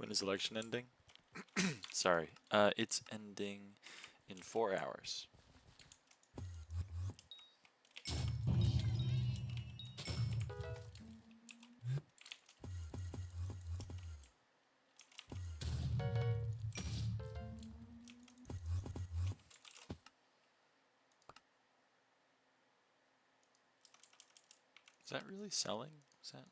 When is election ending? Sorry, it's ending in 4 hours. Is that really selling? Is that?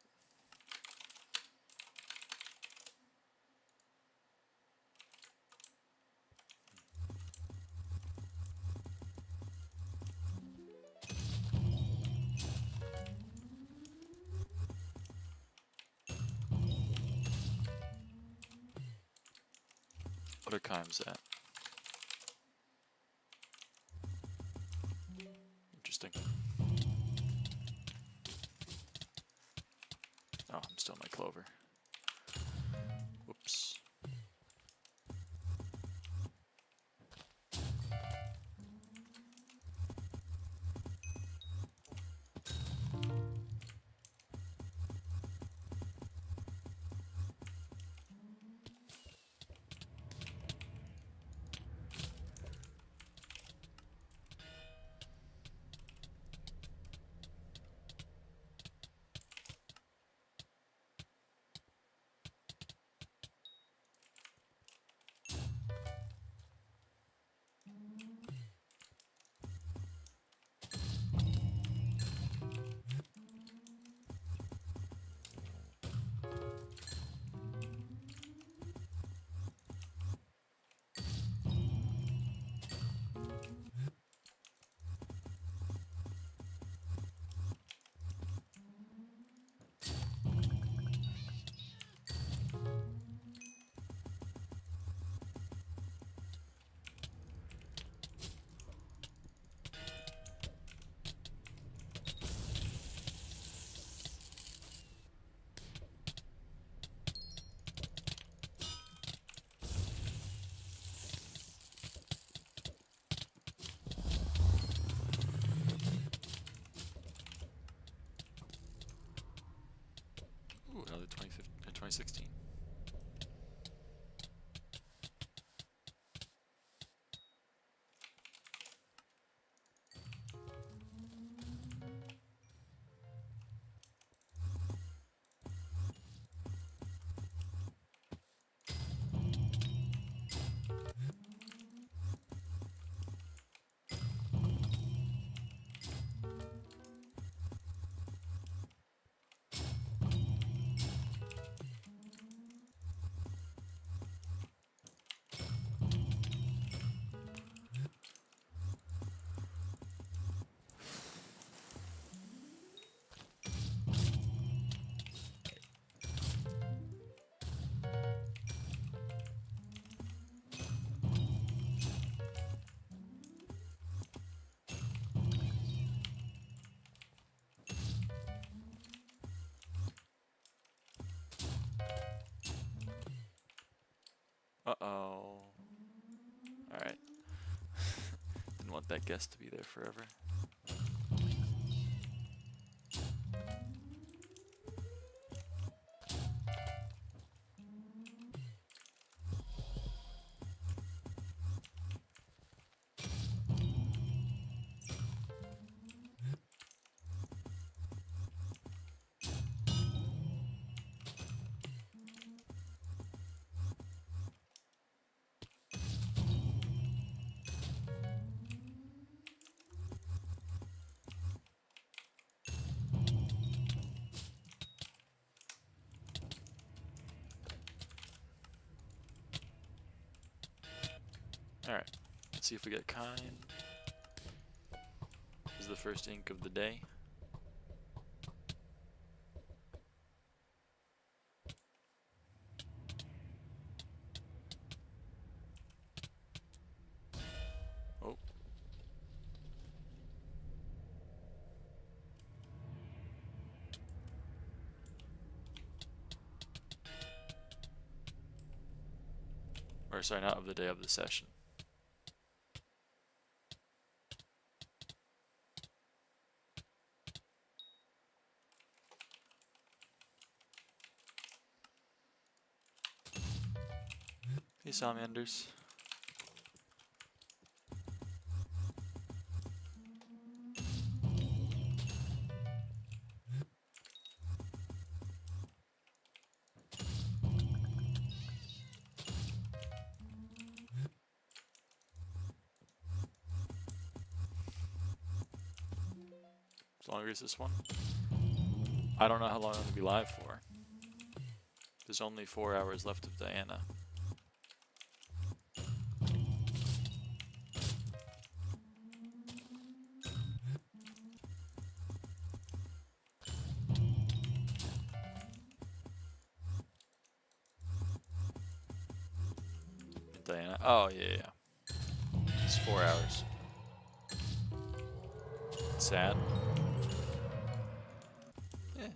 What are Kimes at? Interesting. Oh, I'm still in my clover. Whoops. Ooh, another 2016. Uh-oh. Alright. Didn't want that guest to be there forever. Alright, let's see if we get kind. This is the first ink of the day. Oh. Or sorry, not of the day, of the session. Hey, Salamanders. As longer as this one? I don't know how long I'm going to be live for. There's only 4 hours left of Diana. Diana. Oh, yeah, yeah. It's 4 hours. It's sad. Yeah.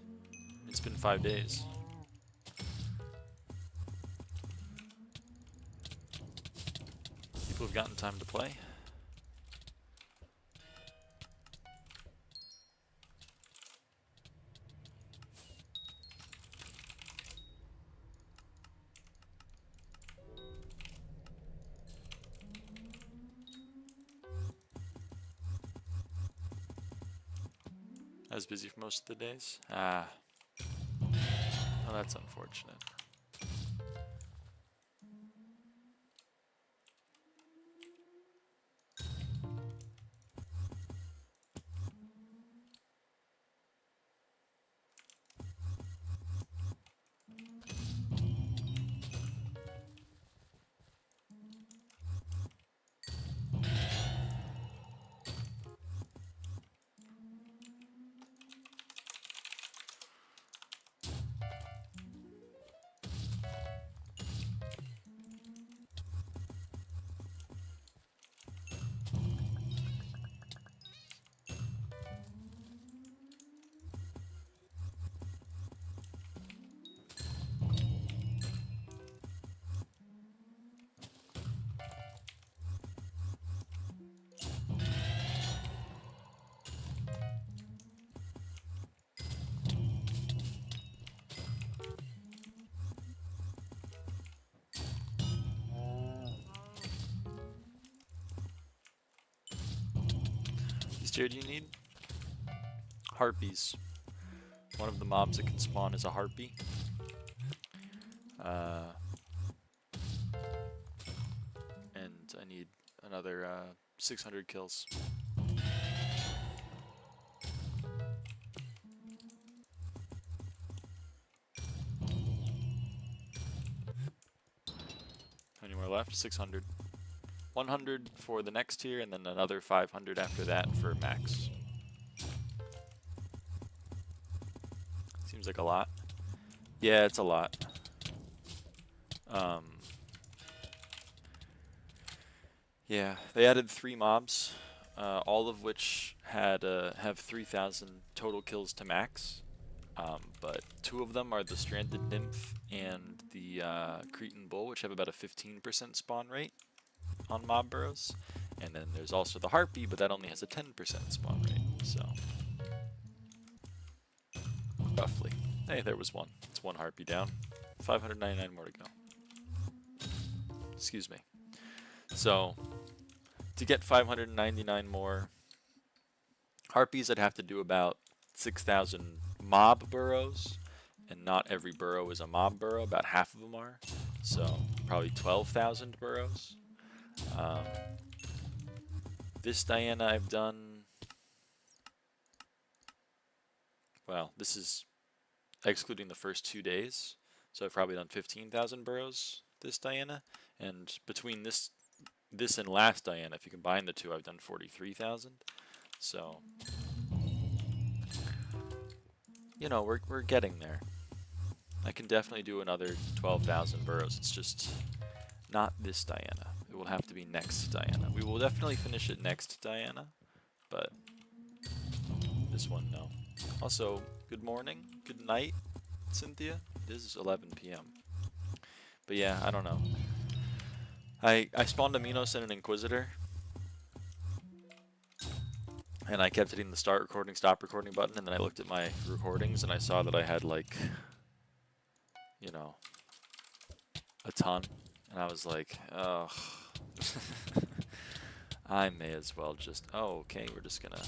It's been 5 days. People have gotten time to play. I was busy for most of the days. Ah. Oh, that's unfortunate. Do you need? Harpies. One of the mobs that can spawn is a harpy. And I need another 600 kills. How many more left? 600. 100 for the next tier, and then another 500 after that for max. Seems like a lot. Yeah, it's a lot. Yeah, they added 3 mobs, all of which had have 3,000 total kills to max. But 2 of them are the Stranded Nymph and the Cretan Bull, which have about a 15% spawn rate on mob burrows. And then there's also the Harpy, but that only has a 10% spawn rate, so roughly. Hey, there was one. It's 1 Harpy down. 599 more to go. Excuse me. So, to get 599 more Harpies, I'd have to do about 6,000 mob burrows, and not every burrow is a mob burrow, about half of them are. So, probably 12,000 burrows. This Diana I've done, well, this is excluding the first 2 days, so I've probably done 15,000 burrows this Diana, and between this and last Diana, if you combine the 2, I've done 43,000. So, you know, we're getting there. I can definitely do another 12,000 burrows. It's just not this Diana. It will have to be next Diana. We will definitely finish it next Diana, but this one, no. Also, good morning, good night, Cynthia. It is 11 p.m. But yeah, I don't know. I spawned a Minos and an Inquisitor, and I kept hitting the start recording, stop recording button, and then I looked at my recordings and I saw that I had, like, you know, a ton. And And I was like, oh. I may as well just... Oh, okay, we're just gonna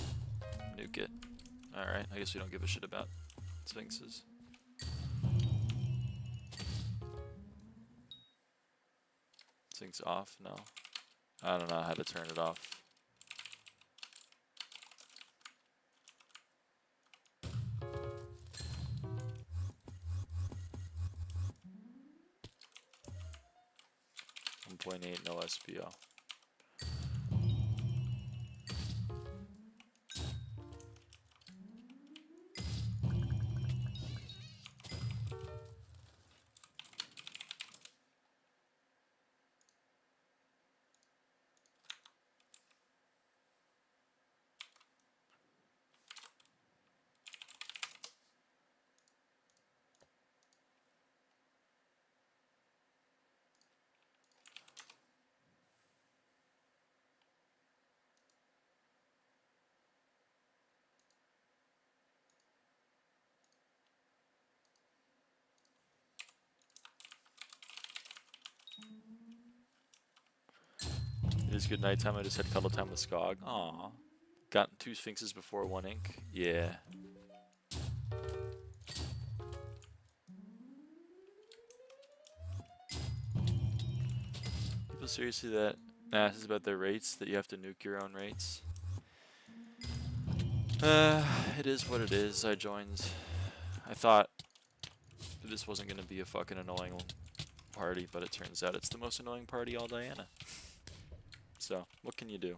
nuke it. Alright, I guess we don't give a shit about Sphinxes. Sphinx off? No. I don't know how to turn it off. .8 no SPO. It is good nighttime. I just had cuddle time with Skog. Aw. Got 2 Sphinxes before 1 ink. Yeah. People seriously that asks about their rates, that you have to nuke your own rates. It is what it is. I joined. I thought this wasn't going to be a fucking annoying party, but it turns out it's the most annoying party all Diana. So, what can you do?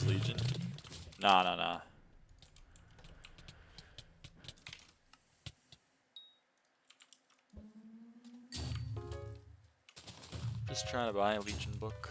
Rainbow's Legion. Nah, nah, nah. Just trying to buy a Legion book.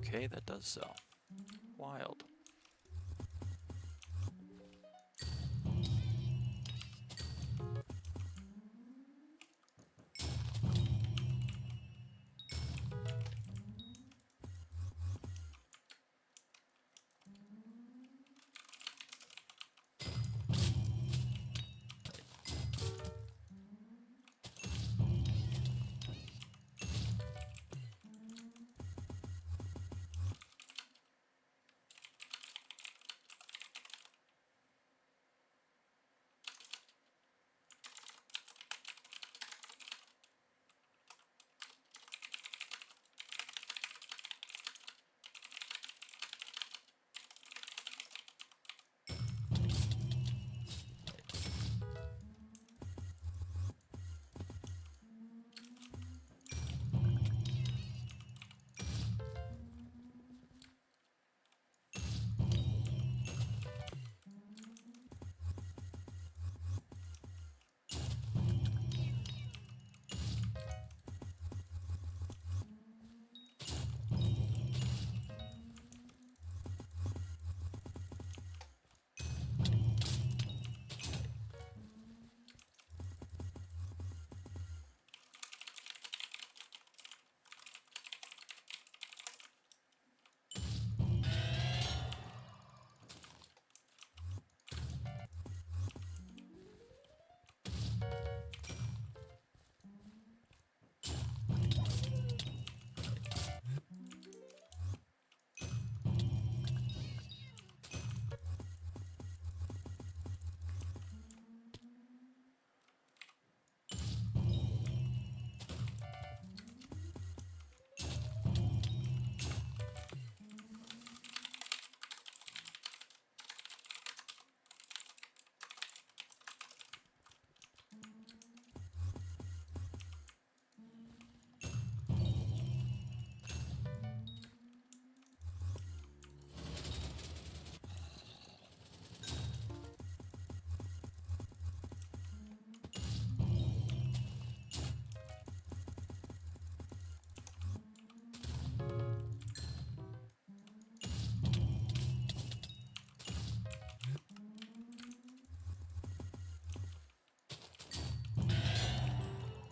Okay, that does so. Wild.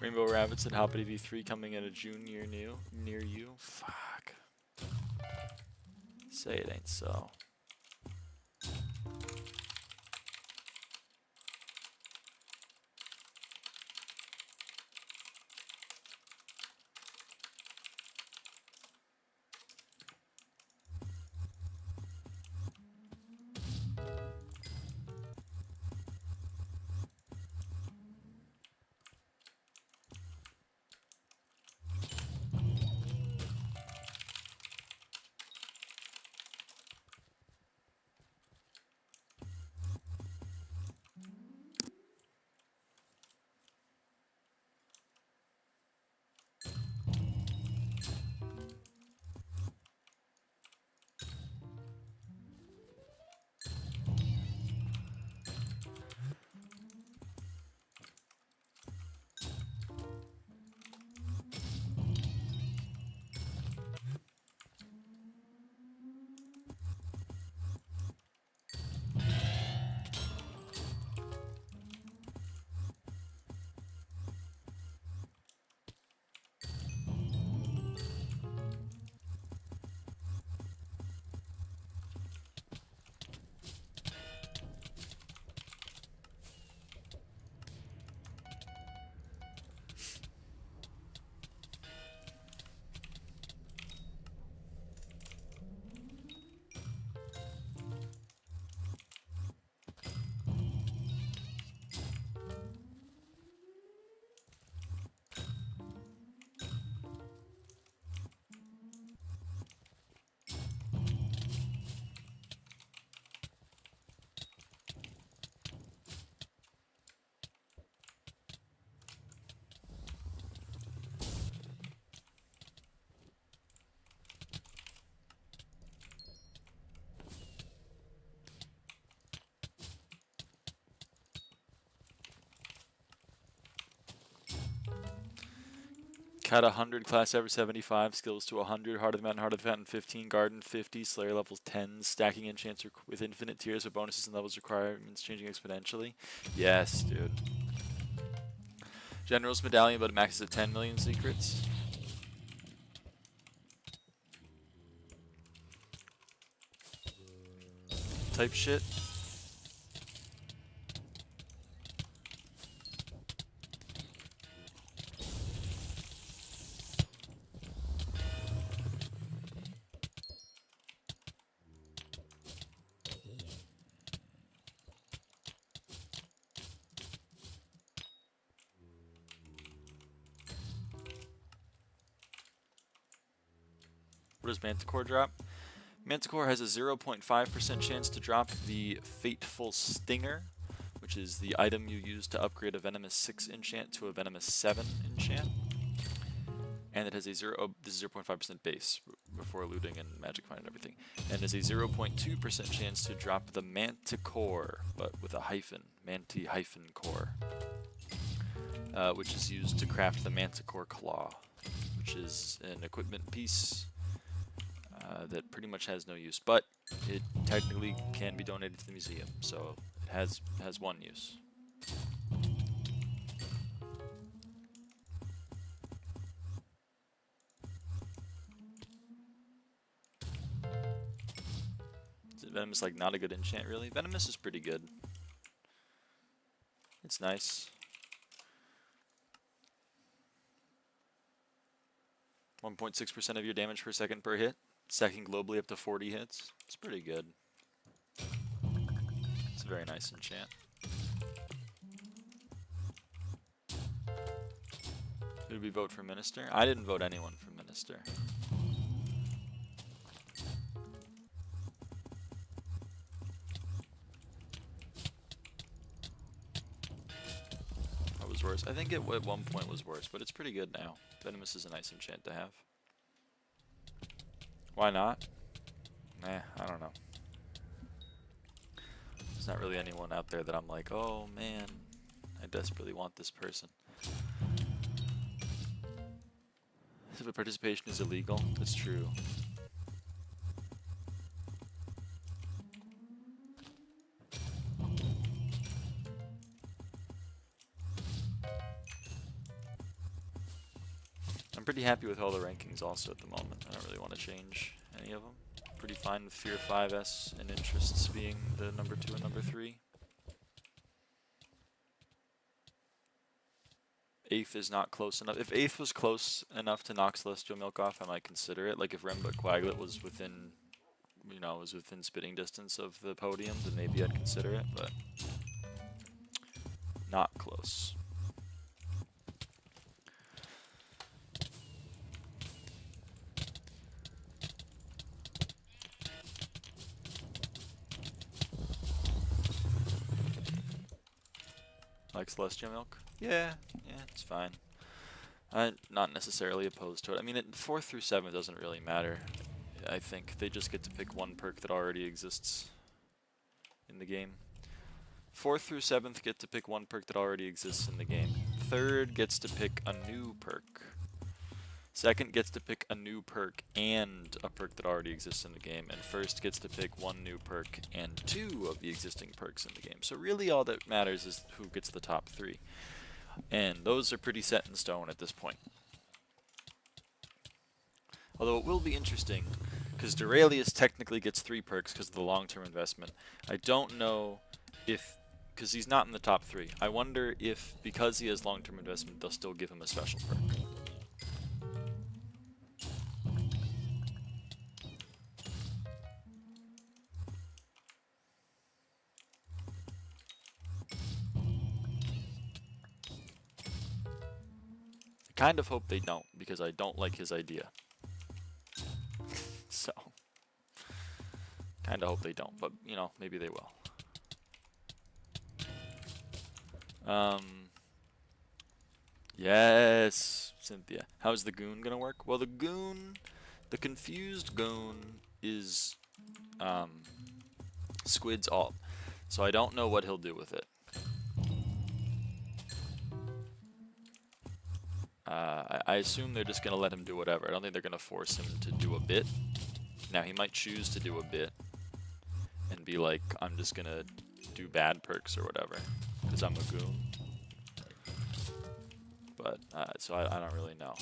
Rainbow Rabbits and Hoppity V3 coming in a June near you. Fuck. Say it ain't so. Cat 100, class ever 75, skills to 100, Heart of the Mountain, Heart of the Fountain 15, Garden 50, Slayer levels 10, stacking enchants with infinite tiers with bonuses and levels requirements changing exponentially. Yes, dude. General's Medallion, but it maxes at 10 million secrets. Type shit. What does Manticore drop? Manticore has a 0.5% chance to drop the Fateful Stinger, which is the item you use to upgrade a Venomous 6 enchant to a Venomous 7 enchant. And it has a 0.5% base before looting and magic find and everything. And has a 0.2% chance to drop the Manticore, but with a hyphen, Manti-core, which is used to craft the Manticore Claw, which is an equipment piece that pretty much has no use, but it technically can be donated to the museum, so it has one use. Is Venomous like not a good enchant really? Venomous is pretty good. It's nice. 1.6% of your damage per second per hit. Stacking globally up to 40 hits. It's pretty good. It's a very nice enchant. Did we vote for Minister? I didn't vote anyone for Minister. That was worse. I think it at one point was worse, but it's pretty good now. Venomous is a nice enchant to have. Why not? Nah, I don't know. There's not really anyone out there that I'm like, oh man, I desperately want this person. If participation is illegal, that's true. I'm pretty happy with all the rankings also at the moment. I don't really want to change any of them. Pretty fine with Fear 5S and Interests being the number 2 and number 3. 8th is not close enough. If 8th was close enough to knock Celestial Milk off, I might consider it. Like if Rembut Quaglet was within, you know, was within spitting distance of the podium, then maybe I'd consider it, but not close. Like Celestial Milk? Yeah, it's fine. I'm not necessarily opposed to it. I mean, 4th through 7th doesn't really matter. I think they just get to pick one perk that already exists in the game. 4th through 7th get to pick one perk that already exists in the game. 3rd gets to pick a new perk. 2nd gets to pick a new perk and a perk that already exists in the game. And 1st gets to pick one new perk and 2 of the existing perks in the game. So really all that matters is who gets the top 3. And those are pretty set in stone at this point. Although it will be interesting, because Duralius technically gets 3 perks because of the long-term investment. I don't know if, because he's not in the top 3, I wonder if, because he has long-term investment, they'll still give him a special perk. I kind of hope they don't, because I don't like his idea. So, kind of hope they don't, but, you know, maybe they will. Yes, Cynthia. How's the goon gonna work? Well, the confused goon is, Squid's alt. So I don't know what he'll do with it. I assume they're just going to let him do whatever. I don't think they're going to force him to do a bit. Now, he might choose to do a bit and be like, I'm just going to do bad perks or whatever, because I'm a goon. But, so I don't really know.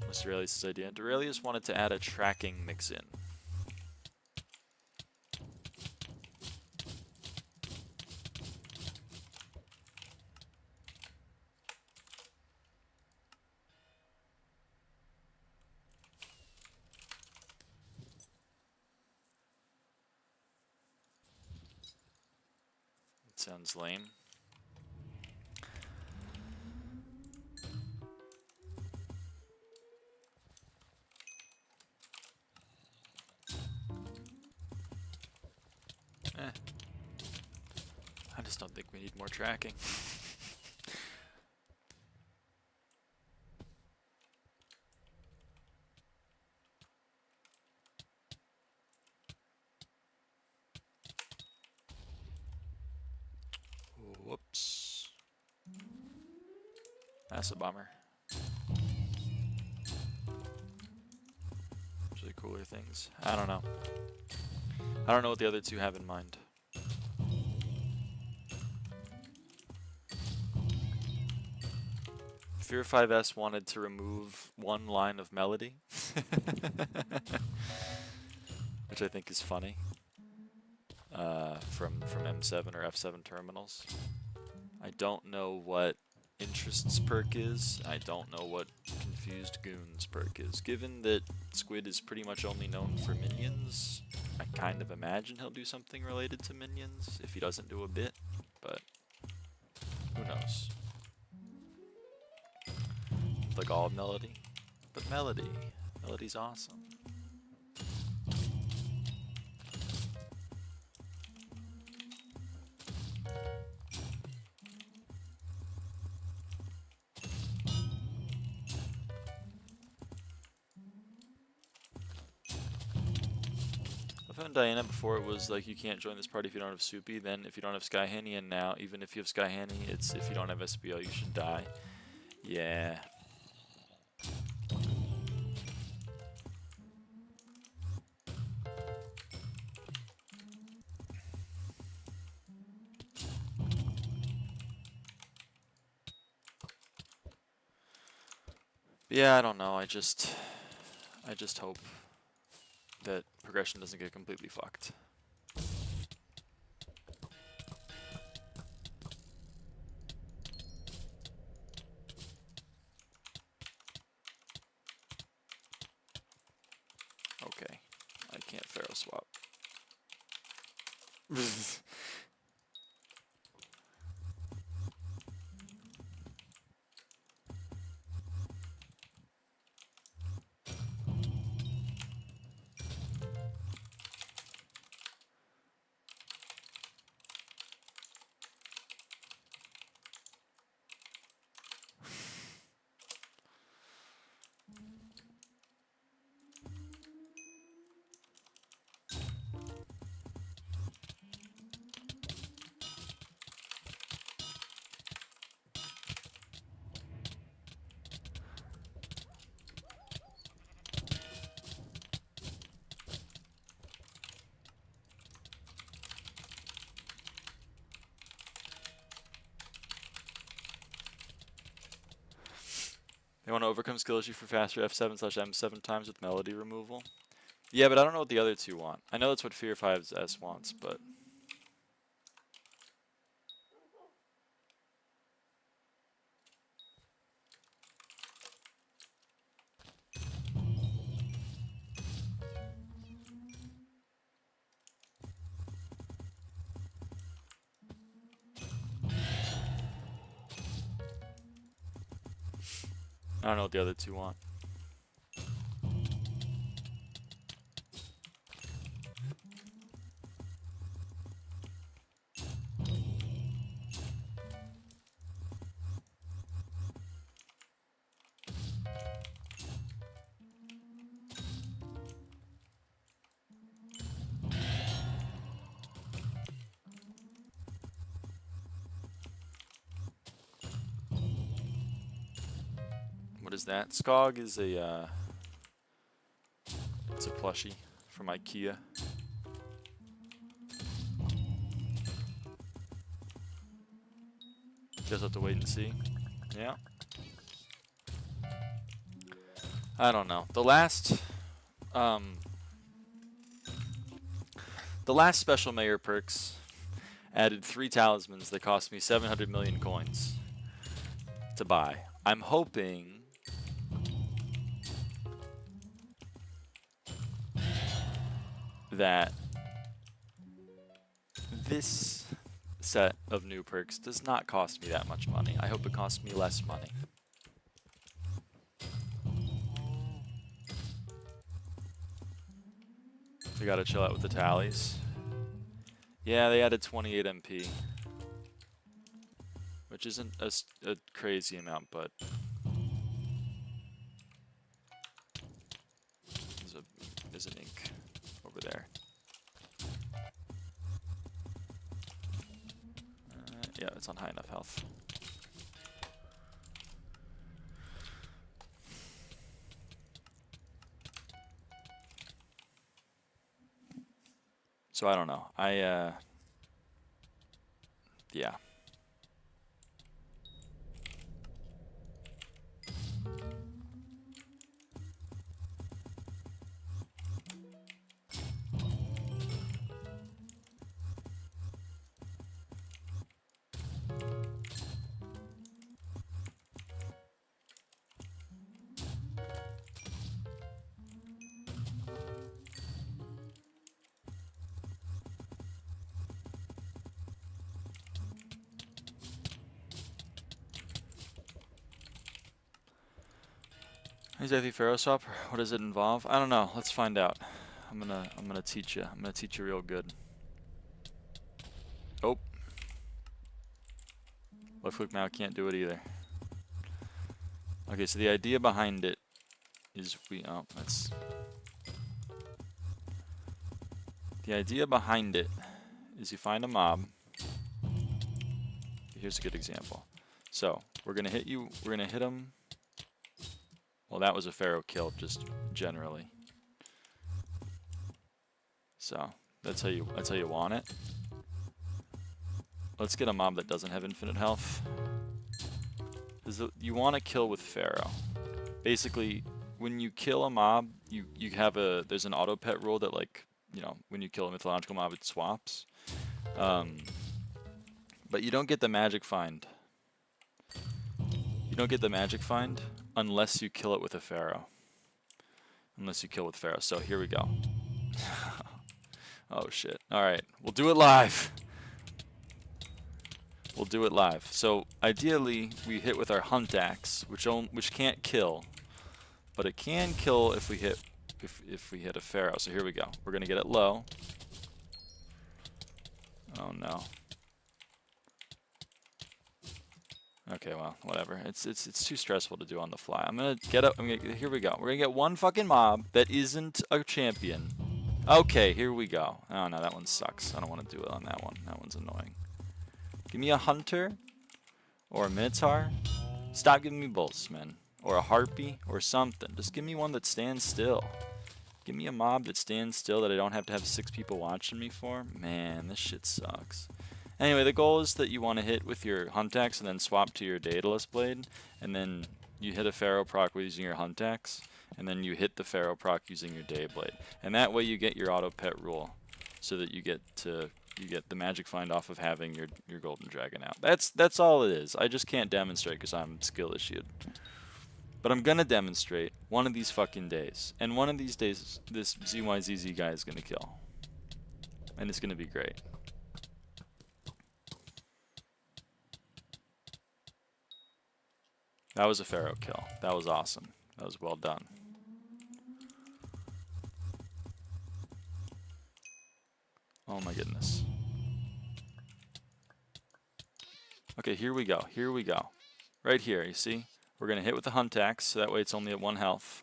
Mr. Aurelius' idea. And Aurelius wanted to add a tracking mix-in. It sounds lame. I just don't think we need more tracking. Whoops. That's a bummer. Usually cooler things. I don't know. I don't know what the other two have in mind. Fear 5S wanted to remove one line of melody, which I think is funny, from M7 or F7 terminals. I don't know what Interests perk is. I don't know what Confused Goons perk is. Given that Squid is pretty much only known for minions, I kind of imagine he'll do something related to minions if he doesn't do a bit, but who knows. Like all Melody, but Melody's awesome. I found Diana before it was like you can't join this party if you don't have Soupy, then if you don't have SkyHanni, and now even if you have SkyHanni, it's if you don't have SBL you should die. Yeah. Yeah, I don't know. I just hope that progression doesn't get completely fucked. Okay, I can't Pharaoh swap. They want to overcome skill issue for faster F7/M7 times with melody removal. Yeah, but I don't know what the other two want. I know that's what Fear 5S wants, but... I don't know what the other two want. What is that? Skog is a it's a plushie from IKEA. Just have to wait and see. Yeah. I don't know. The last special mayor perks added 3 talismans that cost me 700 million coins to buy. I'm hoping that this set of new perks does not cost me that much money. I hope it costs me less money. We gotta chill out with the tallies. Yeah, they added 28 MP, which isn't a crazy amount, but there's an ink over there. Yeah, it's on high enough health. So I don't know. Yeah. Exactly, Pharaoh swap. What does it involve? I don't know. Let's find out. I'm gonna teach you. I'm gonna teach you real good. Oh, left click now can't do it either. Okay, so the idea behind it is the idea behind it is you find a mob. Here's a good example. So we're gonna hit you. We're gonna hit him. Well, that was a Pharaoh kill, just generally. So that's how you want it. Let's get a mob that doesn't have infinite health. You want to kill with Pharaoh. Basically, when you kill a mob, there's an auto pet rule that, like, you know, when you kill a mythological mob, it swaps. But you don't get the magic find. You don't get the magic find unless you kill it with a Pharaoh. Unless you kill with Pharaoh. So here we go. Oh shit. Alright, we'll do it live. We'll do it live. So ideally we hit with our hunt axe, which can't kill. But it can kill if we hit a Pharaoh. So here we go. We're gonna get it low. Oh no. Okay, well, whatever. It's too stressful to do on the fly. I'm gonna get up. Here we go. We're gonna get one fucking mob that isn't a champion. Okay, here we go. Oh no, that one sucks. I don't want to do it on that one. That one's annoying. Give me a hunter or a minotaur. Stop giving me bolts, man. Or a harpy or something. Just give me one that stands still. Give me a mob that stands still that I don't have to have 6 people watching me for. Man, this shit sucks. Anyway, the goal is that you want to hit with your hunt axe and then swap to your Daedalus blade, and then you hit a Pharaoh proc using your hunt axe, and then you hit the Pharaoh proc using your Day blade, and that way you get your auto pet rule, so that you get the magic find off of having your golden dragon out. That's all it is. I just can't demonstrate because I'm skill issued, but I'm gonna demonstrate one of these fucking days, and one of these days this ZYZZ guy is gonna kill, and it's gonna be great. That was a Pharaoh kill. That was awesome. That was well done. Oh my goodness. Okay, here we go. Here we go. Right here, you see? We're going to hit with the hunt axe, so that way it's only at 1 health.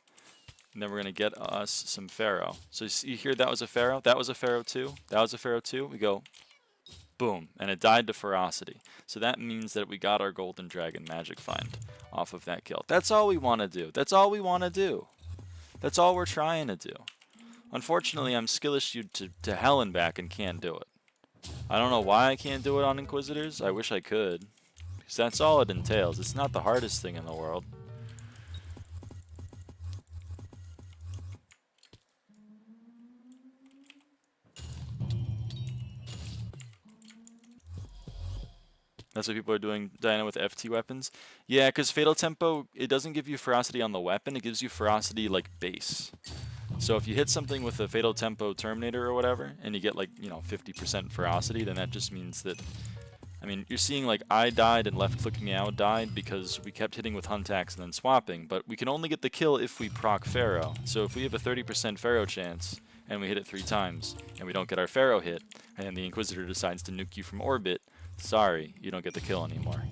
And then we're going to get us some Pharaoh. So you see here, that was a Pharaoh. That was a Pharaoh too. That was a Pharaoh too. We go Boom, and it died to ferocity. So that means that we got our golden dragon magic find off of that kill. That's all we want to do. That's all we want to do. That's all we're trying to do. Unfortunately, I'm skill issued to hell and back and can't do it. I don't know why I can't do it on Inquisitors. I wish I could. Because that's all it entails. It's not the hardest thing in the world. That's what people are doing, Diana, with FT weapons. Yeah, because Fatal Tempo, it doesn't give you ferocity on the weapon. It gives you ferocity like base. So if you hit something with a Fatal Tempo Terminator or whatever, and you get like, 50% ferocity, then that just means that, I mean, you're seeing like I died and left-click meow died because we kept hitting with Huntax and then swapping, but we can only get the kill if we proc Pharaoh. So if we have a 30% Pharaoh chance, and we hit it 3 times, and we don't get our Pharaoh hit, and the Inquisitor decides to nuke you from orbit, sorry, you don't get the kill anymore.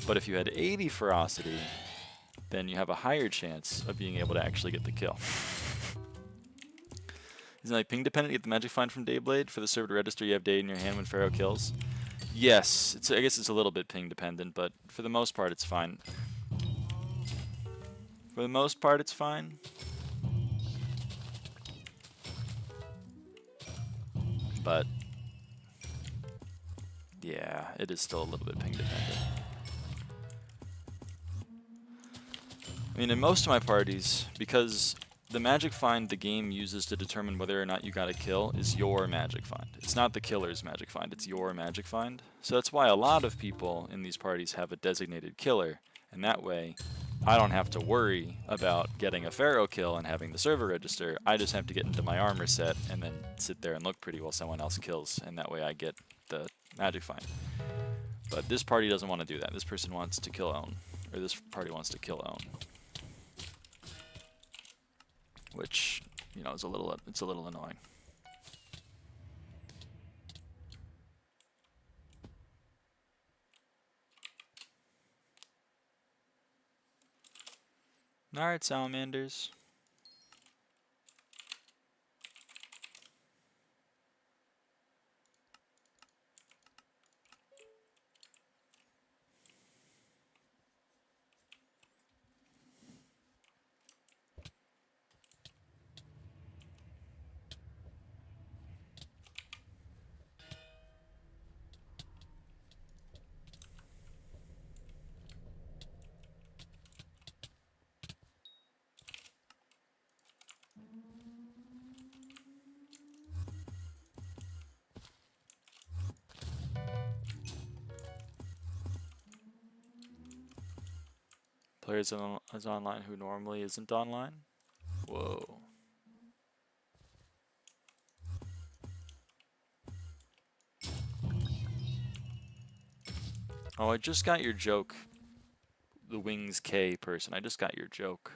But if you had 80 ferocity, then you have a higher chance of being able to actually get the kill. Isn't it like ping dependent? You get the magic find from Dayblade for the server to register. You have Day in your hand when Pharaoh kills. Yes, I guess it's a little bit ping dependent, but for the most part, it's fine. For the most part, it's fine. But yeah, it is still a little bit ping dependent. I mean, in most of my parties, because the magic find the game uses to determine whether or not you got a kill is your magic find. It's not the killer's magic find, it's your magic find. So that's why a lot of people in these parties have a designated killer, and that way I don't have to worry about getting a Pharaoh kill and having the server register. I just have to get into my armor set and then sit there and look pretty while someone else kills, and that way I get the magic find. But this party doesn't want to do that. This person wants to kill own, or this party wants to kill own. Which, is a little annoying. Alright, salamanders. Players is online who normally isn't online? Whoa. Oh, I just got your joke. The Wings K person. I just got your joke.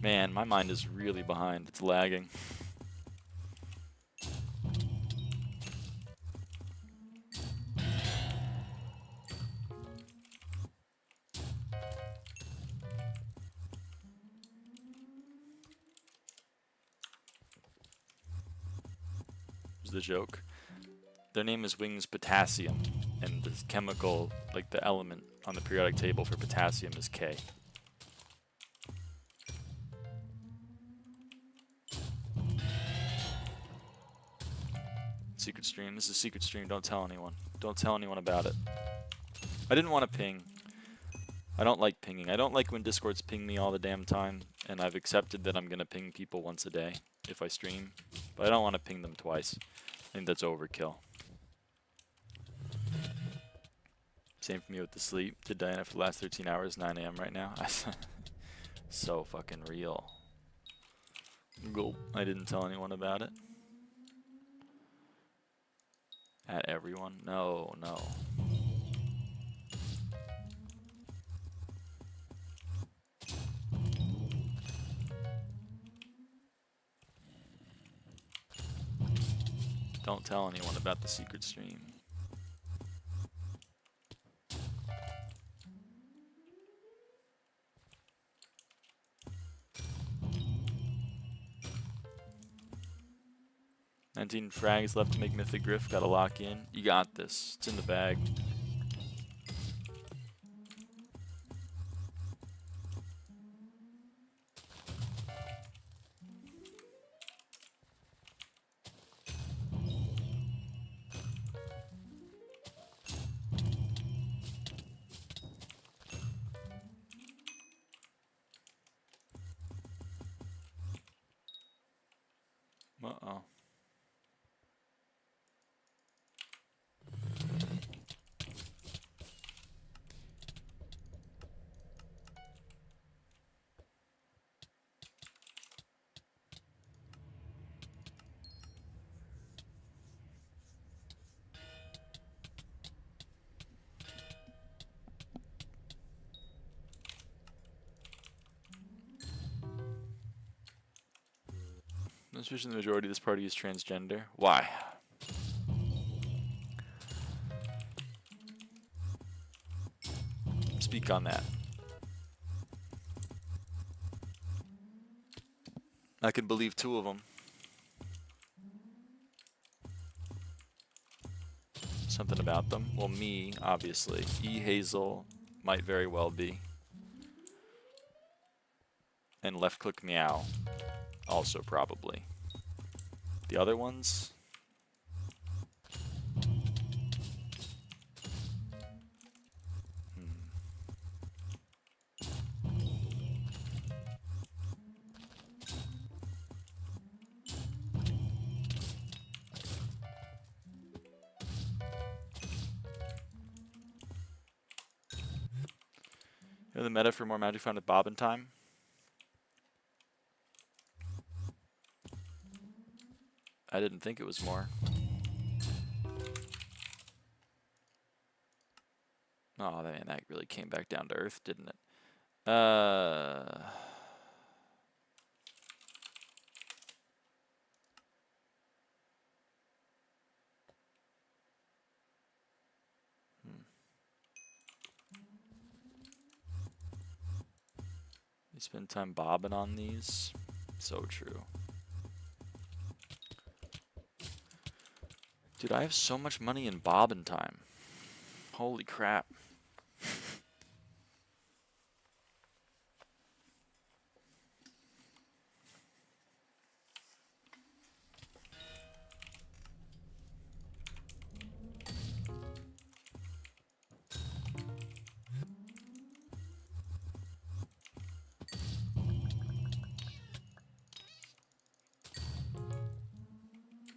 Man, my mind is really behind. It's lagging. The joke. Their name is Wings Potassium, and the chemical, like the element on the periodic table for potassium is K. Secret stream. This is a secret stream. Don't tell anyone. Don't tell anyone about it. I didn't want to ping. I don't like pinging. I don't like when Discords ping me all the damn time, and I've accepted that I'm going to ping people once a day if I stream, but I don't want to ping them twice. I think that's overkill. Same for me with the sleep. Did Diana for the last 13 hours, 9 AM right now. So fucking real. Gulp. I didn't tell anyone about it. At everyone? No, no. Don't tell anyone about the secret stream. 19 frags left to make Mythic Griff. Gotta lock in. You got this. It's in the bag. Uh-oh. No suspicion the majority of this party is transgender. Why? Speak on that. I can believe 2 of them. Something about them. Well, me, obviously. E. Hazel might very well be. And left click meow. Also probably. The other ones? You know the meta for more magic found at Bobbin time? I didn't think it was more. Oh man, that really came back down to earth, didn't it? You spend time bobbing on these? So true. Dude, I have so much money in bobbin time. Holy crap.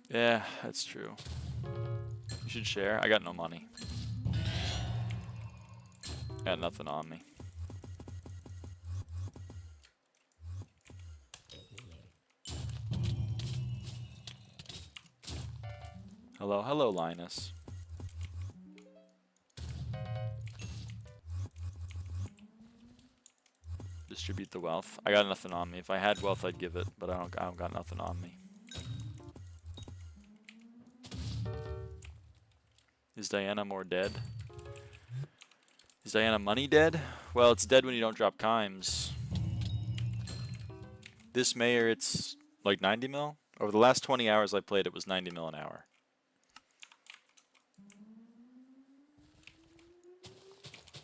Yeah, that's true. You should share. I got no money. Got nothing on me. Hello, hello, Linus. Distribute the wealth. I got nothing on me. If I had wealth, I'd give it, but I don't got nothing on me. Is Diana more dead? Is Diana money dead? Well, it's dead when you don't drop chimes. This mayor, it's like 90 mil? Over the last 20 hours I played, it was 90 mil an hour.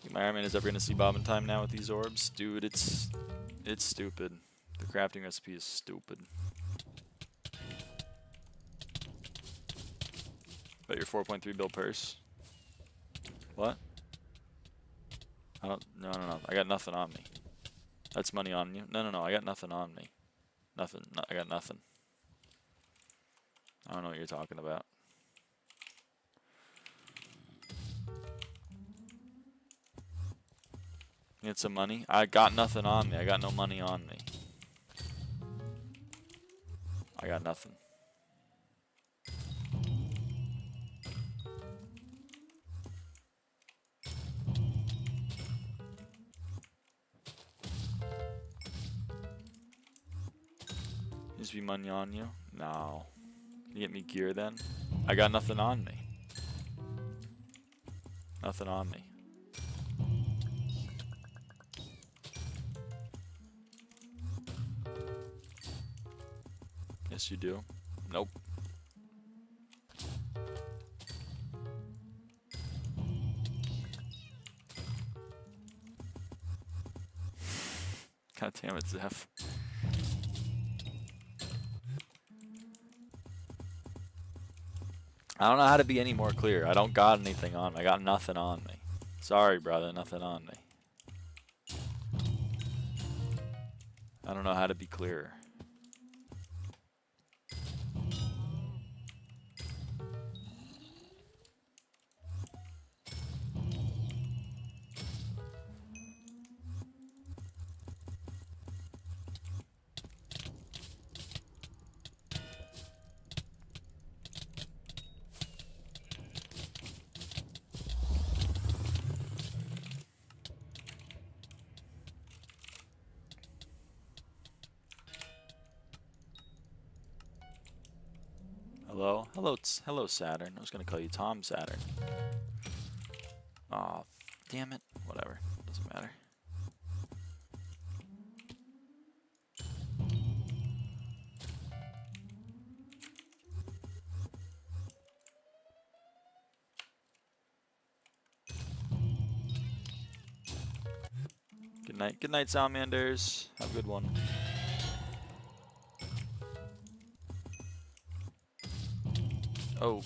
Think my Iron Man is ever going to see bobbin time now with these orbs? Dude, it's stupid. The crafting recipe is stupid. Bet your 4.3 bill purse. What? I don't. No. I got nothing on me. That's money on you. No. I got nothing on me. Nothing. No, I got nothing. I don't know what you're talking about. Need some money? I got nothing on me. I got no money on me. I got nothing. Just be money on you? No. Can you get me gear then? I got nothing on me. Nothing on me. Yes, you do. Nope. God damn it, Zeph. I don't know how to be any more clear. I don't got anything on me. I got nothing on me. Sorry, brother, nothing on me. I don't know how to be clearer. Hello? Hello, Saturn. I was gonna call you Tom Saturn. Aw, damn it. Whatever. Doesn't matter. Good night. Good night, Salamanders. Have a good one. Oh.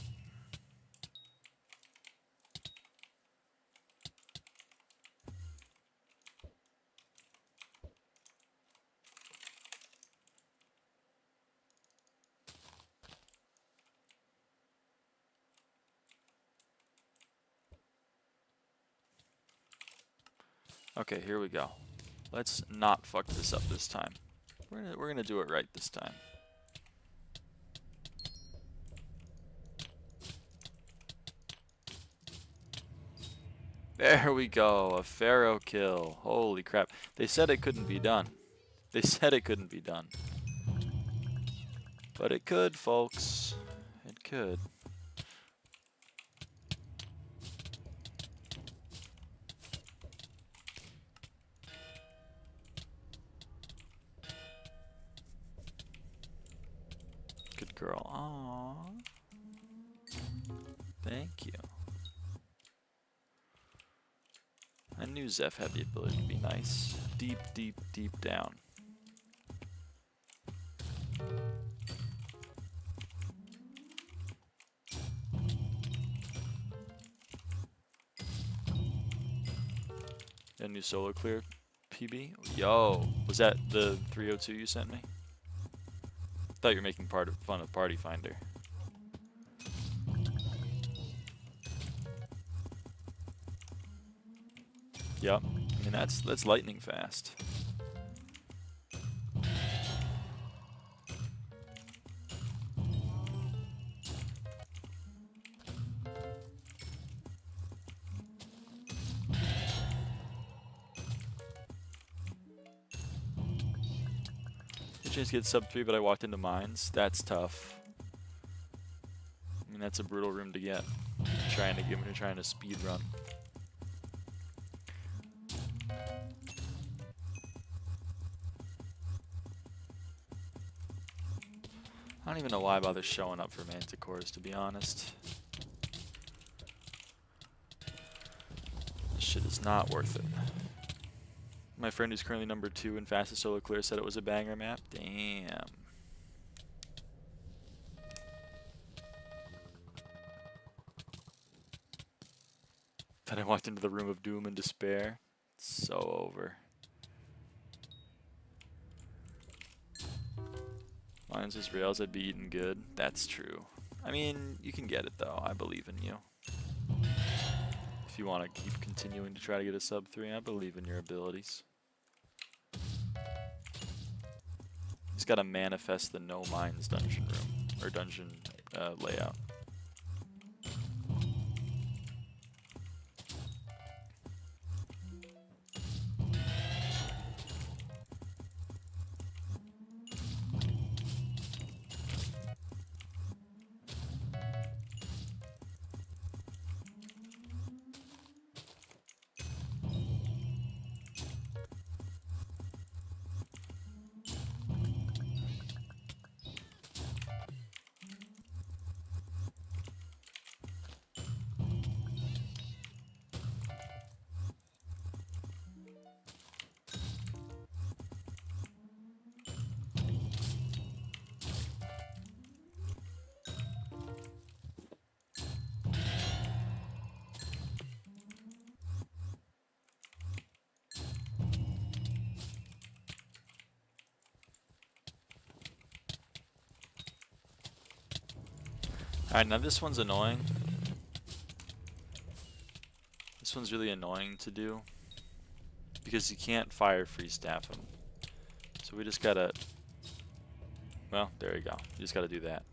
Okay, here we go. Let's not fuck this up this time. We're gonna do it right this time. There we go, a Pharaoh kill. Holy crap. They said it couldn't be done. They said it couldn't be done. But it could, folks. It could. Good girl. Aww. Thank you. I knew Zeph had the ability to be nice. Deep, deep, deep down. A new solo clear PB? Yo, was that the 302 you sent me? I thought you were making fun of Party Finder. Yep, I mean that's lightning fast. Chance to get sub 3, but I walked into mines. That's tough. I mean, that's a brutal room to get. Trying to speed run. I don't even know why I bother showing up for Manticores, to be honest. This shit is not worth it. My friend who's currently number 2 in fastest solo clear said it was a banger map. Damn. Then I walked into the room of doom and despair. It's so over. Mine's just rails, I'd be eating good. That's true. I mean, you can get it though. I believe in you. If you want to keep continuing to try to get a sub 3, I believe in your abilities. He's got to manifest the no mines dungeon room, or dungeon layout. Alright, now this one's annoying. This one's really annoying to do because you can't fire freeze staff them. So we just gotta, well, there you go. You just gotta do that.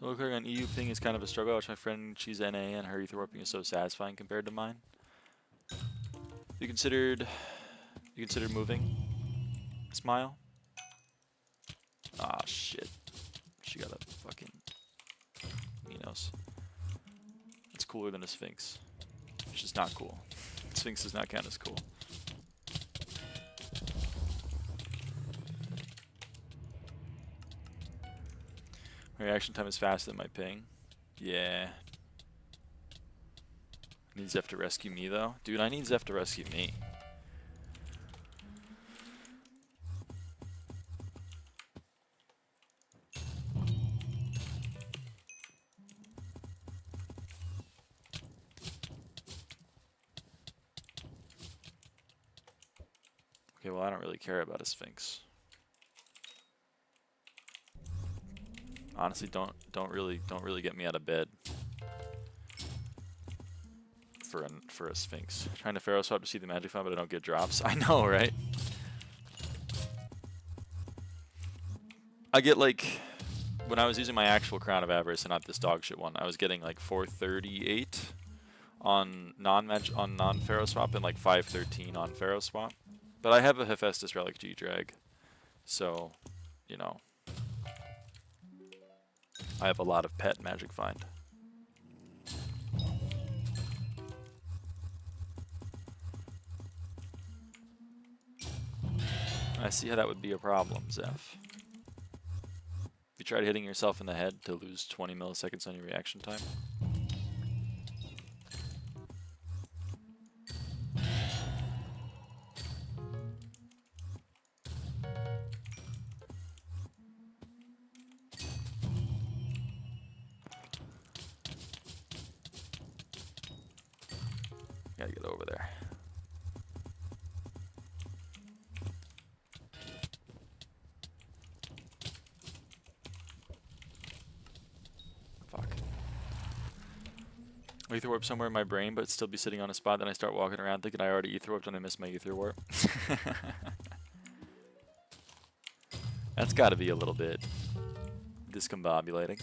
Looking on EU ping is kind of a struggle. I watch my friend, she's NA, and her ether warping is so satisfying compared to mine. You considered moving? Smile? Ah, shit. She got a fucking Minos. It's cooler than a Sphinx. Which is not cool. Sphinx does not count as cool. My reaction time is faster than my ping. Yeah. I need Zeph to rescue me though. Dude, I need Zeph to rescue me. Okay, well I don't really care about a Sphinx. Honestly, don't really get me out of bed for a Sphinx. Trying to Pharaoh swap to see the magic find, but I don't get drops. I know, right? I get like when I was using my actual Crown of Avarice and not this dog shit one, I was getting like 438 on non-Pharaoh swap and like 513 on Pharaoh swap. But I have a Hephaestus Relic G-Drag, so you know. I have a lot of pet magic find. I see how that would be a problem, Zeph. You tried hitting yourself in the head to lose 20 milliseconds on your reaction time? Gotta get over there. Fuck. Ether warp somewhere in my brain, but still be sitting on a spot. Then I start walking around thinking I already ether warped and I missed my ether warp. That's gotta be a little bit discombobulating.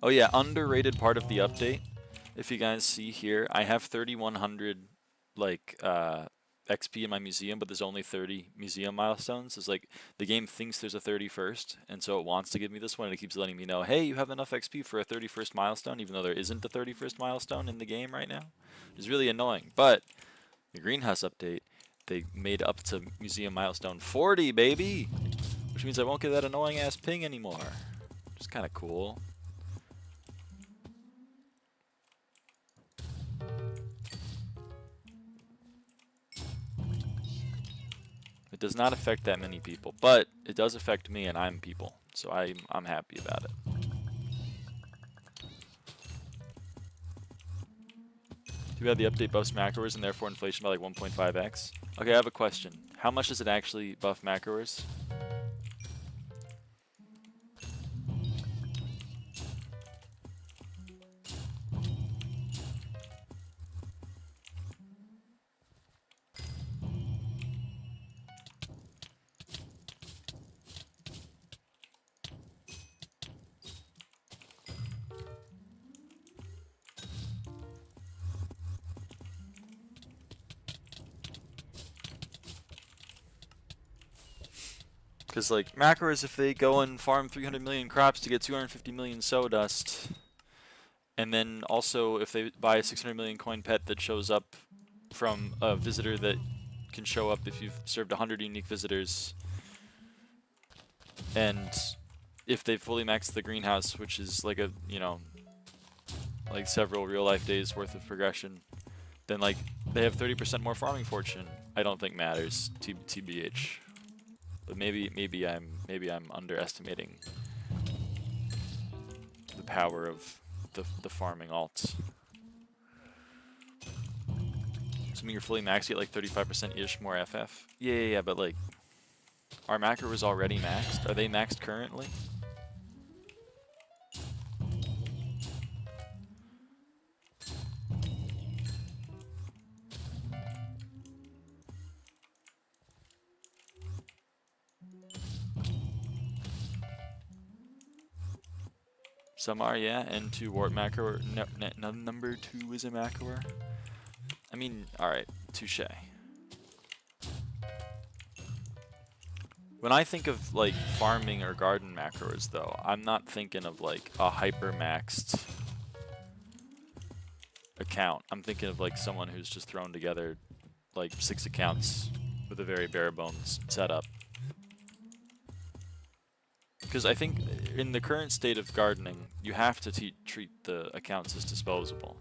Oh yeah, underrated part of the update. If you guys see here, I have 3,100 like XP in my museum, but there's only 30 museum milestones. It's like the game thinks there's a 31st, and so it wants to give me this one, and it keeps letting me know, hey, you have enough XP for a 31st milestone, even though there isn't a 31st milestone in the game right now. It's really annoying. But the Greenhouse update, they made up to museum milestone 40, baby! Which means I won't get that annoying ass ping anymore. Which is kind of cool. It does not affect that many people, but it does affect me, and I'm people, so I'm happy about it. Too bad the update buffs macros and therefore inflation by like 1.5x. Okay, I have a question. How much does it actually buff macros? Because, like, macros, if they go and farm 300 million crops to get 250 million sawdust, And then also, if they buy a 600 million coin pet that shows up from a visitor that can show up if you've served 100 unique visitors, and if they fully max the greenhouse, which is like a, you know, like several real life days worth of progression, then like they have 30% more farming fortune. I don't think matters, TBH. But maybe I'm underestimating the power of the farming alts. Assuming you're fully maxed, you get like 35%-ish more FF. Yeah, but like, our macro is already maxed. Are they maxed currently? Some are, yeah. N2 warp macro. Number 2 is a macro. I mean, alright, touche. When I think of like farming or garden macros though, I'm not thinking of like a hyper maxed account. I'm thinking of like someone who's just thrown together like 6 accounts with a very bare bones setup. Because I think in the current state of gardening, you have to treat the accounts as disposable.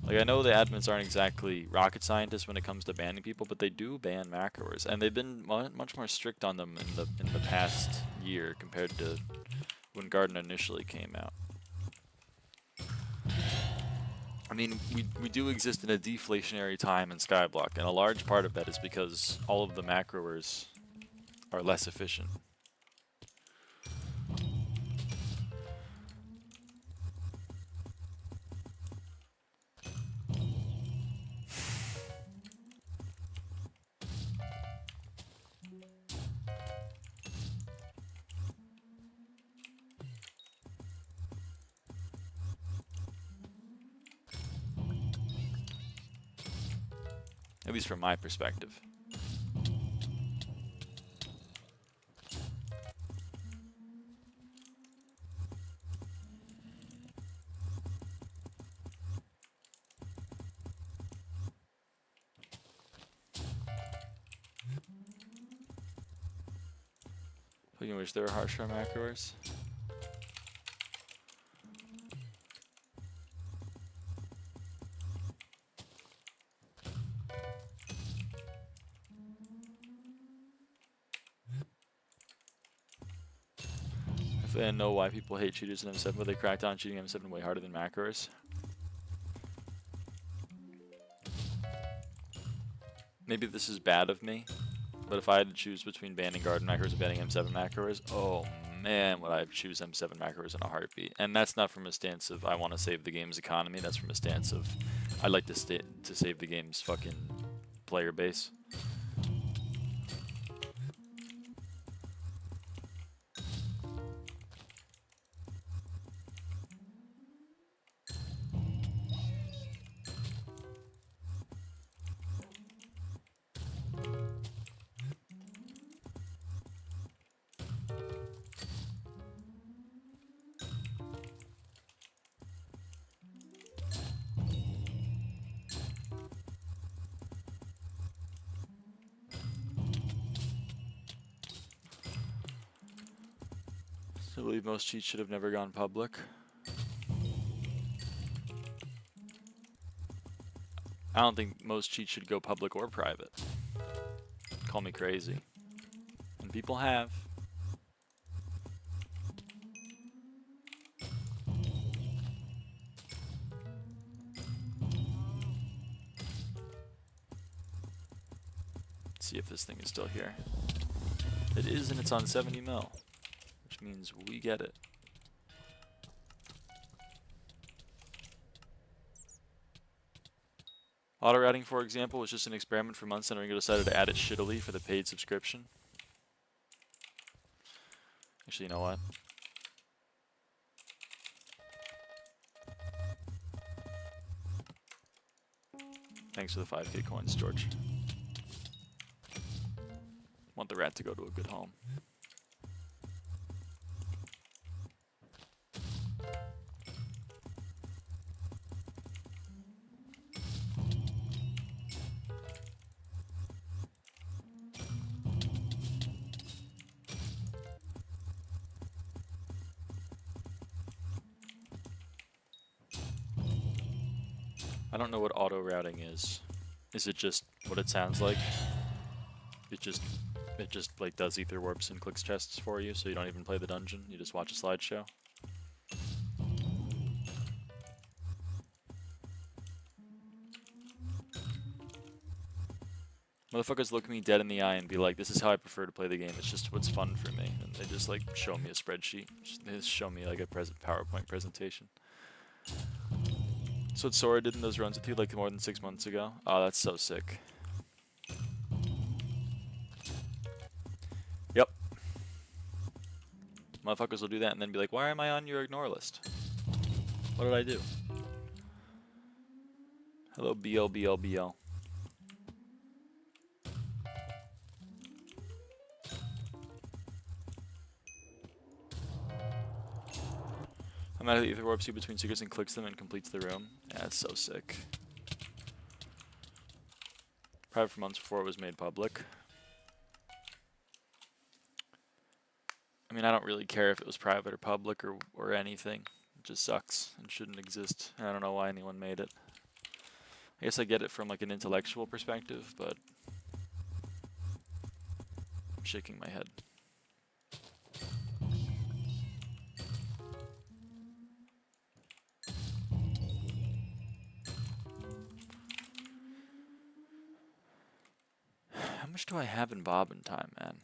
Like, I know the admins aren't exactly rocket scientists when it comes to banning people, but they do ban macros, and they've been much more strict on them in the past year compared to when Garden initially came out. I mean, we do exist in a deflationary time in SkyBlock, and a large part of that is because all of the macroers are less efficient. At least from my perspective. You wish there were harsher macroers. If they know why people hate cheaters in M7, but they cracked on cheating M7 way harder than macroers. Maybe this is bad of me, but if I had to choose between banning garden macros and banning M7 macros, oh man, would I choose M7 macros in a heartbeat. And that's not from a stance of I want to save the game's economy, that's from a stance of I'd like to save the game's fucking player base. I believe most cheats should have never gone public. I don't think most cheats should go public or private. Call me crazy. And people have. Let's see if this thing is still here. It is, and it's on 70 mil. Which means we get it. Auto routing, for example, was just an experiment for months, and Ringo decided to add it shittily for the paid subscription. Actually, you know what? Thanks for the 5k coins, George. Want the rat to go to a good home. I don't know what auto routing is. Is it just what it sounds like? It just like does ether warps and clicks chests for you, so you don't even play the dungeon. You just watch a slideshow. Motherfuckers look me dead in the eye and be like, "This is how I prefer to play the game. It's just what's fun for me." And they just like show me a spreadsheet. They just show me like a PowerPoint presentation. That's what Sora did in those runs with you like more than 6 months ago. Oh, that's so sick. Yep. Motherfuckers will do that and then be like, "Why am I on your ignore list? What did I do?" Hello, BL. I'm out of the ether warps you between secrets and clicks them and completes the room. Yeah, that's so sick. Private for months before it was made public. I mean, I don't really care if it was private or public or anything. It just sucks and shouldn't exist. I don't know why anyone made it. I guess I get it from like an intellectual perspective, but I'm shaking my head. How much do I have in bobbin time, man?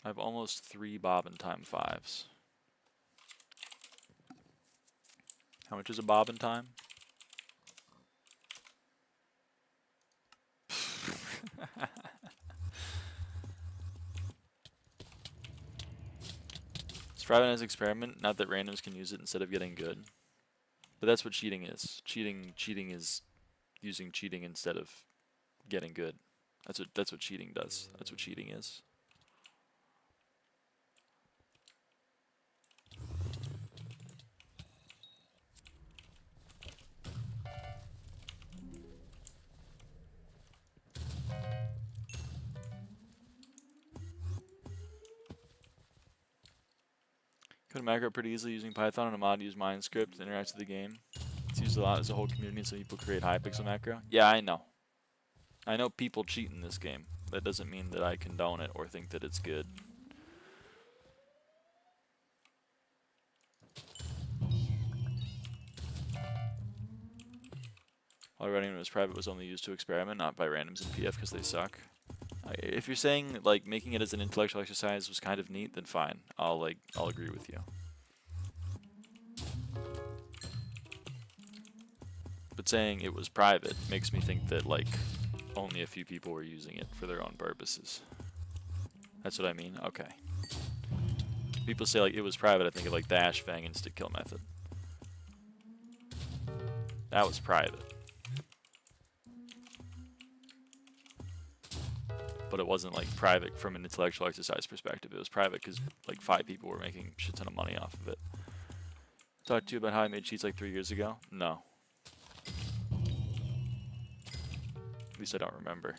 I have almost 3 bobbin time 5s. How much is a bobbin time? It's private as experiment, not that randoms can use it instead of getting good. But that's what cheating is. Cheating is using cheating instead of getting good. That's what cheating does. That's what cheating is. Code macro pretty easily using Python and a mod to use Mindscript to interact with the game. It's used a lot as a whole community, so people create Hypixel macro. Yeah, I know. I know people cheat in this game. That doesn't mean that I condone it or think that it's good. While writing when it was private was only used to experiment, not by randoms in PF because they suck. If you're saying like making it as an intellectual exercise was kind of neat, then fine. I'll agree with you. But saying it was private makes me think that like only a few people were using it for their own purposes. That's what I mean? Okay. People say like it was private, I think of like the Ashfang instant kill method. That was private. But it wasn't like private from an intellectual exercise perspective. It was private because like 5 people were making a shit ton of money off of it. Talked to you about how I made cheats like 3 years ago? No. At least I don't remember.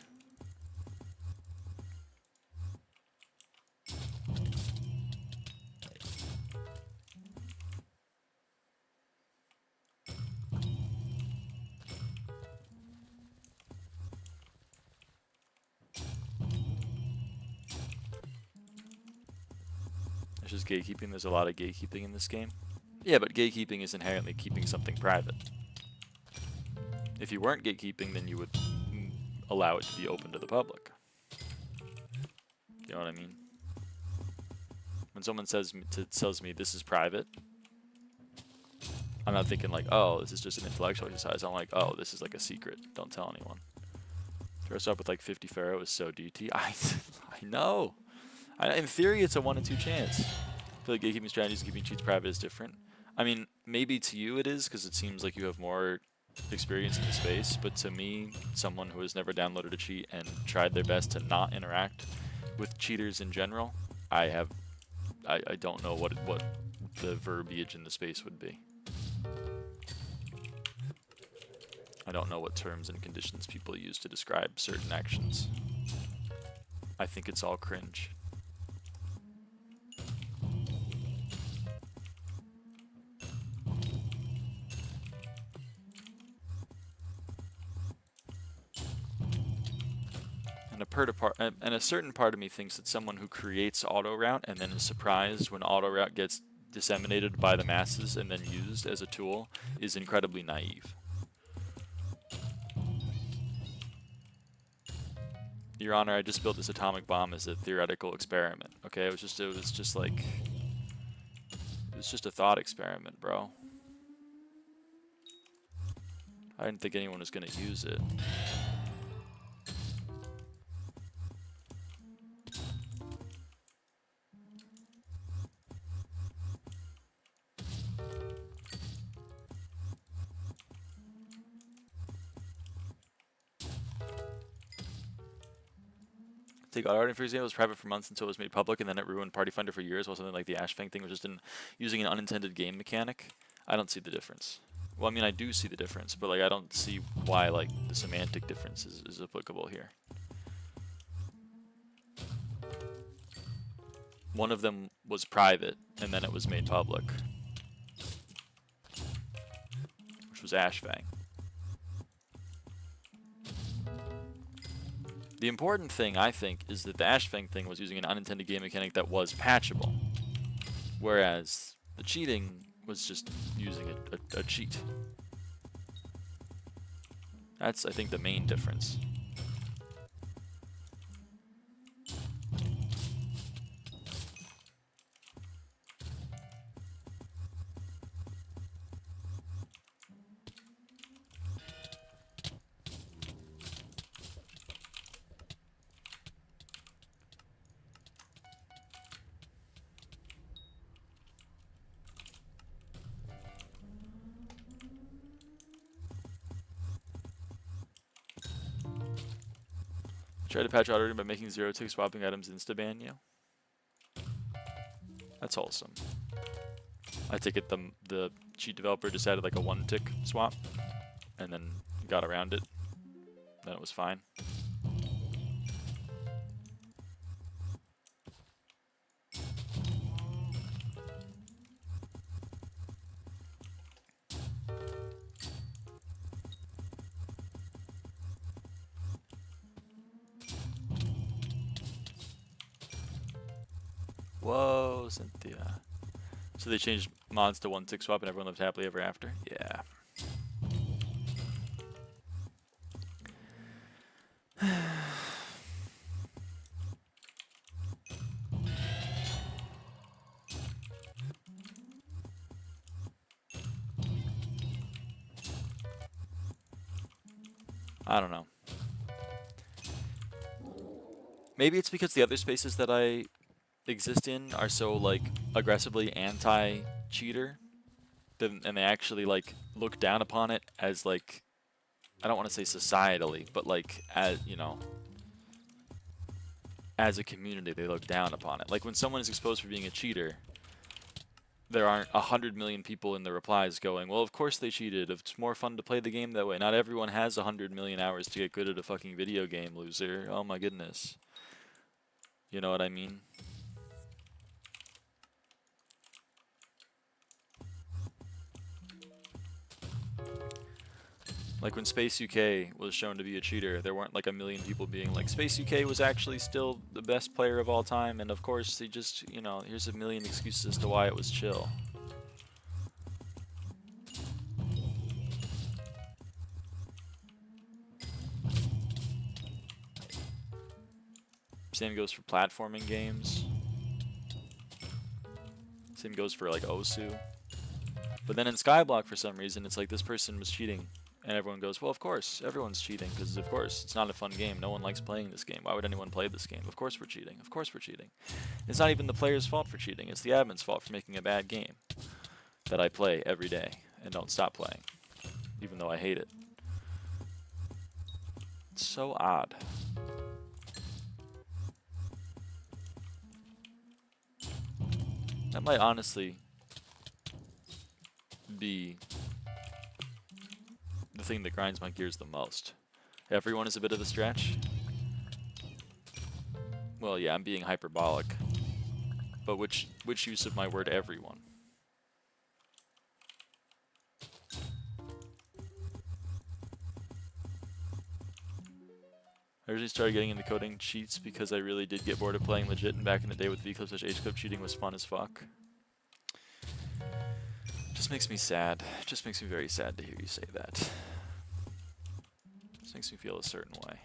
It's just gatekeeping. There's a lot of gatekeeping in this game. Yeah, but gatekeeping is inherently keeping something private. If you weren't gatekeeping, then you would allow it to be open to the public. You know what I mean? When someone tells me this is private, I'm not thinking like, oh, this is just an intellectual exercise. I'm like, oh, this is like a secret. Don't tell anyone. Throw us up with like 50 Pharaoh is so DT. I know. In theory, it's a 1 in 2 chance. I feel like gatekeeping strategies keeping cheats private is different. I mean, maybe to you it is, because it seems like you have more experience in the space, but to me, someone who has never downloaded a cheat and tried their best to not interact with cheaters in general, I don't know what the verbiage in the space would be. I don't know what terms and conditions people use to describe certain actions. I think it's all cringe. And a certain part of me thinks that someone who creates auto route and then is surprised when auto route gets disseminated by the masses and then used as a tool is incredibly naive. Your Honor, I just built this atomic bomb as a theoretical experiment. Okay, it was just a thought experiment, bro. I didn't think anyone was gonna use it. Take auto for example, was private for months until it was made public, and then it ruined Party Finder for years, while something like the Ashfang thing was just using an unintended game mechanic. I don't see the difference. Well, I mean, I do see the difference, but like I don't see why like the semantic difference is applicable here. One of them was private, and then it was made public, which was Ashfang. The important thing, I think, is that the Ashfang thing was using an unintended game mechanic that was patchable, whereas the cheating was just using a cheat. That's, I think, the main difference. Try to patch auto by making 0-tick swapping items insta-ban you. That's wholesome. I take it the cheat developer decided like a 1-tick swap, and then got around it. Then it was fine. Whoa, Cynthia. So they changed mods to 1-tick swap and everyone lived happily ever after? Yeah. I don't know. Maybe it's because the other spaces that I exist in are so like aggressively anti-cheater, and they actually like look down upon it as like, I don't want to say societally, but like as, you know, as a community they look down upon it. Like when someone is exposed for being a cheater, there aren't 100 million people in the replies going, well, of course they cheated, it's more fun to play the game that way. Not everyone has 100 million hours to get good at a fucking video game, loser. Oh my goodness. You know what I mean? Like when Space UK was shown to be a cheater, there weren't like a million people being like, Space UK was actually still the best player of all time, and of course he just, you know, here's a million excuses as to why it was chill. Same goes for platforming games. Same goes for like Osu. But then in SkyBlock, for some reason, it's like this person was cheating. And everyone goes, well, of course, everyone's cheating, because of course, it's not a fun game. No one likes playing this game. Why would anyone play this game? Of course we're cheating. Of course we're cheating. It's not even the player's fault for cheating. It's the admin's fault for making a bad game that I play every day and don't stop playing, even though I hate it. It's so odd. That might honestly be the thing that grinds my gears the most. Everyone is a bit of a stretch. Well, yeah, I'm being hyperbolic. But which use of my word everyone? I originally started getting into coding cheats because I really did get bored of playing legit, and back in the day with v-clip/h-clip cheating was fun as fuck. Just makes me sad. Just makes me very sad to hear you say that. Just makes me feel a certain way.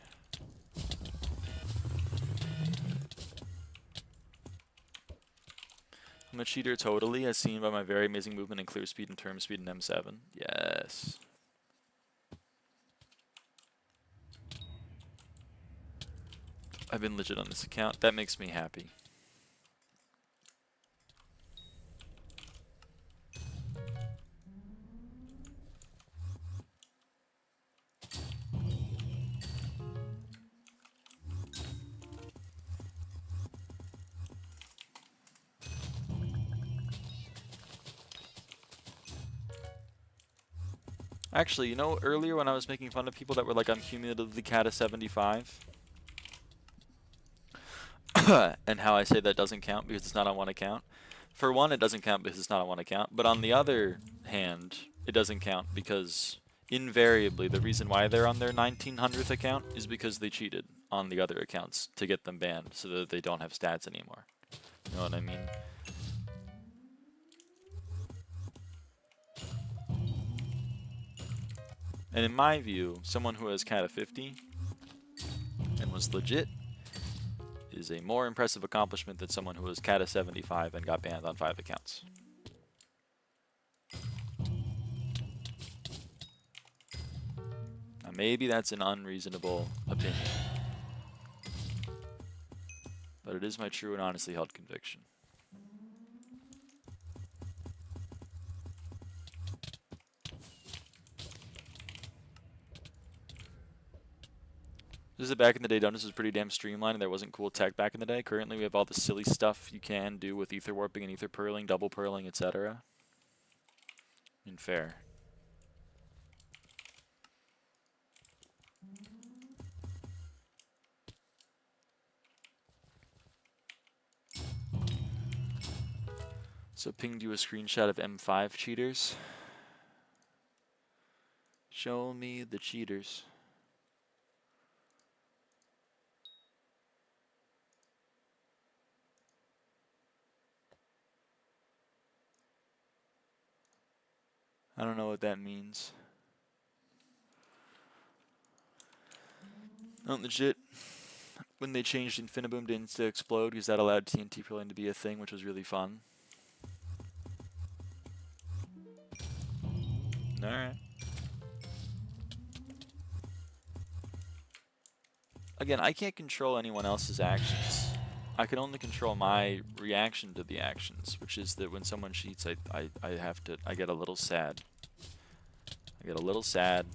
I'm a cheater totally, as seen by my very amazing movement and clear speed and term speed in M7. Yes. I've been legit on this account. That makes me happy. Actually, you know, earlier when I was making fun of people that were like, I'm cumulatively cat of 75, and how I say that doesn't count because it's not on one account. For one, it doesn't count because it's not on one account, but on the other hand, it doesn't count because invariably the reason why they're on their 1900th account is because they cheated on the other accounts to get them banned so that they don't have stats anymore. You know what I mean? And in my view, someone who has cat of 50 and was legit is a more impressive accomplishment than someone who was cat of 75 and got banned on 5 accounts. Now maybe that's an unreasonable opinion, but it is my true and honestly held conviction. This is back in the day, Donus was pretty damn streamlined and there wasn't cool tech back in the day. Currently we have all the silly stuff you can do with ether warping and ether purling, double purling, etc. And fair. So pinged you a screenshot of M5 cheaters. Show me the cheaters. I don't know what that means. No, legit. When they changed Infiniboom to Insta-Explode, because that allowed TNT purling to be a thing, which was really fun. Alright. Again, I can't control anyone else's actions. I can only control my reaction to the actions, which is that when someone cheats, I get a little sad. I get a little sad.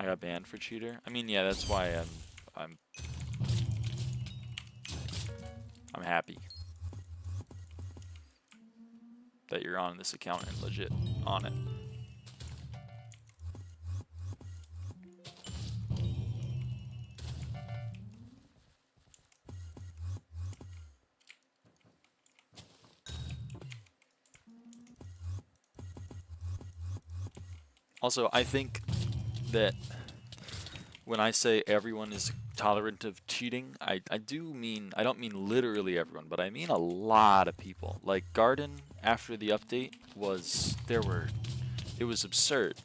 I got banned for cheater. I mean, yeah, that's why I'm happy that you're on this account and legit on it. Also, I think that when I say everyone is tolerant of cheating, I don't mean literally everyone, but I mean a lot of people. Like Garden, after the update, it was absurd.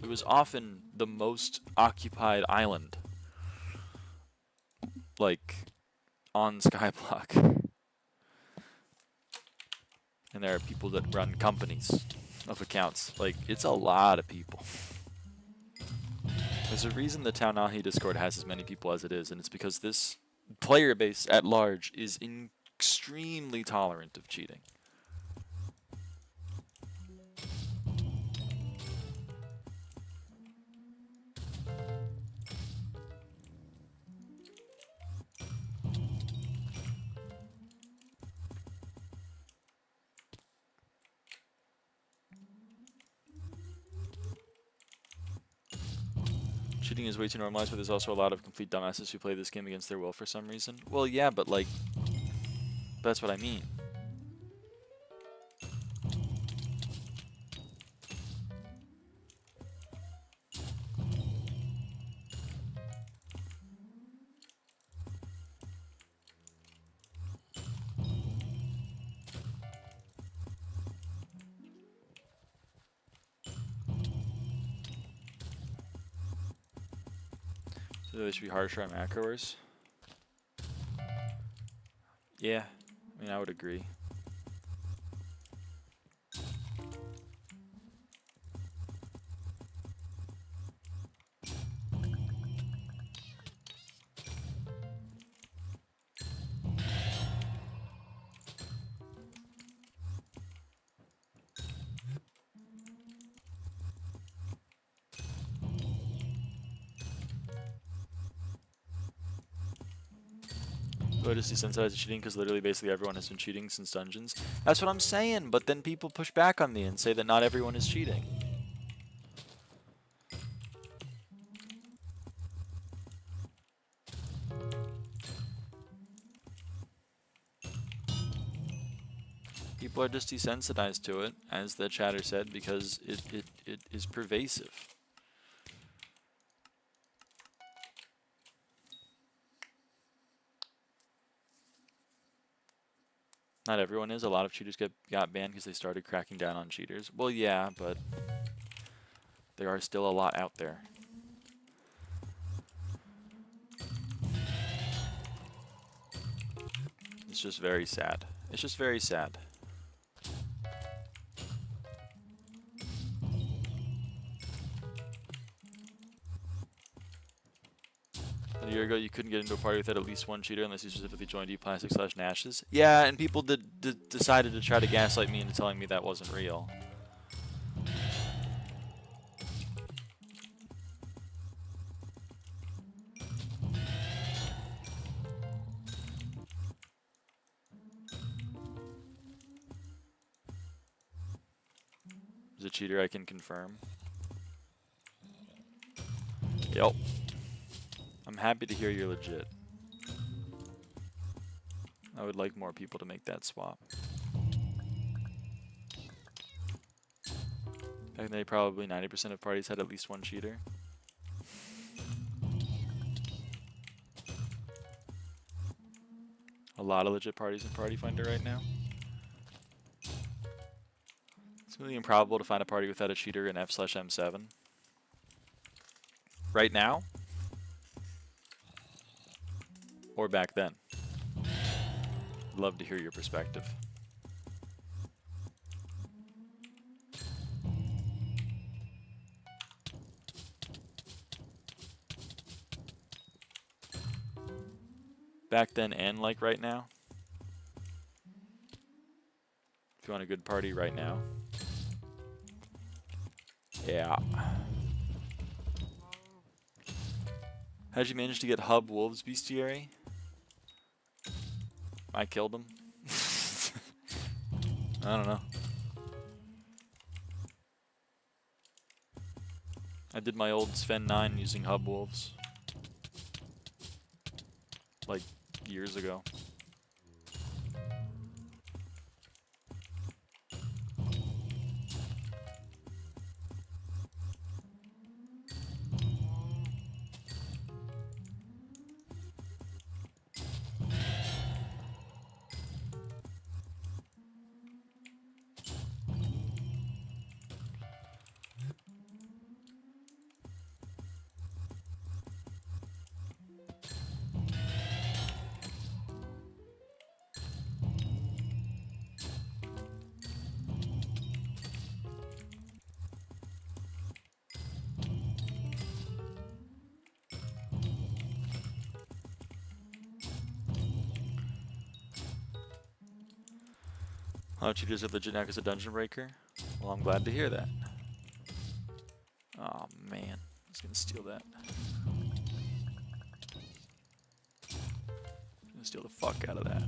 It was often the most occupied island, like, on SkyBlock. And there are people that run companies of accounts. Like, it's a lot of people. There's a reason the NotEnoughUpdates Discord has as many people as it is, and it's because this player base at large is extremely tolerant of cheating. Cheating is way too normalized, but there's also a lot of complete dumbasses who play this game against their will for some reason. Well, yeah, but like, that's what I mean. So they should be harsher on macroers. Yeah, I mean, I would agree. Do I just desensitize to cheating because literally basically everyone has been cheating since Dungeons? That's what I'm saying, but then people push back on me and say that not everyone is cheating. People are just desensitized to it, as the chatter said, because it is pervasive. Not everyone is. A lot of cheaters got banned because they started cracking down on cheaters. Well, yeah, but there are still a lot out there. It's just very sad. It's just very sad. A year ago, you couldn't get into a party without at least one cheater unless you specifically joined ePlastic/Nash's. Yeah, and people decided to try to gaslight me into telling me that wasn't real. As a cheater, I can confirm. Yep. I'm happy to hear you're legit. I would like more people to make that swap. Back in the day, probably 90% of parties had at least one cheater. A lot of legit parties in Party Finder right now. It's really improbable to find a party without a cheater in F/M7. Right now? Or back then? Love to hear your perspective. Back then and like right now? If you want a good party right now. Yeah. How'd you manage to get Hub Wolves Bestiary? I killed him. I don't know. I did my old Sven 9 using Hub Wolves. Like, years ago. A lot of cheaters are legit now because of Dungeon Breaker. Well, I'm glad to hear that. Oh man, I was gonna steal that. Gonna steal the fuck out of that.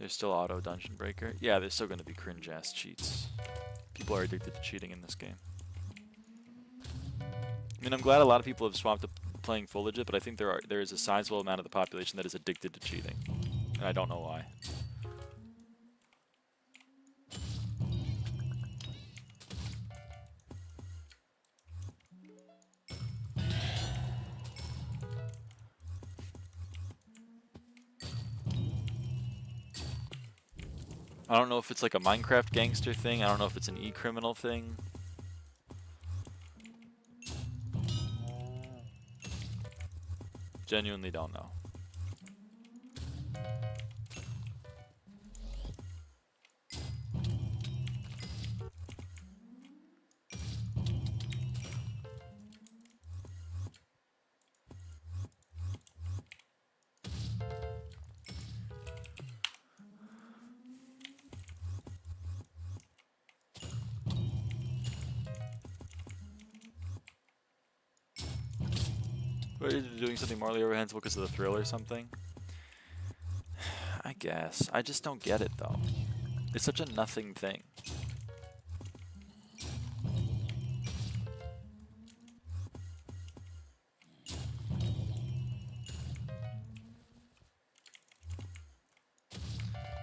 There's still auto dungeon breaker. Yeah, there's still going to be cringe ass cheats. People are addicted to cheating in this game. I mean, I'm glad a lot of people have swapped to playing full legit, but I think there is a sizable amount of the population that is addicted to cheating, and I don't know why. I don't know if it's like a Minecraft gangster thing. I don't know if it's an e-criminal thing. Genuinely don't know. Are you doing something morally reprehensible because of the thrill or something? I guess. I just don't get it though. It's such a nothing thing.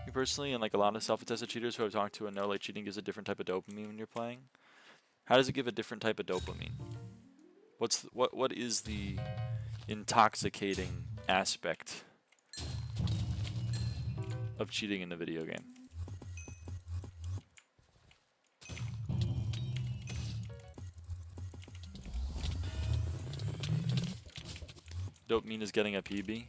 Me personally, and like a lot of self-attested cheaters who I've talked to and know, like cheating gives a different type of dopamine when you're playing. How does it give a different type of dopamine? What is the intoxicating aspect of cheating in the video game? Dopamine is getting a PB?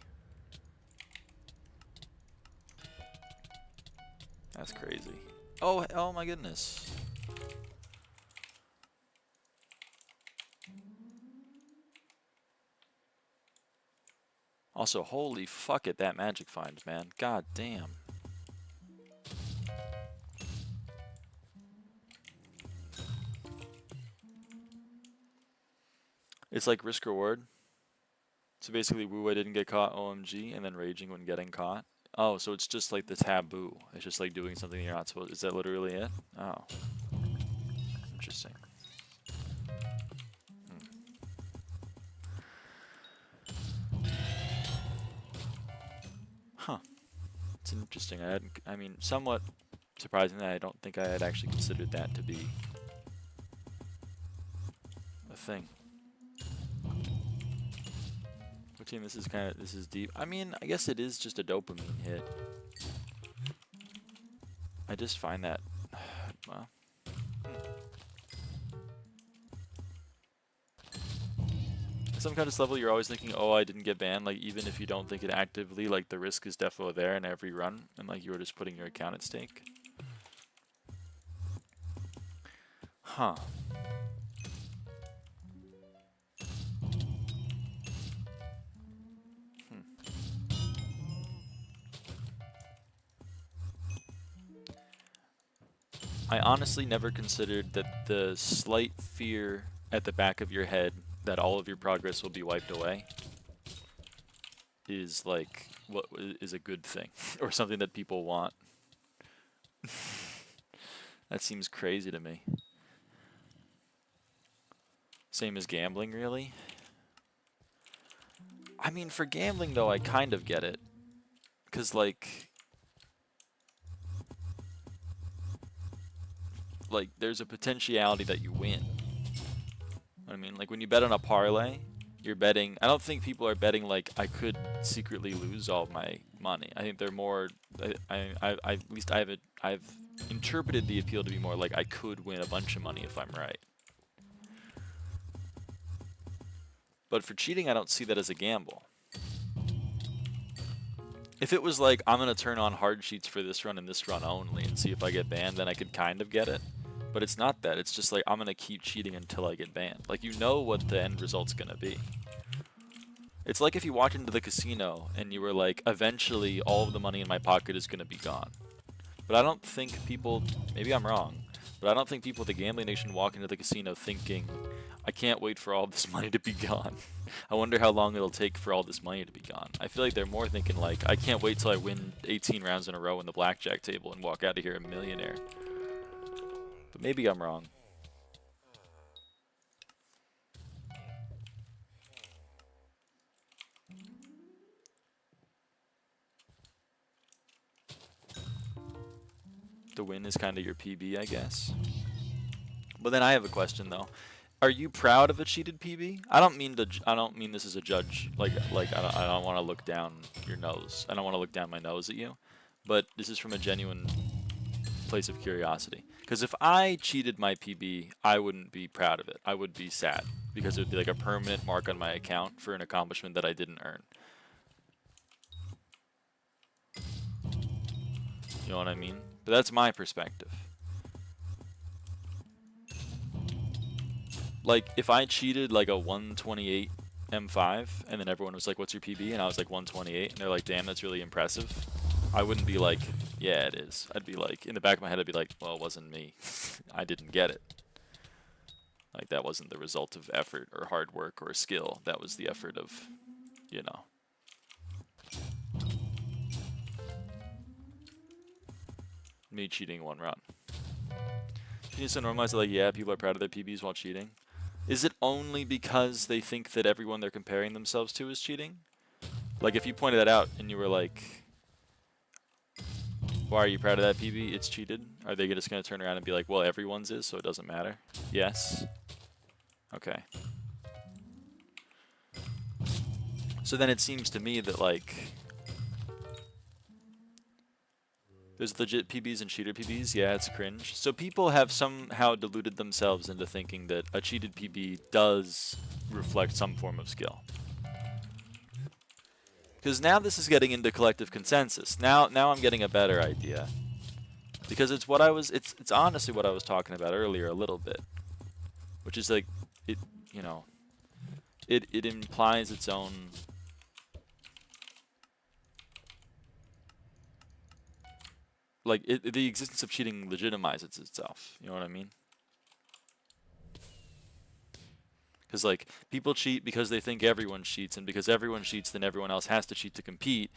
That's crazy. Oh my goodness. Also, holy fuck it, that magic find, man. God damn. It's like risk reward. So basically, woo, I didn't get caught, OMG, and then raging when getting caught. Oh, so it's just like the taboo. It's just like doing something you're not supposed to. Is that literally it? Oh. Interesting. Huh. It's interesting. I mean, somewhat surprising that I don't think I had actually considered that to be a thing. What team? This is deep. I mean, I guess it is just a dopamine hit. I just find that, well. At some kind of level, you're always thinking, oh, I didn't get banned. Like, even if you don't think it actively, like, the risk is definitely there in every run. And, like, you were just putting your account at stake. Huh. I honestly never considered that the slight fear at the back of your head that all of your progress will be wiped away is like what is a good thing or something that people want. That seems crazy to me. Same as gambling, really? I mean, for gambling though, I kind of get it. 'Cause like there's a potentiality that you win. I mean, like when you bet on a parlay, you're betting. I don't think people are betting like I could secretly lose all of my money. I think they're more. At least I've interpreted the appeal to be more like I could win a bunch of money if I'm right. But for cheating, I don't see that as a gamble. If it was like I'm gonna turn on hard cheats for this run and this run only and see if I get banned, then I could kind of get it. But it's not that. It's just like I'm gonna keep cheating until I get banned. Like you know what the end result's gonna be. It's like if you walked into the casino and you were like, eventually all of the money in my pocket is gonna be gone. But I don't think people, maybe I'm wrong, but I don't think people at the Gambling Nation walk into the casino thinking, I can't wait for all this money to be gone. I wonder how long it'll take for all this money to be gone. I feel like they're more thinking like, I can't wait till I win 18 rounds in a row in the blackjack table and walk out of here a millionaire. But maybe I'm wrong. The win is kind of your PB, I guess. But then I have a question though. Are you proud of a cheated PB? I don't mean this as a judge. Like I don't want to look down your nose. I don't want to look down my nose at you. But this is from a genuine place of curiosity. Because if I cheated my PB, I wouldn't be proud of it. I would be sad because it would be like a permanent mark on my account for an accomplishment that I didn't earn. You know what I mean? But that's my perspective. Like, if I cheated like a 128 M5, and then everyone was like, what's your PB? And I was like 128, and they're like, damn, that's really impressive. I wouldn't be like, yeah, it is. I'd be like, in the back of my head, I'd be like, well, it wasn't me. I didn't get it. Like, that wasn't the result of effort or hard work or skill. That was the effort of, you know. Me cheating one run. You just normalize it like, yeah, people are proud of their PBs while cheating. Is it only because they think that everyone they're comparing themselves to is cheating? Like, if you pointed that out and you were like, why are you proud of that PB? It's cheated. Are they just going to turn around and be like, well, everyone's is, so it doesn't matter? Yes. Okay. So then it seems to me that, like, there's legit PBs and cheater PBs. Yeah, it's cringe. So people have somehow deluded themselves into thinking that a cheated PB does reflect some form of skill. Because now this is getting into collective consensus. Now I'm getting a better idea. Because it's what I was, it's honestly what I was talking about earlier a little bit. Which is like, it, you know, it implies its own... Like, the existence of cheating legitimizes itself. You know what I mean? Because, like, people cheat because they think everyone cheats, and because everyone cheats, then everyone else has to cheat to compete.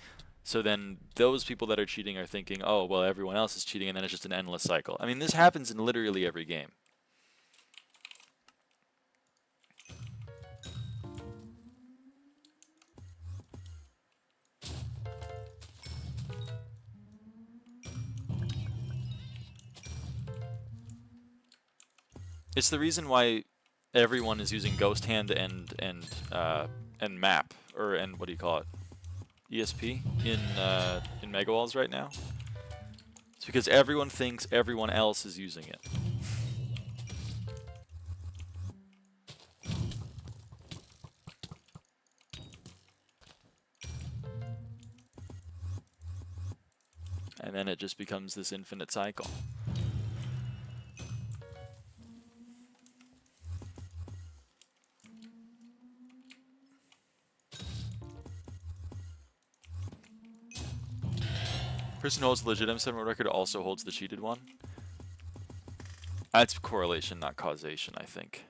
So then those people that are cheating are thinking, oh, well, everyone else is cheating, and then it's just an endless cycle. I mean, this happens in literally every game. It's the reason why everyone is using Ghost Hand and Map, and what do you call it? ESP in Mega Walls right now. It's because everyone thinks everyone else is using it. And then it just becomes this infinite cycle. Person who holds the legit M7 world record also holds the cheated one. That's correlation, not causation, I think.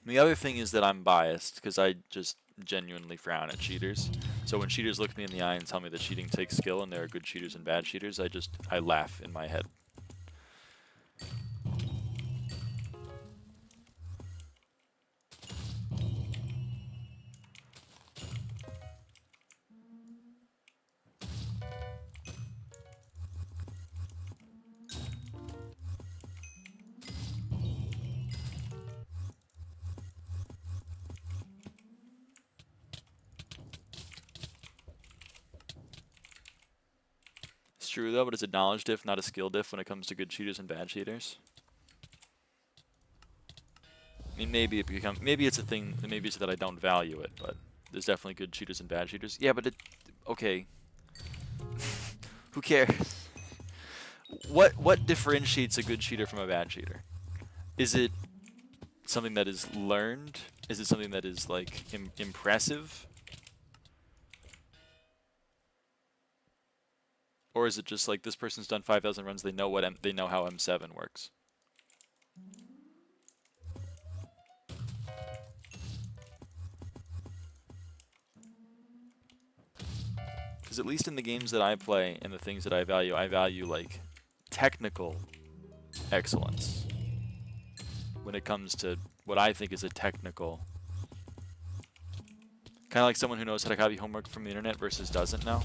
The other thing is that I'm biased because I just genuinely frown at cheaters. So when cheaters look me in the eye and tell me that cheating takes skill and there are good cheaters and bad cheaters, I laugh in my head. True though, but it's a knowledge diff, not a skill diff when it comes to good cheaters and bad cheaters. I mean, maybe it's a thing, maybe it's that I don't value it, but there's definitely good cheaters and bad cheaters. Yeah, but okay. Who cares? What differentiates a good cheater from a bad cheater? Is it something that is learned? Is it something that is like impressive? Or is it just like this person's done 5,000 runs, they know they know how M7 works? Because at least in the games that I play and the things that I value like technical excellence when it comes to what I think is a technical, kind of like someone who knows how to copy homework from the internet versus doesn't know.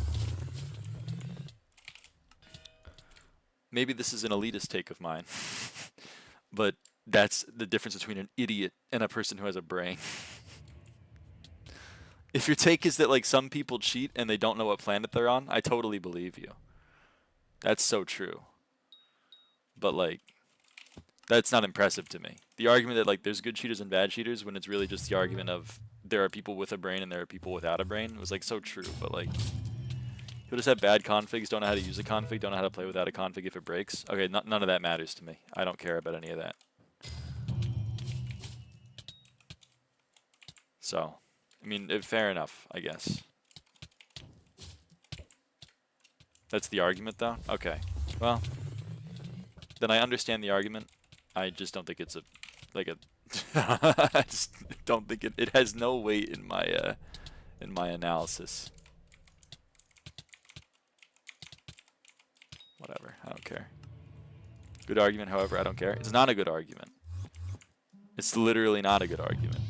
Maybe this is an elitist take of mine, but that's the difference between an idiot and a person who has a brain. If your take is that like some people cheat and they don't know what planet they're on, I totally believe you. That's so true. But like, that's not impressive to me. The argument that like there's good cheaters and bad cheaters when it's really just the argument of there are people with a brain and there are people without a brain was like so true. But like, people just have bad configs, don't know how to use a config, don't know how to play without a config if it breaks. Okay, none of that matters to me. I don't care about any of that. So, I mean, fair enough, I guess. That's the argument, though? Okay. Well, then I understand the argument. I just don't think it's a, like a, I just don't think it has no weight in my analysis. Whatever, I don't care. Good argument, however, I don't care. It's not a good argument. It's literally not a good argument.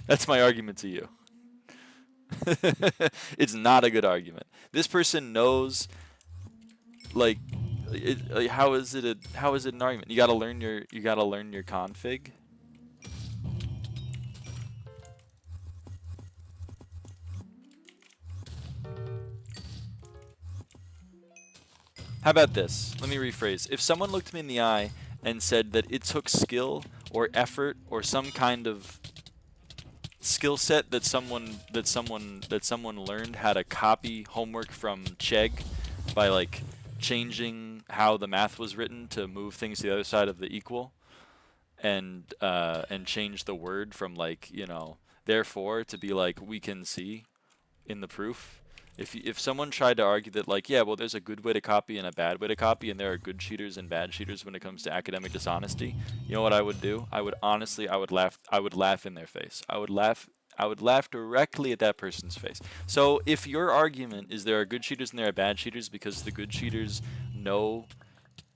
That's my argument to you. It's not a good argument. This person knows, like, how is it an argument? You gotta learn your config. How about this? Let me rephrase. If someone looked me in the eye and said that it took skill or effort or some kind of skill set that someone learned how to copy homework from Chegg by like changing how the math was written to move things to the other side of the equal, and change the word from like, you know, therefore to be like we can see in the proof. If someone tried to argue that like, yeah, well, there's a good way to copy and a bad way to copy, and there are good cheaters and bad cheaters when it comes to academic dishonesty, you know what I would do? I would laugh in their face. I would laugh directly at that person's face. So if your argument is there are good cheaters and there are bad cheaters because the good cheaters know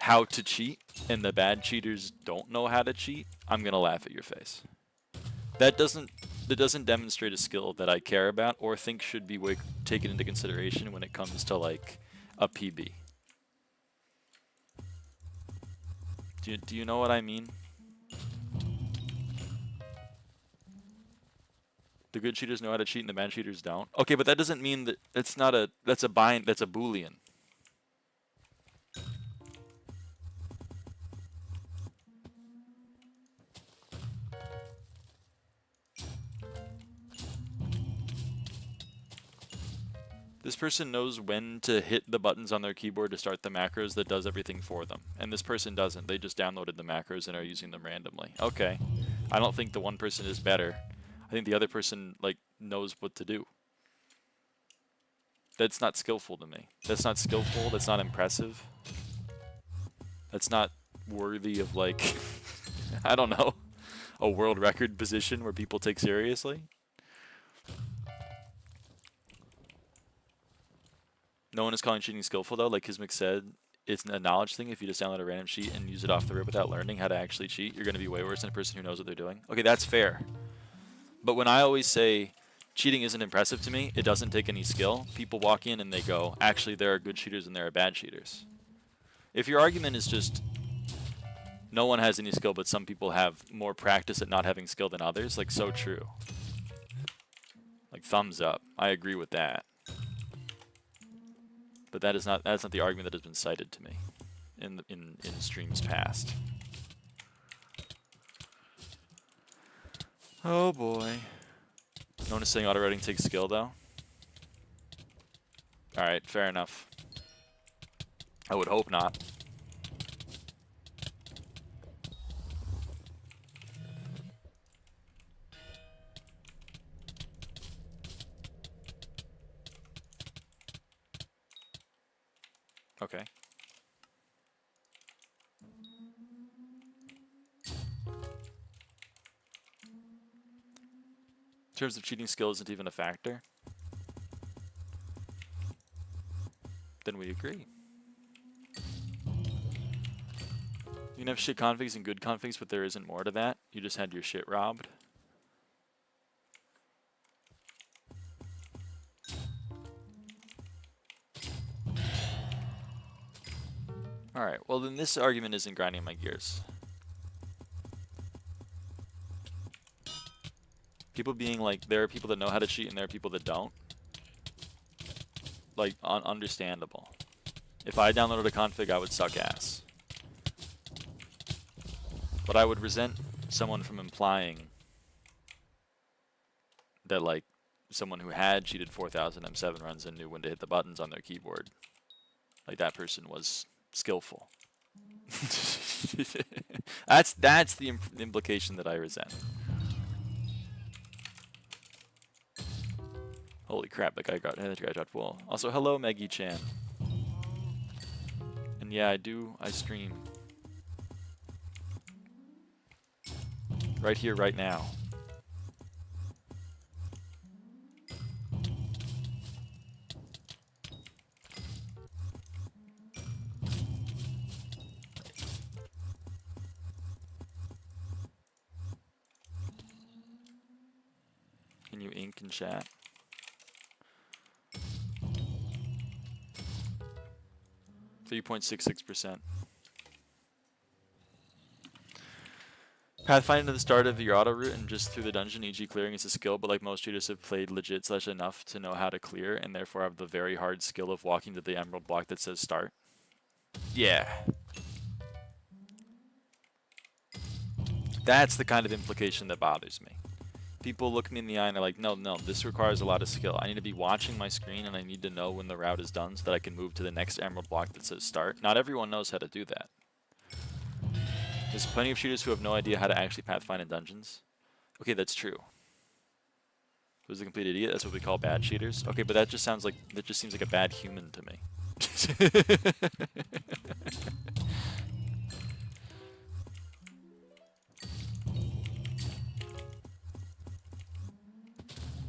how to cheat and the bad cheaters don't know how to cheat, I'm gonna laugh at your face. That doesn't demonstrate a skill that I care about or think should be taken into consideration when it comes to like a PB. Do you know what I mean? The good cheaters know how to cheat and the bad cheaters don't. Okay, but that doesn't mean that that's a Boolean. This person knows when to hit the buttons on their keyboard to start the macros that does everything for them. And this person doesn't. They just downloaded the macros and are using them randomly. Okay. I don't think the one person is better. I think the other person like knows what to do. That's not skillful to me. That's not skillful. That's not impressive. That's not worthy of like, I don't know, a world record position where people take seriously. No one is calling cheating skillful though. Like Kismic said, it's a knowledge thing. If you just download a random cheat and use it off the rip without learning how to actually cheat, you're going to be way worse than a person who knows what they're doing. Okay, that's fair. But when I always say cheating isn't impressive to me, it doesn't take any skill, people walk in and they go, actually there are good cheaters and there are bad cheaters. If your argument is just no one has any skill but some people have more practice at not having skill than others, like so true. Like thumbs up. I agree with that. But that's not the argument that has been cited to me in streams past. Oh boy. No one is saying auto-writing takes skill though. Alright, fair enough. I would hope not. Okay. In terms of cheating skill isn't even a factor, then we agree. You can have shit configs and good configs, but there isn't more to that. You just had your shit robbed. Alright, well then this argument isn't grinding my gears. People being like, there are people that know how to cheat and there are people that don't. Like, understandable. If I downloaded a config, I would suck ass. But I would resent someone from implying that, like, someone who had cheated 4000 M7 runs and knew when to hit the buttons on their keyboard, like, that person was skillful. That's the implication that I resent. Holy crap, that guy dropped wall. Also, hello, Meggy-chan. And yeah, I stream. Right here, right now. Can you ink and chat? .66%. Pathfinding to the start of your auto route and just through the dungeon, e.g. clearing is a skill, but like most cheaters have played legit / enough to know how to clear, and therefore have the very hard skill of walking to the emerald block that says start. Yeah. That's the kind of implication that bothers me. People look me in the eye and are like, no, this requires a lot of skill. I need to be watching my screen and I need to know when the route is done so that I can move to the next emerald block that says start. Not everyone knows how to do that. There's plenty of cheaters who have no idea how to actually pathfind in dungeons. Okay, that's true. Who's a complete idiot? That's what we call bad cheaters. Okay, but that just seems like a bad human to me.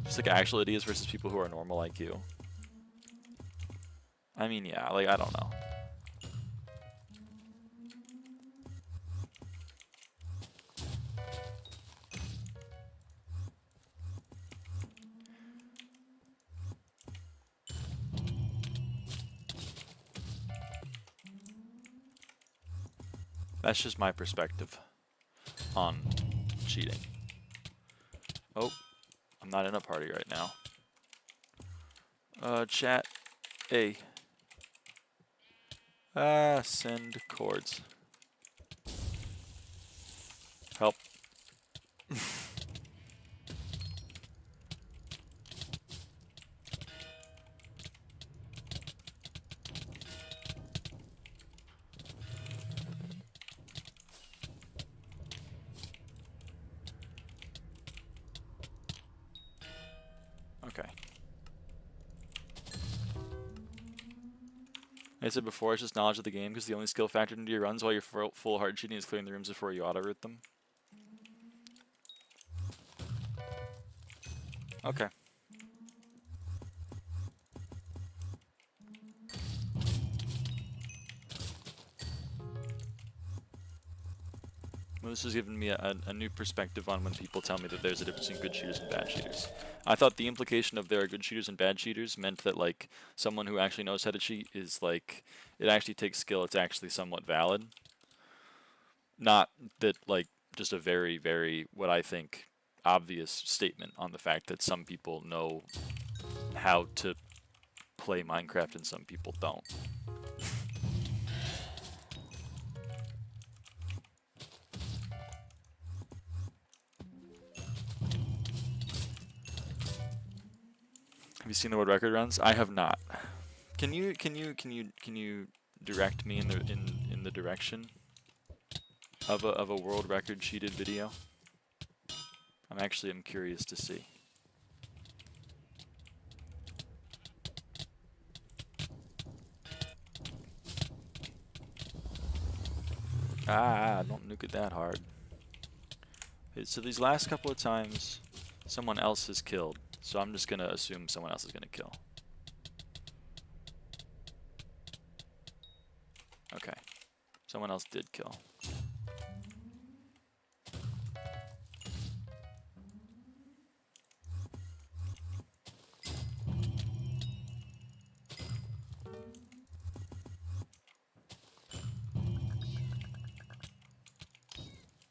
Just like actual idiots versus people who are normal IQ. I mean, yeah, like, I don't know. That's just my perspective on cheating. Oh, I'm not in a party right now. Chat A. Send chords. Help. Okay. Like I said before, it's just knowledge of the game because the only skill factored into your runs while you're full hard cheating is clearing the rooms before you auto-root them. Okay. Well, this has given me a new perspective on when people tell me that there's a difference between good cheaters and bad cheaters. I thought the implication of there are good cheaters and bad cheaters meant that, like, someone who actually knows how to cheat is, like, it actually takes skill, it's actually somewhat valid. Not that, like, just a very, very, what I think, obvious statement on the fact that some people know how to play Minecraft and some people don't. Have you seen the world record runs? I have not. Can you direct me in the direction of a world record cheated video? I'm curious to see. Ah, don't nuke it that hard. Okay, so these last couple of times, someone else has killed. So I'm just gonna assume someone else is gonna kill. Okay. Someone else did kill.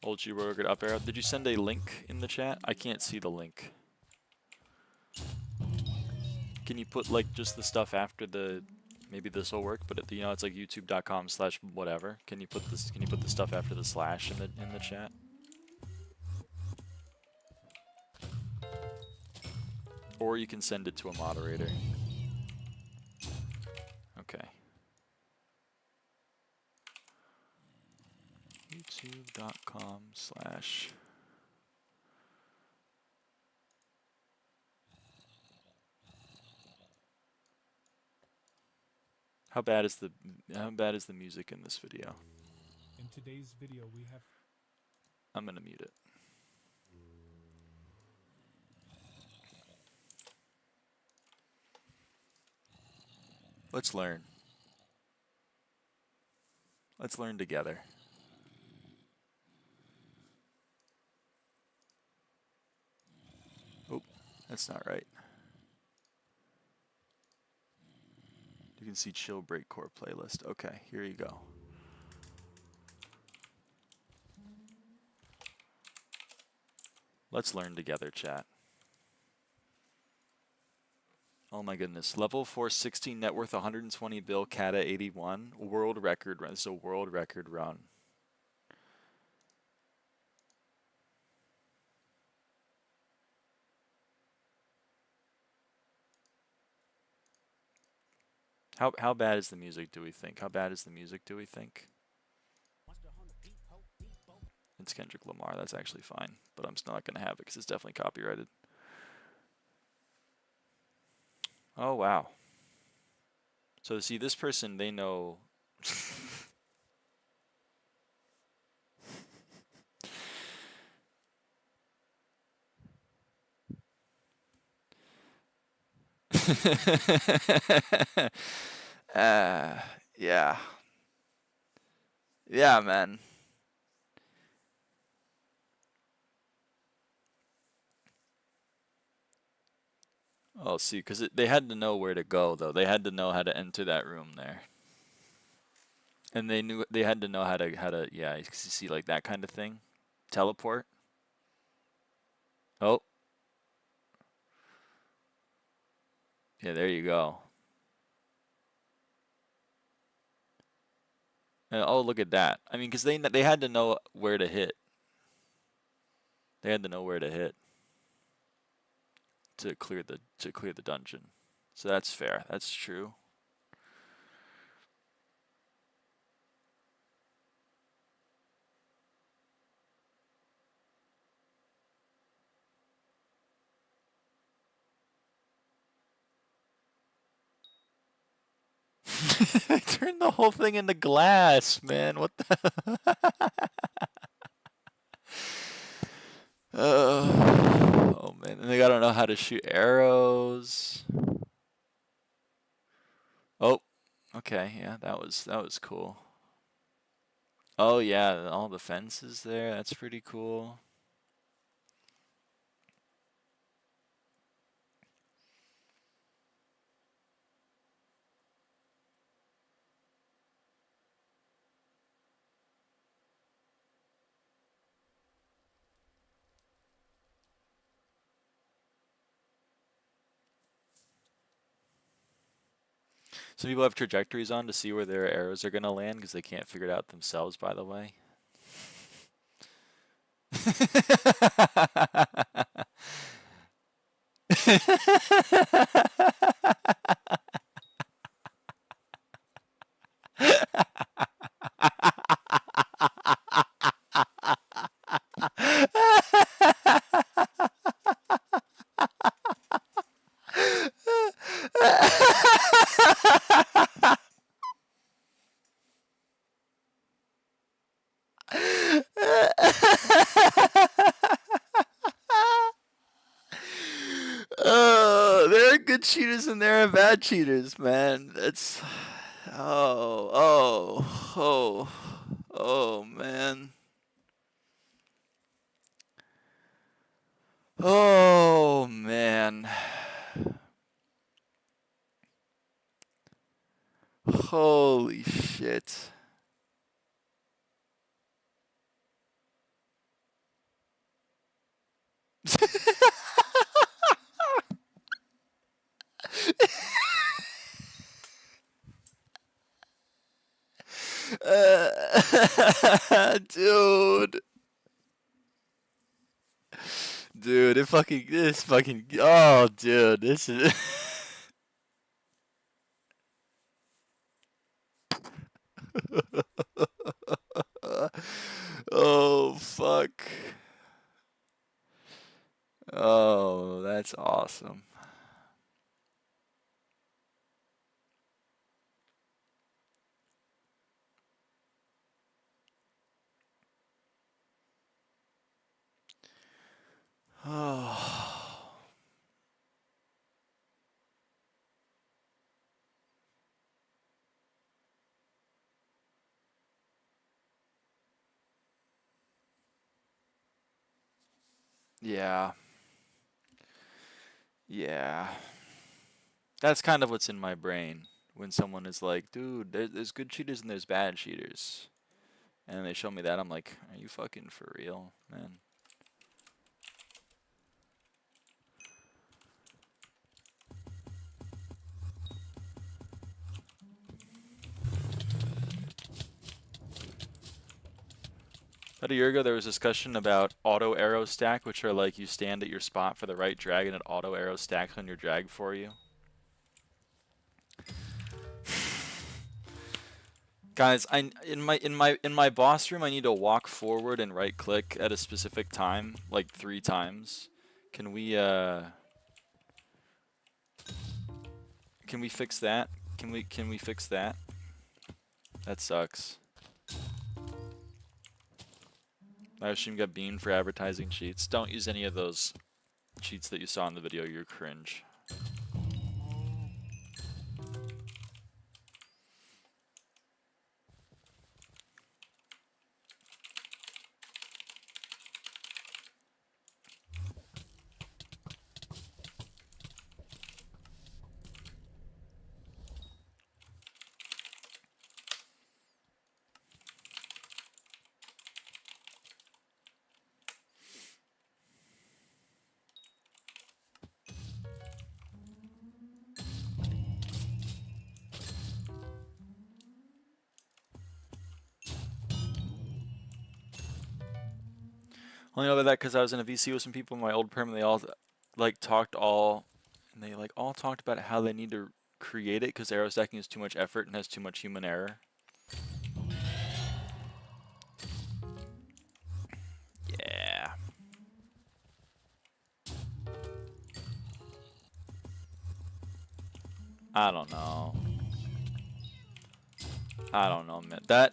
Old G Roger up arrow. Did you send a link in the chat? I can't see the link. Can you put like just the stuff after the? Maybe this will work, but you know it's like youtube.com/whatever. Can you put this? Can you put the stuff after the slash in the chat? Or you can send it to a moderator. Okay. youtube.com/ How bad is the music in this video? In today's video we have I'm gonna mute it. Let's learn. Let's learn together. Oh, that's not right. You can see Chill Breakcore playlist. Okay, here you go. Let's learn together, chat. Oh my goodness. Level 416 net worth 120 bill, Kata 81. World record run. This is a world record run. How bad is the music, do we think? How bad is the music, do we think? It's Kendrick Lamar. That's actually fine. But I'm still not going to have it because it's definitely copyrighted. Oh, wow. So, see, this person, they know... Yeah. Yeah, man. Oh, see, because they had to know where to go, though. They had to know how to enter that room there. And they had to know how to yeah, you see like that kind of thing. Teleport. Oh. Yeah, there you go. And, oh, look at that. I mean, because they had to know where to hit. They had to know where to hit to clear the dungeon. So that's fair. That's true. They turned the whole thing into glass, man. What the? Oh man, and they gotta know how to shoot arrows. Oh, okay, yeah, that was cool. Oh yeah, all the fences there. That's pretty cool. Some people have trajectories on to see where their arrows are gonna land because they can't figure it out themselves, by the way. cheaters and there are bad cheaters, man. It's oh man. Oh man. Holy shit. Dude. Dude, oh, dude, this is oh, fuck. Oh, that's awesome. Oh. Yeah. Yeah. That's kind of what's in my brain when someone is like, dude, there's good cheaters and there's bad cheaters. And they show me that, I'm like, are you fucking for real, man? About a year ago, there was discussion about auto arrow stack, which are like you stand at your spot for the right drag and it auto arrow stacks on your drag for you. Guys, in my boss room, I need to walk forward and right click at a specific time, like 3 times. Can we fix that? Can we fix that? That sucks. I assume got beamed for advertising cheats. Don't use any of those cheats that you saw in the video. You're cringe. Only know about that because I was in a VC with some people in my old perm, and they all talked about how they need to create it because arrow stacking is too much effort and has too much human error. Yeah. I don't know. I don't know, man. That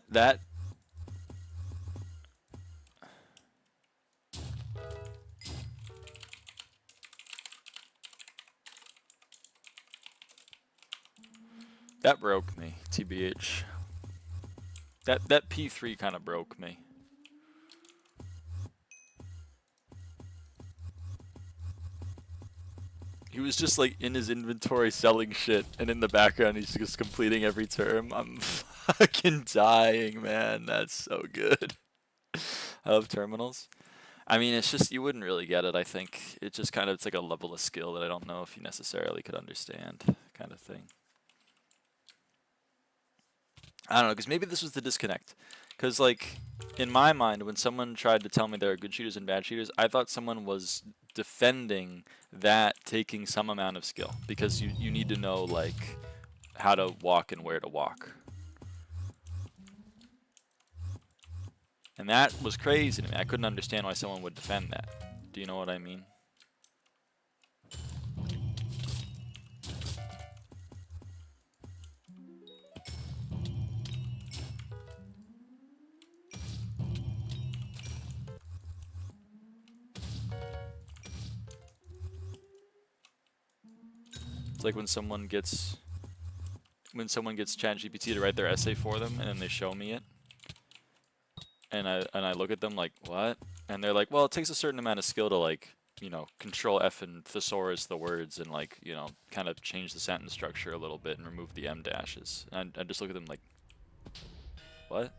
broke me, TBH. That P3 kind of broke me. He was just like in his inventory selling shit, and in the background he's just completing every term. I'm fucking dying, man. That's so good. I love terminals. I mean, it's just, you wouldn't really get it, I think. It just kind of, it's like a level of skill that I don't know if you necessarily could understand, kind of thing. I don't know, because maybe this was the disconnect. Because, like, in my mind, when someone tried to tell me there are good cheaters and bad cheaters, I thought someone was defending that taking some amount of skill. Because you need to know, like, how to walk and where to walk. And that was crazy to me. I couldn't understand why someone would defend that. Do you know what I mean? It's like when someone gets ChatGPT to write their essay for them, and then they show me it, and I look at them like, what? And they're like, well, it takes a certain amount of skill to, like, you know, control F and thesaurus the words and, like, you know, kind of change the sentence structure a little bit and remove the M dashes. And I just look at them like, what?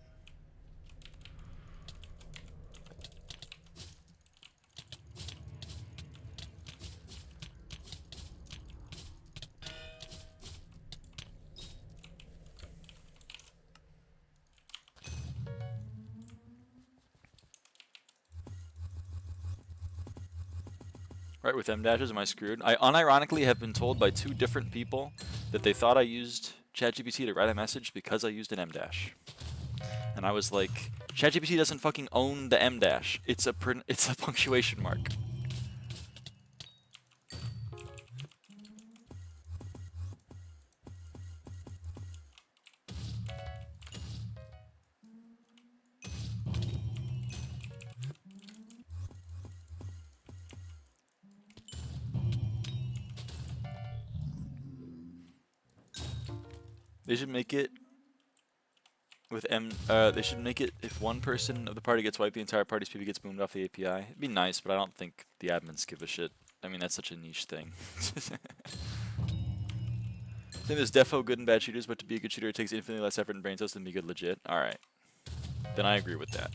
Right, with M dashes, am I screwed? I unironically have been told by 2 different people that they thought I used ChatGPT to write a message because I used an M dash. And I was like, ChatGPT doesn't fucking own the M dash. It's a punctuation mark. They should make it with they should make it if one person of the party gets wiped, the entire party's PV gets boomed off the API. It'd be nice, but I don't think the admins give a shit. I mean, that's such a niche thing. I think there's defo good and bad shooters, but to be a good shooter, it takes infinitely less effort and brain cells than be good legit. Alright. Then I agree with that.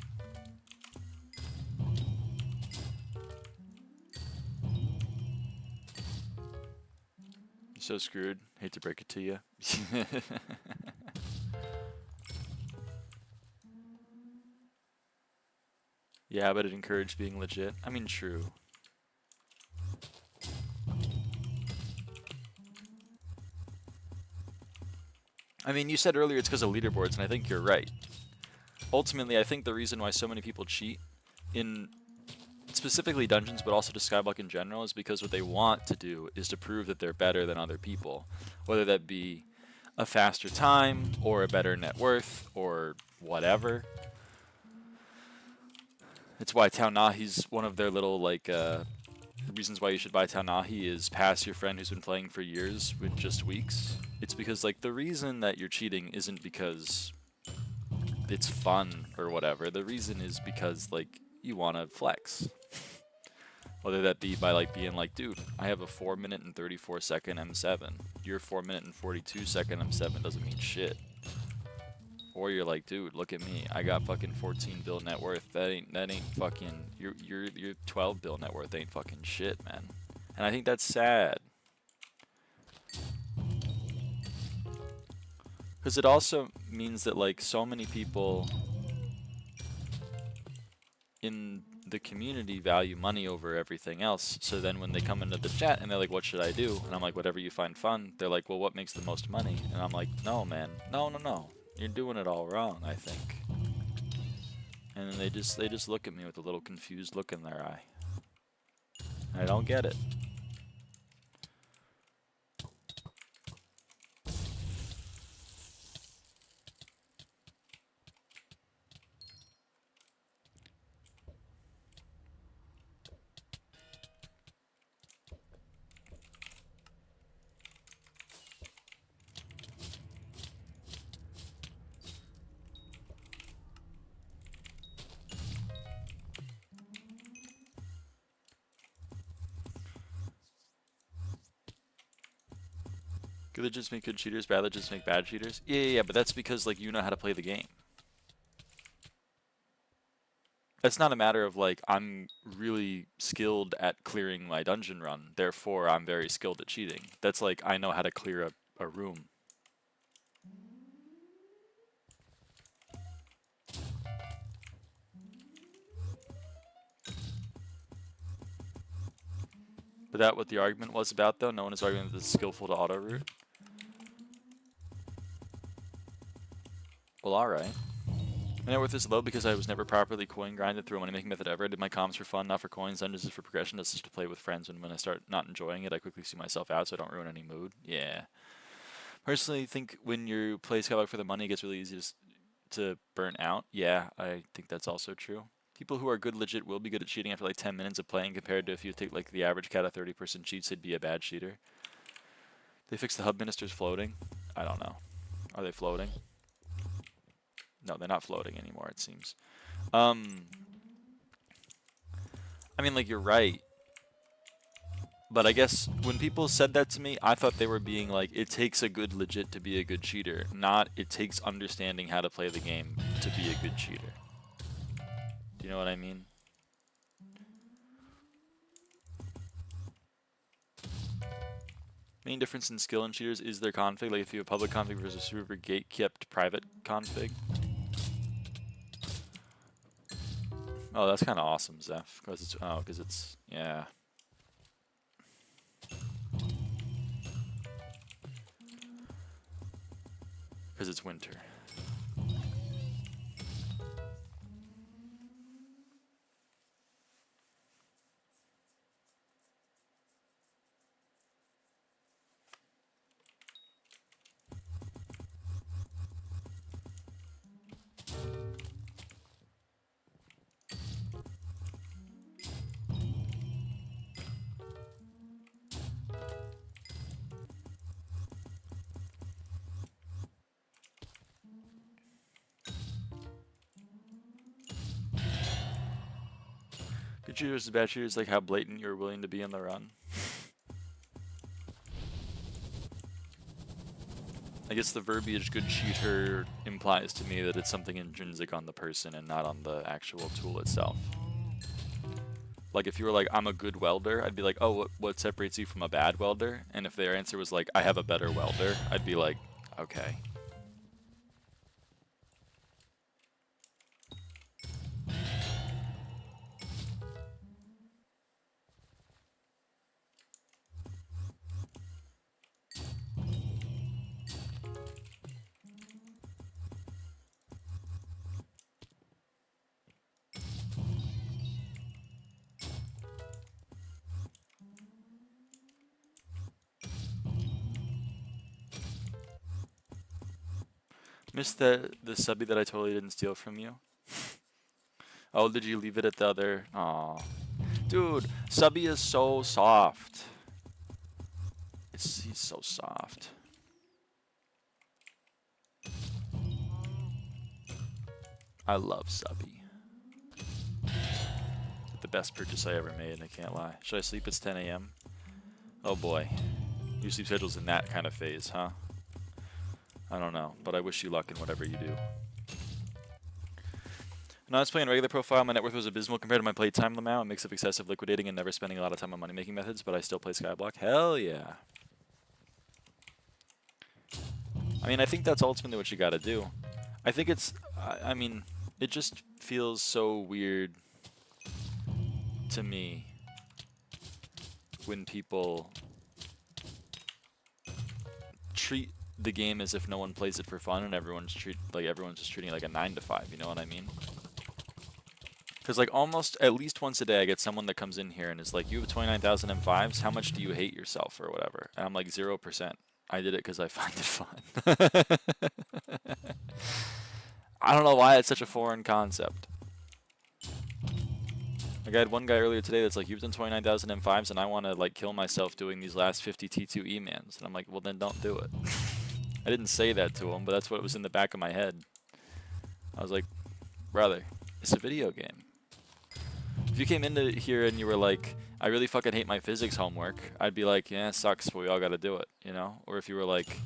You're so screwed. Hate to break it to you. Yeah, but it encouraged being legit. I mean, true. I mean, you said earlier it's because of leaderboards, and I think you're right. Ultimately, I think the reason why so many people cheat in specifically dungeons, but also to SkyBlock in general, is because what they want to do is to prove that they're better than other people. Whether that be a faster time, or a better net worth, or whatever. It's why Taonahi's one of their little, like, reasons why you should buy Taonahi is pass your friend who's been playing for years with just weeks. It's because, like, the reason that you're cheating isn't because it's fun or whatever. The reason is because, like, you want to flex. Whether that be by, like, being like, dude, I have a 4-minute and 34-second M7. Your 4-minute and 42-second M7 doesn't mean shit. Or you're like, dude, look at me. I got fucking 14 bill net worth. That ain't fucking your 12 bill net worth ain't fucking shit, man. And I think that's sad. Because it also means that, like, so many people in the community value money over everything else. So then when they come into the chat and they're like, what should I do? And I'm like, whatever you find fun. They're like, well, what makes the most money? And I'm like, no, man. No. You're doing it all wrong, I think. And then they just look at me with a little confused look in their eye. I don't get it. Good legits make good cheaters, bad legits make bad cheaters. Yeah, but that's because, like, you know how to play the game. That's not a matter of, like, I'm really skilled at clearing my dungeon run, therefore I'm very skilled at cheating. That's like, I know how to clear a room. But that what the argument was about, though? No one is arguing that it's skillful to auto-root? Well, alright. My net worth is low because I was never properly coin grinded through a money-making method ever. I did my comms for fun, not for coins. Dungeons is for progression. That's just to play with friends. And when I start not enjoying it, I quickly see myself out so I don't ruin any mood. Yeah. Personally, think when you play SkyBlock for the money, it gets really easy to burn out. Yeah, I think that's also true. People who are good legit will be good at cheating after like 10 minutes of playing compared to if you take like the average cat of 30-person cheats, they'd be a bad cheater. They fixed the hub ministers floating? I don't know. Are they floating? No, they're not floating anymore, it seems. I mean, like, you're right. But I guess when people said that to me, I thought they were being like, it takes a good legit to be a good cheater, not it takes understanding how to play the game to be a good cheater. Do you know what I mean? Main difference in skill in cheaters is their config. Like if you have public config versus super gate-kept private config. Oh, that's kind of awesome, Zeph. Because it's yeah. Because it's winter. Good cheaters and bad cheaters, like how blatant you're willing to be on the run. I guess the verbiage good cheater implies to me that it's something intrinsic on the person and not on the actual tool itself. Like if you were like, I'm a good welder, I'd be like, oh, what separates you from a bad welder? And if their answer was like, I have a better welder, I'd be like, okay. Missed the subby that I totally didn't steal from you. Oh, did you leave it at the other? Aw. Dude, subby is so soft. He's so soft. I love subby. The best purchase I ever made, I can't lie. Should I sleep? It's 10 a.m. Oh boy. Your sleep schedule's in that kind of phase, huh? I don't know, but I wish you luck in whatever you do. When I was playing regular profile, my net worth was abysmal compared to my playtime amount, a mix of excessive liquidating and never spending a lot of time on money-making methods, but I still play SkyBlock. Hell yeah. I mean, I think that's ultimately what you gotta do. I think it's, I mean, it just feels so weird to me when people treat the game as if no one plays it for fun and everyone's just treating it like a 9 to 5, you know what I mean? Because like almost at least once a day I get someone that comes in here and is like, you have 29,000 M5s, how much do you hate yourself or whatever? And I'm like 0%. I did it because I find it fun. I don't know why it's such a foreign concept. Like I had one guy earlier today that's like, you've done 29,000 M5s and I want to like kill myself doing these last 50 T2 E-mans. And I'm like, well then don't do it. I didn't say that to him, but that's what was in the back of my head. I was like, brother, it's a video game. If you came into here and you were like, I really fucking hate my physics homework, I'd be like, yeah, it sucks, but we all gotta do it, you know? Or if you were like,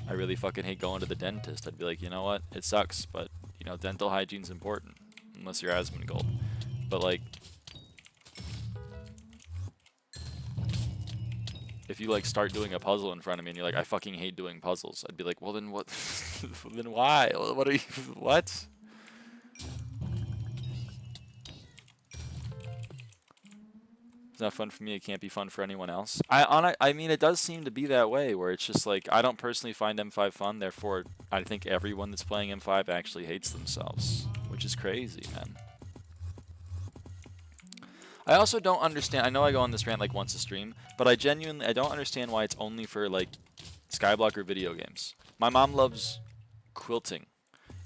I really fucking hate going to the dentist, I'd be like, you know what, it sucks, but, you know, dental hygiene's important, unless you're Asmongold. But like, if you like start doing a puzzle in front of me and you're like, I fucking hate doing puzzles, I'd be like, well then what, then why? What are you, what? It's not fun for me, it can't be fun for anyone else. I mean, it does seem to be that way, where it's just like, I don't personally find M5 fun, therefore I think everyone that's playing M5 actually hates themselves, which is crazy, man. I also don't understand, I know I go on this rant like once a stream, but I don't understand why it's only for like SkyBlock or video games. My mom loves quilting.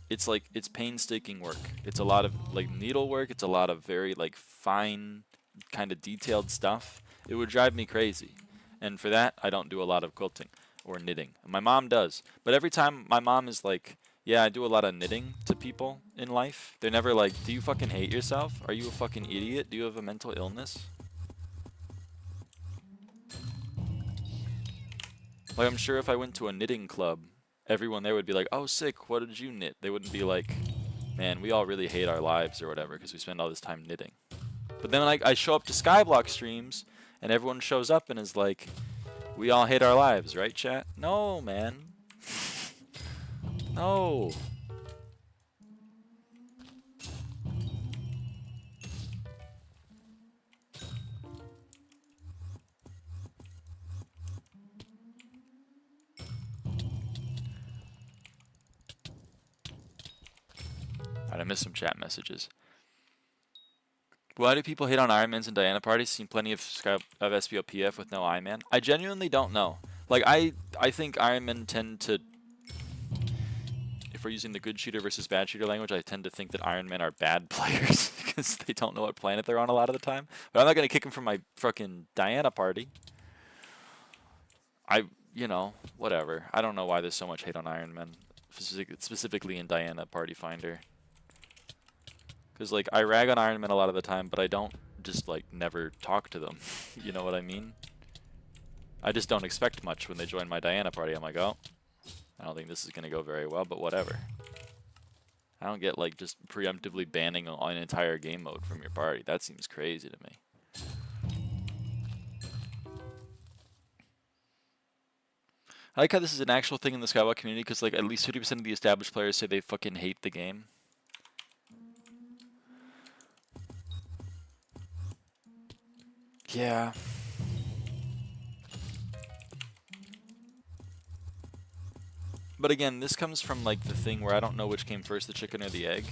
It's like, it's painstaking work. It's a lot of like needlework, it's a lot of very like fine kind of detailed stuff. It would drive me crazy. And for that, I don't do a lot of quilting or knitting. My mom does. But every time my mom is like, yeah, I do a lot of knitting to people in life, they're never like, do you fucking hate yourself? Are you a fucking idiot? Do you have a mental illness? Like, I'm sure if I went to a knitting club, everyone there would be like, oh, sick, what did you knit? They wouldn't be like, man, we all really hate our lives or whatever because we spend all this time knitting. But then like, I show up to SkyBlock streams, and everyone shows up and is like, we all hate our lives, right, chat? No, man. No. Alright, I missed some chat messages. Why do people hate on Ironmans and Diana parties? Seen plenty of SBOPF with no Ironman. I genuinely don't know. Like, I think Ironmen tend to, if we're using the good cheater versus bad cheater language, I tend to think that Ironmen are bad players because they don't know what planet they're on a lot of the time. But I'm not going to kick them from my fucking Diana party. You know, whatever. I don't know why there's so much hate on Ironmen, specifically in Diana Party Finder. Because, like, I rag on Ironmen a lot of the time, but I don't just, like, never talk to them. You know what I mean? I just don't expect much when they join my Diana party. I'm like, oh, I don't think this is going to go very well, but whatever. I don't get, like, just preemptively banning an entire game mode from your party. That seems crazy to me. I like how this is an actual thing in the SkyBlock community, because, like, at least 50% of the established players say they fucking hate the game. Yeah. But again, this comes from, like, the thing where I don't know which came first, the chicken or the egg.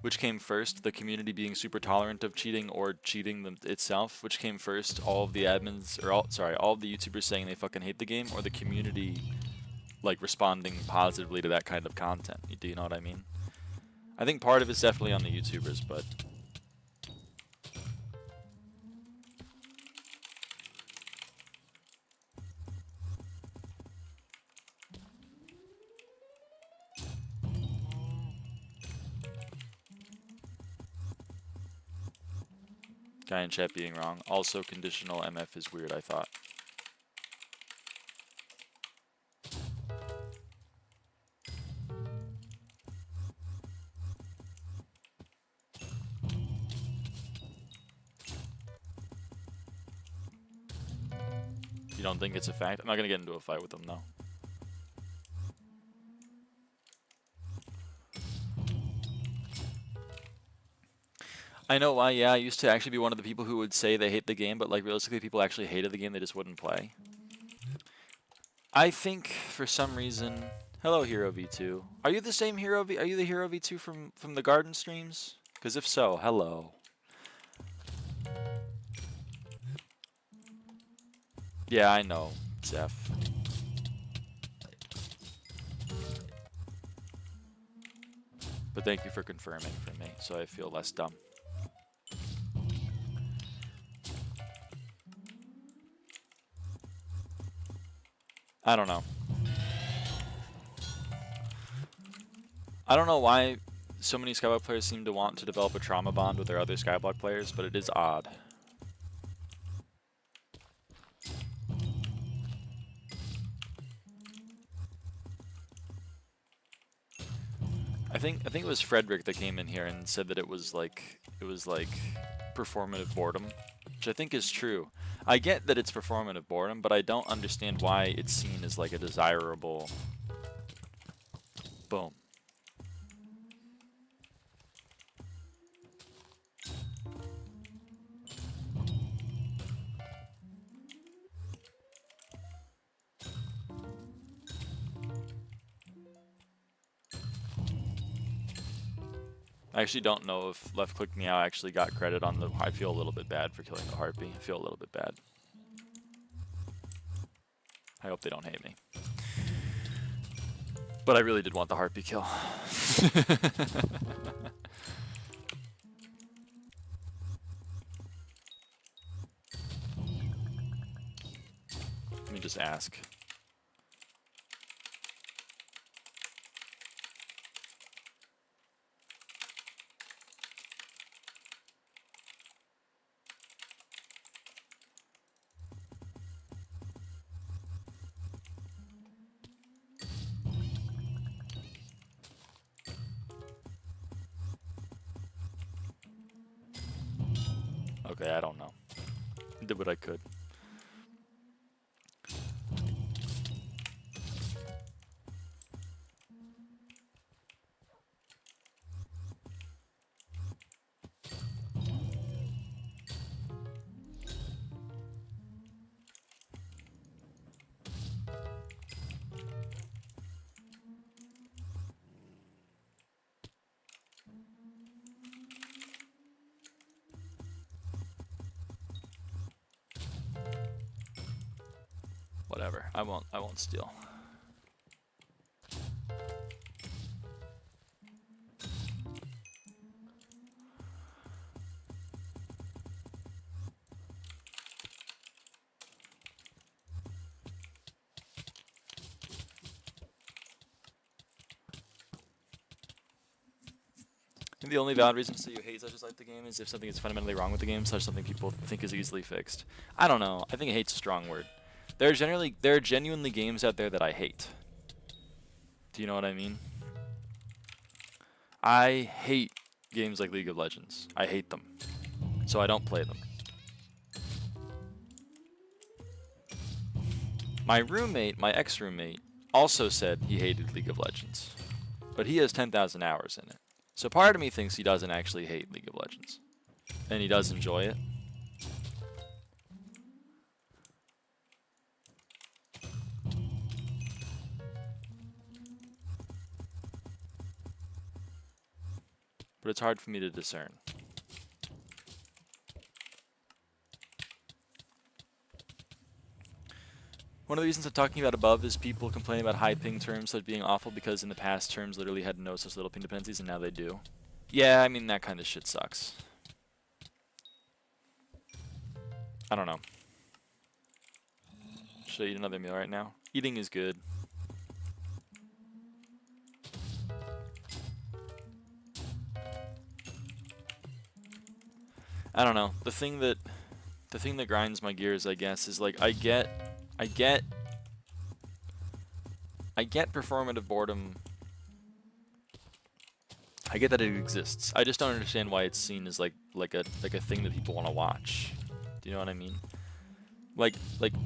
Which came first, the community being super tolerant of cheating or cheating itself? Which came first, all of the admins, or all of the YouTubers saying they fucking hate the game, or the community, like, responding positively to that kind of content? Do you know what I mean? I think part of it's definitely on the YouTubers, but... Guy in chat being wrong. Also, conditional MF is weird, I thought. You don't think it's a fact? I'm not gonna get into a fight with them, though. I know why, yeah, I used to actually be one of the people who would say they hate the game, but, like, realistically, people actually hated the game, they just wouldn't play. I think, for some reason... Hello, Hero V2. Are you the same Hero V... Are you the Hero V2 from the Garden streams? Because if so, hello. Yeah, I know, Zeph. But thank you for confirming for me, so I feel less dumb. I don't know. I don't know why so many SkyBlock players seem to want to develop a trauma bond with their other SkyBlock players, but it is odd. I think it was Frederick that came in here and said that it was like performative boredom, which I think is true. I get that it's performative boredom, but I don't understand why it's seen as like a desirable... Boom. I actually don't know if Left Click Meow actually got credit on the... I feel a little bit bad for killing the Harpy. I feel a little bit bad. I hope they don't hate me. But I really did want the Harpy kill. just ask. Okay, I don't know. Did what I could. Whatever. I won't steal. I think the only valid reason to say you hate such as like the game is if something is fundamentally wrong with the game, such something people think is easily fixed. I don't know. I think hate's a strong word. There are genuinely games out there that I hate. Do you know what I mean? I hate games like League of Legends. I hate them. So I don't play them. My roommate, my ex-roommate, also said he hated League of Legends. But he has 10,000 hours in it. So part of me thinks he doesn't actually hate League of Legends. And he does enjoy it. But it's hard for me to discern. One of the reasons I'm talking about above is people complaining about high ping terms as being awful because in the past terms literally had no such little ping dependencies and now they do. Yeah, I mean that kind of shit sucks. I don't know. Should I eat another meal right now? Eating is good. I don't know. The thing that grinds my gears, I guess, is like I get performative boredom. I get that it exists. I just don't understand why it's seen as like a thing that people want to watch. Do you know what I mean? Like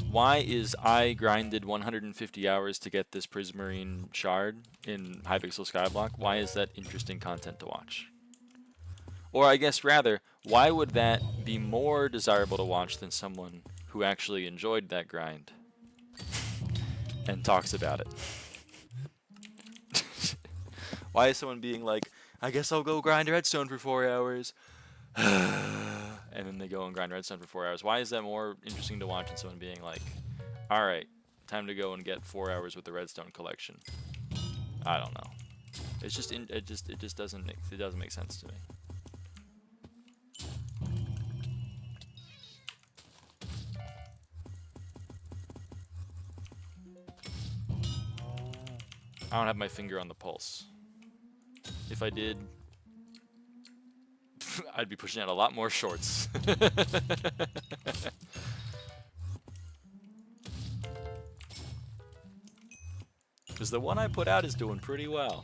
why is I grinded 150 hours to get this Prismarine shard in Hypixel SkyBlock? Why is that interesting content to watch? Or I guess rather, why would that be more desirable to watch than someone who actually enjoyed that grind and talks about it? Why is someone being like, I guess I'll go grind redstone for 4 hours, and then they go and grind redstone for 4 hours? Why is that more interesting to watch than someone being like, all right, time to go and get 4 hours with the redstone collection? I don't know. It's just it just doesn't make sense to me. I don't have my finger on the pulse. If I did, I'd be pushing out a lot more shorts. Because the one I put out is doing pretty well.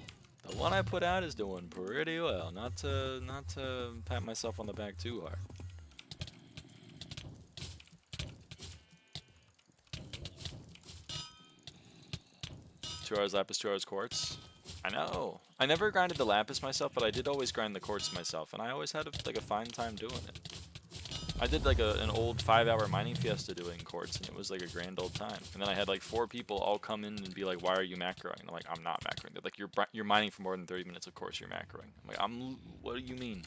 The one I put out is doing pretty well. Not to pat myself on the back too hard. 2 hours lapis, 2 hours quartz. I know. I never grinded the lapis myself, but I did always grind the quartz myself, and I always had a fine time doing it. I did like an old 5-hour mining fiesta doing quartz, and it was like a grand old time. And then I had like 4 people all come in and be like, "Why are you macroing?" And I'm like, "I'm not macroing." They're like, "You're mining for more than 30 minutes. Of course you're macroing." I'm like, What do you mean?"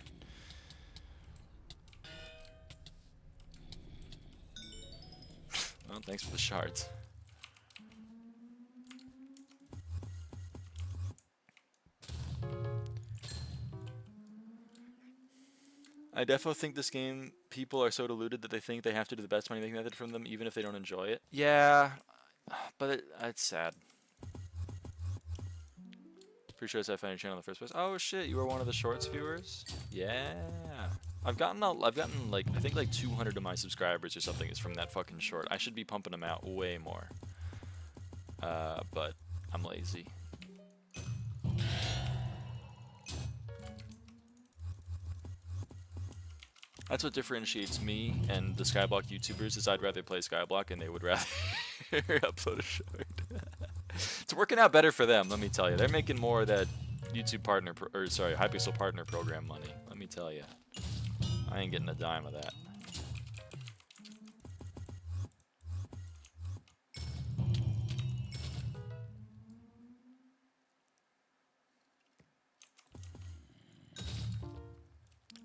Well, thanks for the shards. I definitely think this game, people are so deluded that they think they have to do the best money making method from them even if they don't enjoy it. Yeah, But it's sad. Pretty sure I found your channel in the first place. Oh shit, you were one of the shorts viewers? Yeah. I've gotten like I think like 200 of my subscribers or something is from that fucking short. I should be pumping them out way more. But I'm lazy. That's what differentiates me and the SkyBlock YouTubers is I'd rather play SkyBlock and they would rather upload a short. It's working out better for them, let me tell you. They're making more of that YouTube partner, Hypixel partner program money. Let me tell you. I ain't getting a dime of that.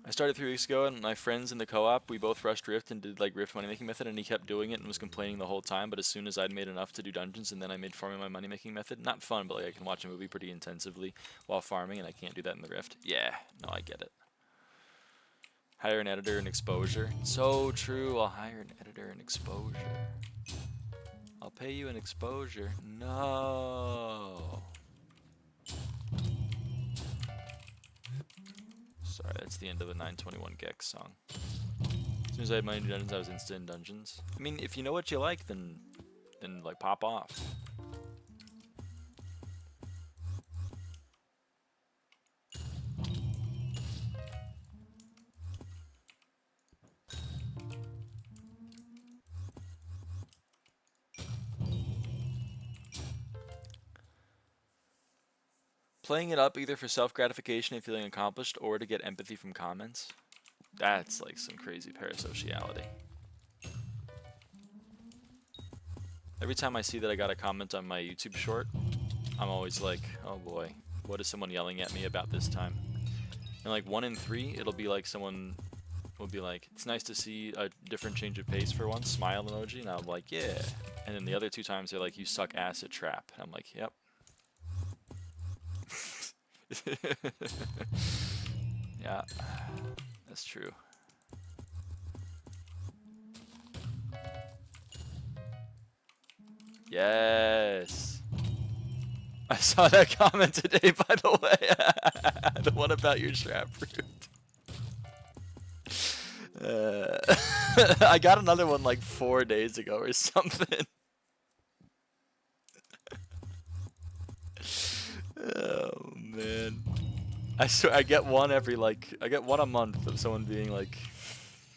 I started 3 weeks ago, and my friends in the co-op, we both rushed Rift and did like Rift money making method, and he kept doing it and was complaining the whole time. But as soon as I'd made enough to do dungeons, and then I made farming my money making method, not fun, but like I can watch a movie pretty intensively while farming, and I can't do that in the Rift. Yeah, no, I get it. Hire an editor and exposure. So true. I'll hire an editor and exposure. I'll pay you an exposure. No. Sorry, that's the end of a 921 Gex song. As soon as I had money to do dungeons, I was instant in dungeons. I mean, if you know what you like, then like pop off. Playing it up either for self-gratification and feeling accomplished or to get empathy from comments. That's like some crazy parasociality. Every time I see that I got a comment on my YouTube short, I'm always like, oh boy, what is someone yelling at me about this time? And like 1 in 3, it'll be like someone will be like, it's nice to see a different change of pace for once, smile emoji, and I'm like, yeah. And then the other 2 times they're like, you suck ass at trap. And I'm like, yep. Yeah, that's true. Yes. I saw that comment today, by the way. The one about your trap route. I got another one like 4 days ago or something. Oh man. I swear I get one every I get one a month of someone being like,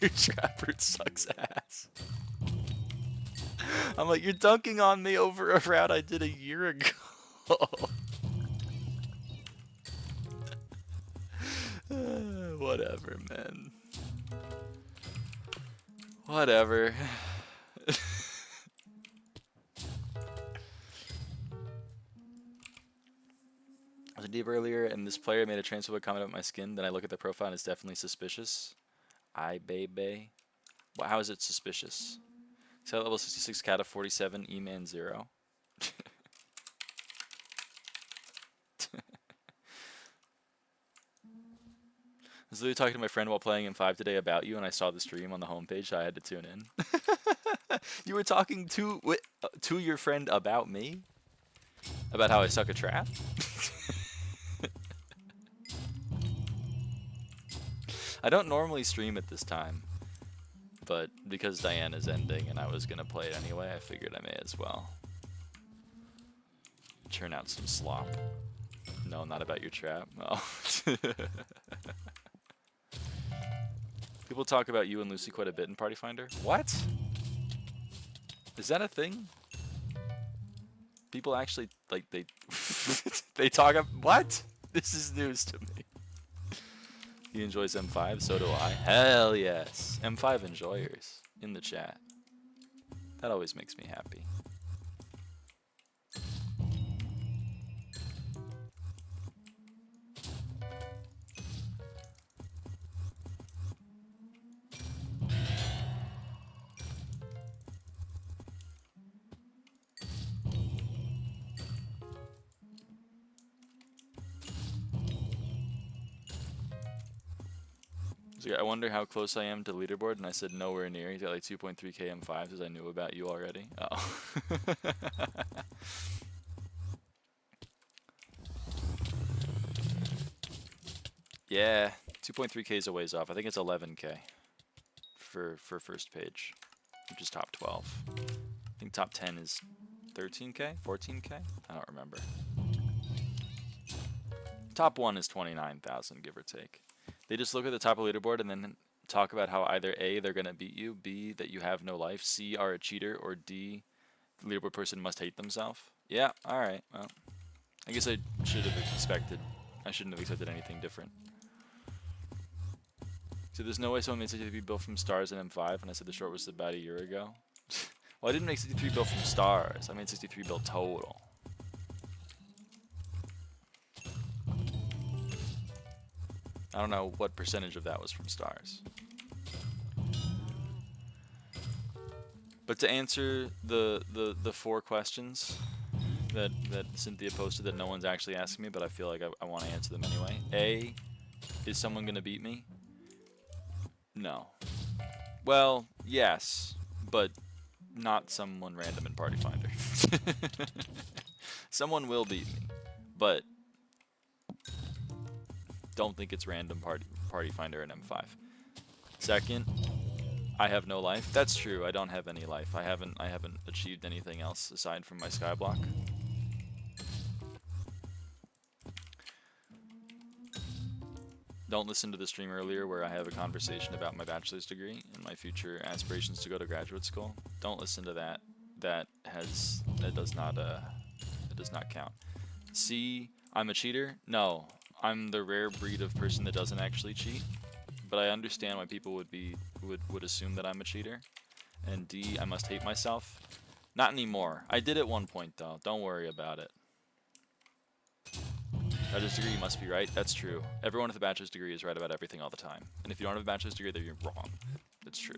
your trap route sucks ass. I'm like, you're dunking on me over a route I did a year ago. Whatever, man. Whatever. I was deep earlier, and this player made a transphobic comment about my skin. Then I look at the profile, and it's definitely suspicious. Baby. Well, how is it suspicious? So level 66, cat of 47, E-man 0. I was literally talking to my friend while playing M5 today about you, and I saw the stream on the homepage, so I had to tune in. You were talking to your friend about me? About how I suck a trap? I don't normally stream at this time, but because Diana's ending and I was gonna play it anyway, I figured I may as well. Churn out some slop. No, not about your trap. Oh. People talk about you and Lucy quite a bit in Party Finder. What? Is that a thing? People actually, like, they talk about, what? This is news to me. He enjoys M5, so do I. Hell yes. M5 enjoyers in the chat. That always makes me happy. He's like, I wonder how close I am to leaderboard, and I said nowhere near. He's got like 2.3k M5s, as I knew about you already. Oh. Yeah, 2.3k is a ways off. I think it's 11k for first page, which is top 12. I think top 10 is 13k, 14k. I don't remember. Top 1 is 29,000, give or take. They just look at the top of the leaderboard and then talk about how either A, they're gonna beat you, B, that you have no life, C, are a cheater, or D, the leaderboard person must hate themselves. Yeah, all right. Well, I guess I should have expected. I shouldn't have expected anything different. So there's no way someone made 63 built from stars and M5, and I said the short was about a year ago. Well, I didn't make 63 built from stars. I made 63 built total. I don't know what percentage of that was from stars. But to answer the 4 questions that Cynthia posted that no one's actually asking me, but I feel like I want to answer them anyway. A, is someone going to beat me? No. Well, yes, but not someone random in Party Finder. Someone will beat me, but don't think it's random Party Finder and M5. Second, I have no life. That's true. I don't have any life. I haven't achieved anything else aside from my SkyBlock. Don't listen to the stream earlier where I have a conversation about my bachelor's degree and my future aspirations to go to graduate school. Don't listen to that. That does not count. C, I'm a cheater? No. I'm the rare breed of person that doesn't actually cheat. But I understand why people would assume that I'm a cheater. And D, I must hate myself. Not anymore. I did at one point though. Don't worry about it. Bachelor's degree, you must be right. That's true. Everyone with a bachelor's degree is right about everything all the time. And if you don't have a bachelor's degree, then you're wrong. That's true.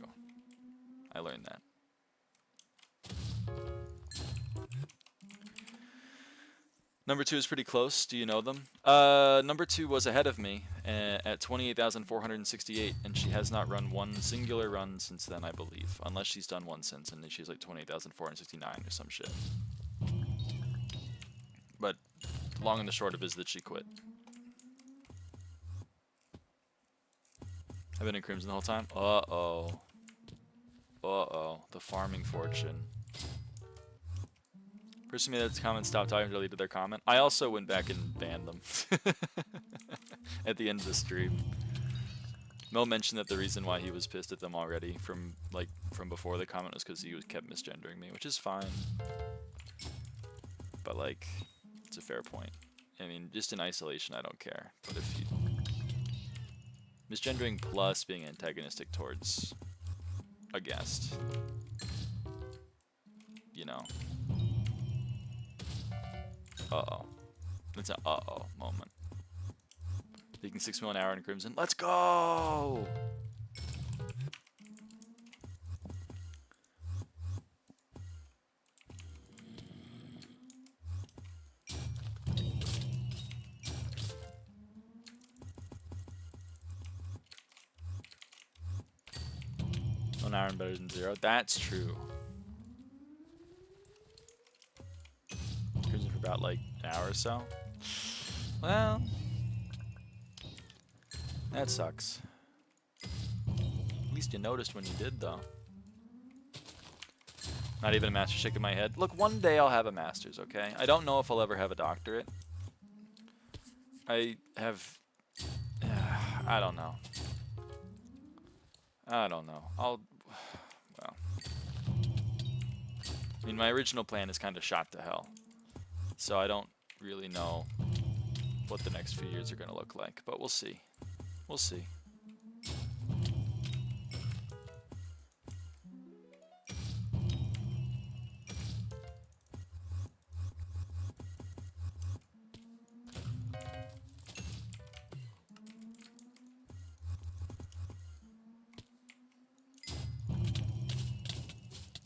I learned that. Number 2 is pretty close. Do you know them? Number 2 was ahead of me at 28,468, and she has not run one singular run since then, I believe. Unless she's done one since, and she's like 28,469 or some shit. But the long and the short of it is that she quit. I've been in Crimson the whole time. Uh-oh. Uh-oh. The farming fortune. Person made that comment, stopped talking, deleted their comment. I also went back and banned them at the end of the stream. Mo mentioned that the reason why he was pissed at them already from before the comment was because he kept misgendering me, which is fine. But like, it's a fair point. I mean, just in isolation, I don't care. But if you misgendering plus being antagonistic towards a guest, you know. Uh-oh. It's an uh-oh moment. Taking 6 mil an hour in Crimson. Let's go! One hour better than 0. That's true. Cruising for about like an hour or so. Well, that sucks. At least you noticed when you did, though. Not even a master's shaking my head. Look, one day I'll have a master's, okay? I don't know if I'll ever have a doctorate. I have... I don't know. I don't know. Well... I mean, my original plan is kind of shot to hell. So I don't really know what the next few years are going to look like. But we'll see. We'll see.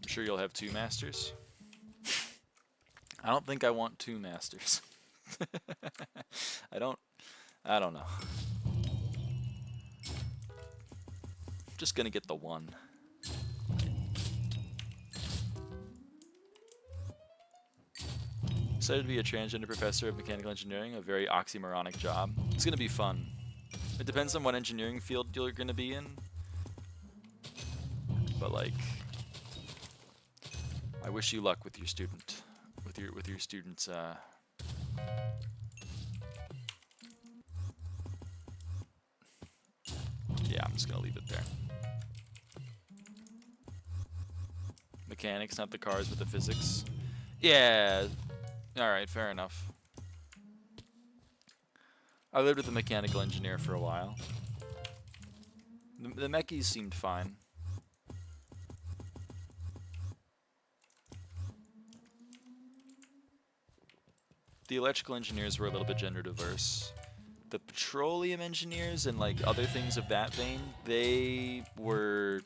I'm sure you'll have 2 masters. I don't think I want 2 masters. I don't know. Just gonna get the 1. Excited to be a transgender professor of mechanical engineering, a very oxymoronic job. It's gonna be fun. It depends on what engineering field you're gonna be in. But like, I wish you luck with your student, with your students. Yeah, I'm just gonna leave it there. Mechanics, not the cars, but the physics. Yeah. All right, fair enough. I lived with a mechanical engineer for a while. The mechies seemed fine. The electrical engineers were a little bit gender diverse. The petroleum engineers and like other things of that vein, they were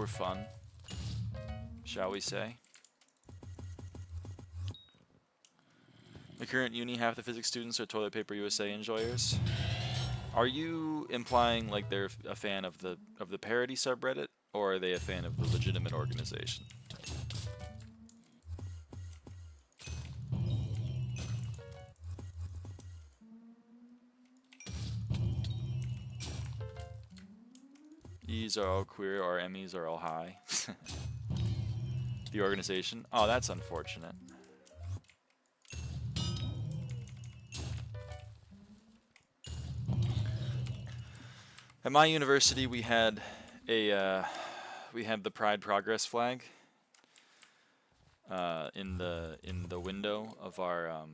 fun, shall we say. My current uni, half the physics students are Toilet Paper USA enjoyers. Are you implying like they're a fan of the parody subreddit, or are they a fan of the legitimate organization? E's are all queer, our Emmys are all high. The organization? Oh, that's unfortunate. At my university, we had the Pride Progress flag in the window of our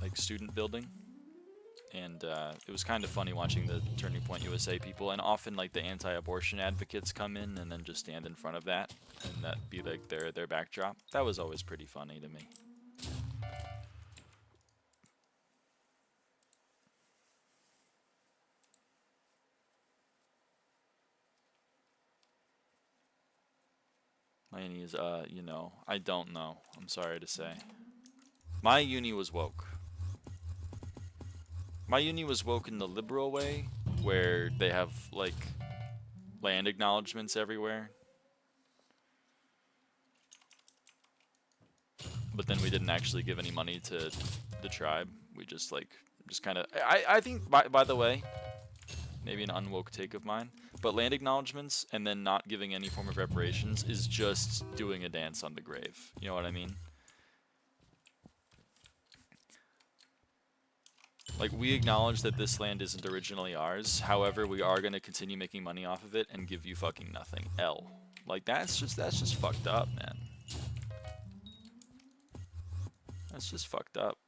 like student building, and it was kind of funny watching the Turning Point USA people, and often like the anti-abortion advocates come in and then just stand in front of that, and that be like their backdrop. That was always pretty funny to me. My uni is, you know, I don't know. I'm sorry to say. My uni was woke. My uni was woke in the liberal way, where they have, like, land acknowledgements everywhere. But then we didn't actually give any money to the tribe. We just, like, kind of... I think, by the way, maybe an unwoke take of mine, but land acknowledgements and then not giving any form of reparations is just doing a dance on the grave. You know what I mean? Like, we acknowledge that this land isn't originally ours, however, we are going to continue making money off of it and give you fucking nothing. L. Like, that's just fucked up, man. That's just fucked up.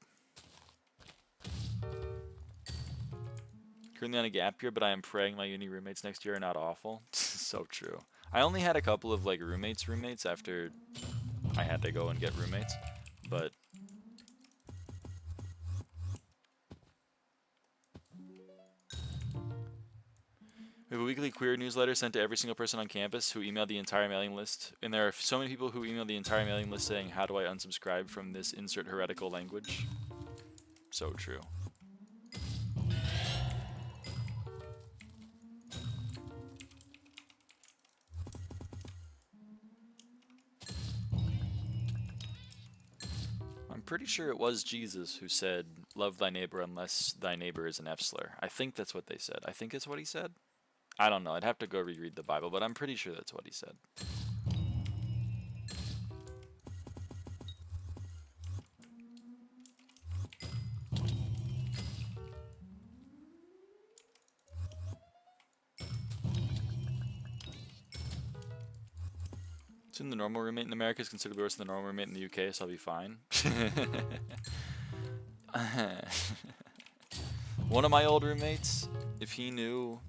Currently on a gap year, but I am praying my uni roommates next year are not awful. So true. I only had a couple of like roommates after I had to go and get roommates, but we have a weekly queer newsletter sent to every single person on campus who emailed the entire mailing list, and there are so many people who emailed the entire mailing list saying, how do I unsubscribe from this insert heretical language? So true. I'm pretty sure it was Jesus who said, love thy neighbor unless thy neighbor is an F-slur. I think that's what they said. I think it's what he said. I don't know. I'd have to go reread the Bible, but I'm pretty sure that's what he said. Soon the normal roommate in America is considerably worse than the normal roommate in the UK, so I'll be fine. One of my old roommates, if he knew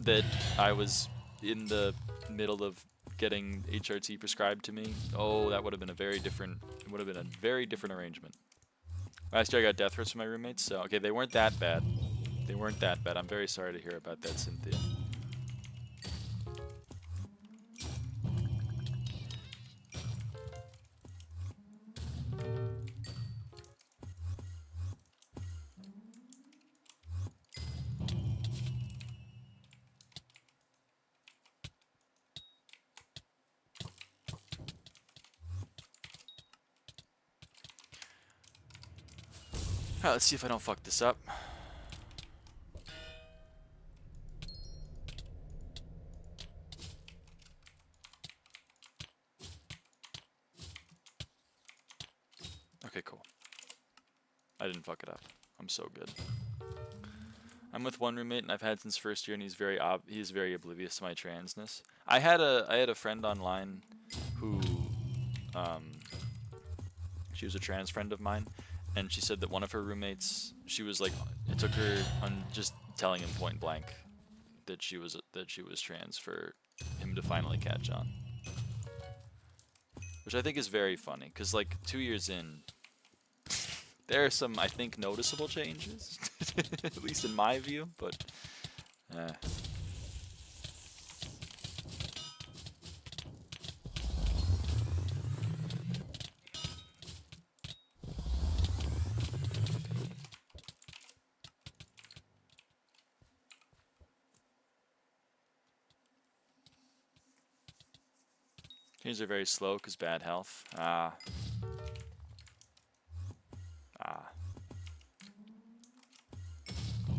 that I was in the middle of getting HRT prescribed to me, oh, that would have been a very different, it would have been a very different arrangement. Last year I got death threats from my roommates, so okay, they weren't that bad. They weren't that bad. I'm very sorry to hear about that, Cynthia. Alright, let's see if I don't fuck this up. Okay, cool. I didn't fuck it up. I'm so good. I'm with one roommate and I've had since first year, and he's very oblivious to my transness. I had a friend online who she was a trans friend of mine, and she said that one of her roommates, she was like, it took her on just telling him point blank that she was trans for him to finally catch on. Which I think is very funny, cuz like 2 years in, there are some, I think, noticeable changes, at least in my view, but Changes are very slow because bad health.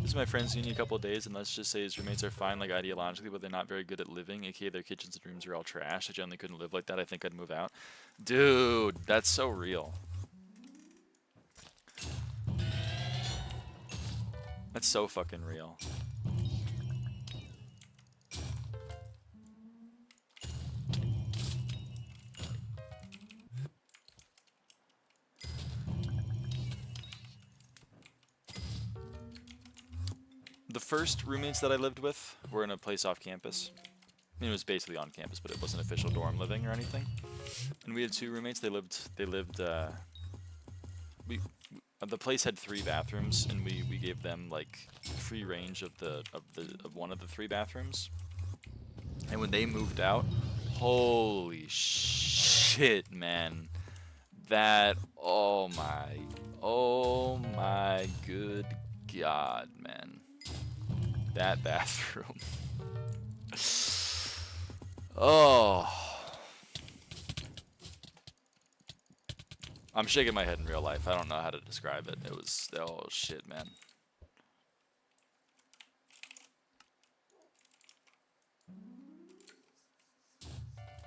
This is my friend's uni a couple of days, and let's just say his roommates are fine, like ideologically, but they're not very good at living, aka their kitchens and rooms are all trash. I generally couldn't live like that. I think I'd move out. Dude, that's so real. That's so fucking real. The first roommates that I lived with were in a place off campus. I mean, it was basically on campus, but it wasn't official dorm living or anything. And we had 2 roommates. The place had 3 bathrooms, and we gave them like free range of one of the 3 bathrooms. And when they moved out, holy shit, man. That, oh my good God, man. That bathroom. Oh. I'm shaking my head in real life. I don't know how to describe it. It was, oh shit, man.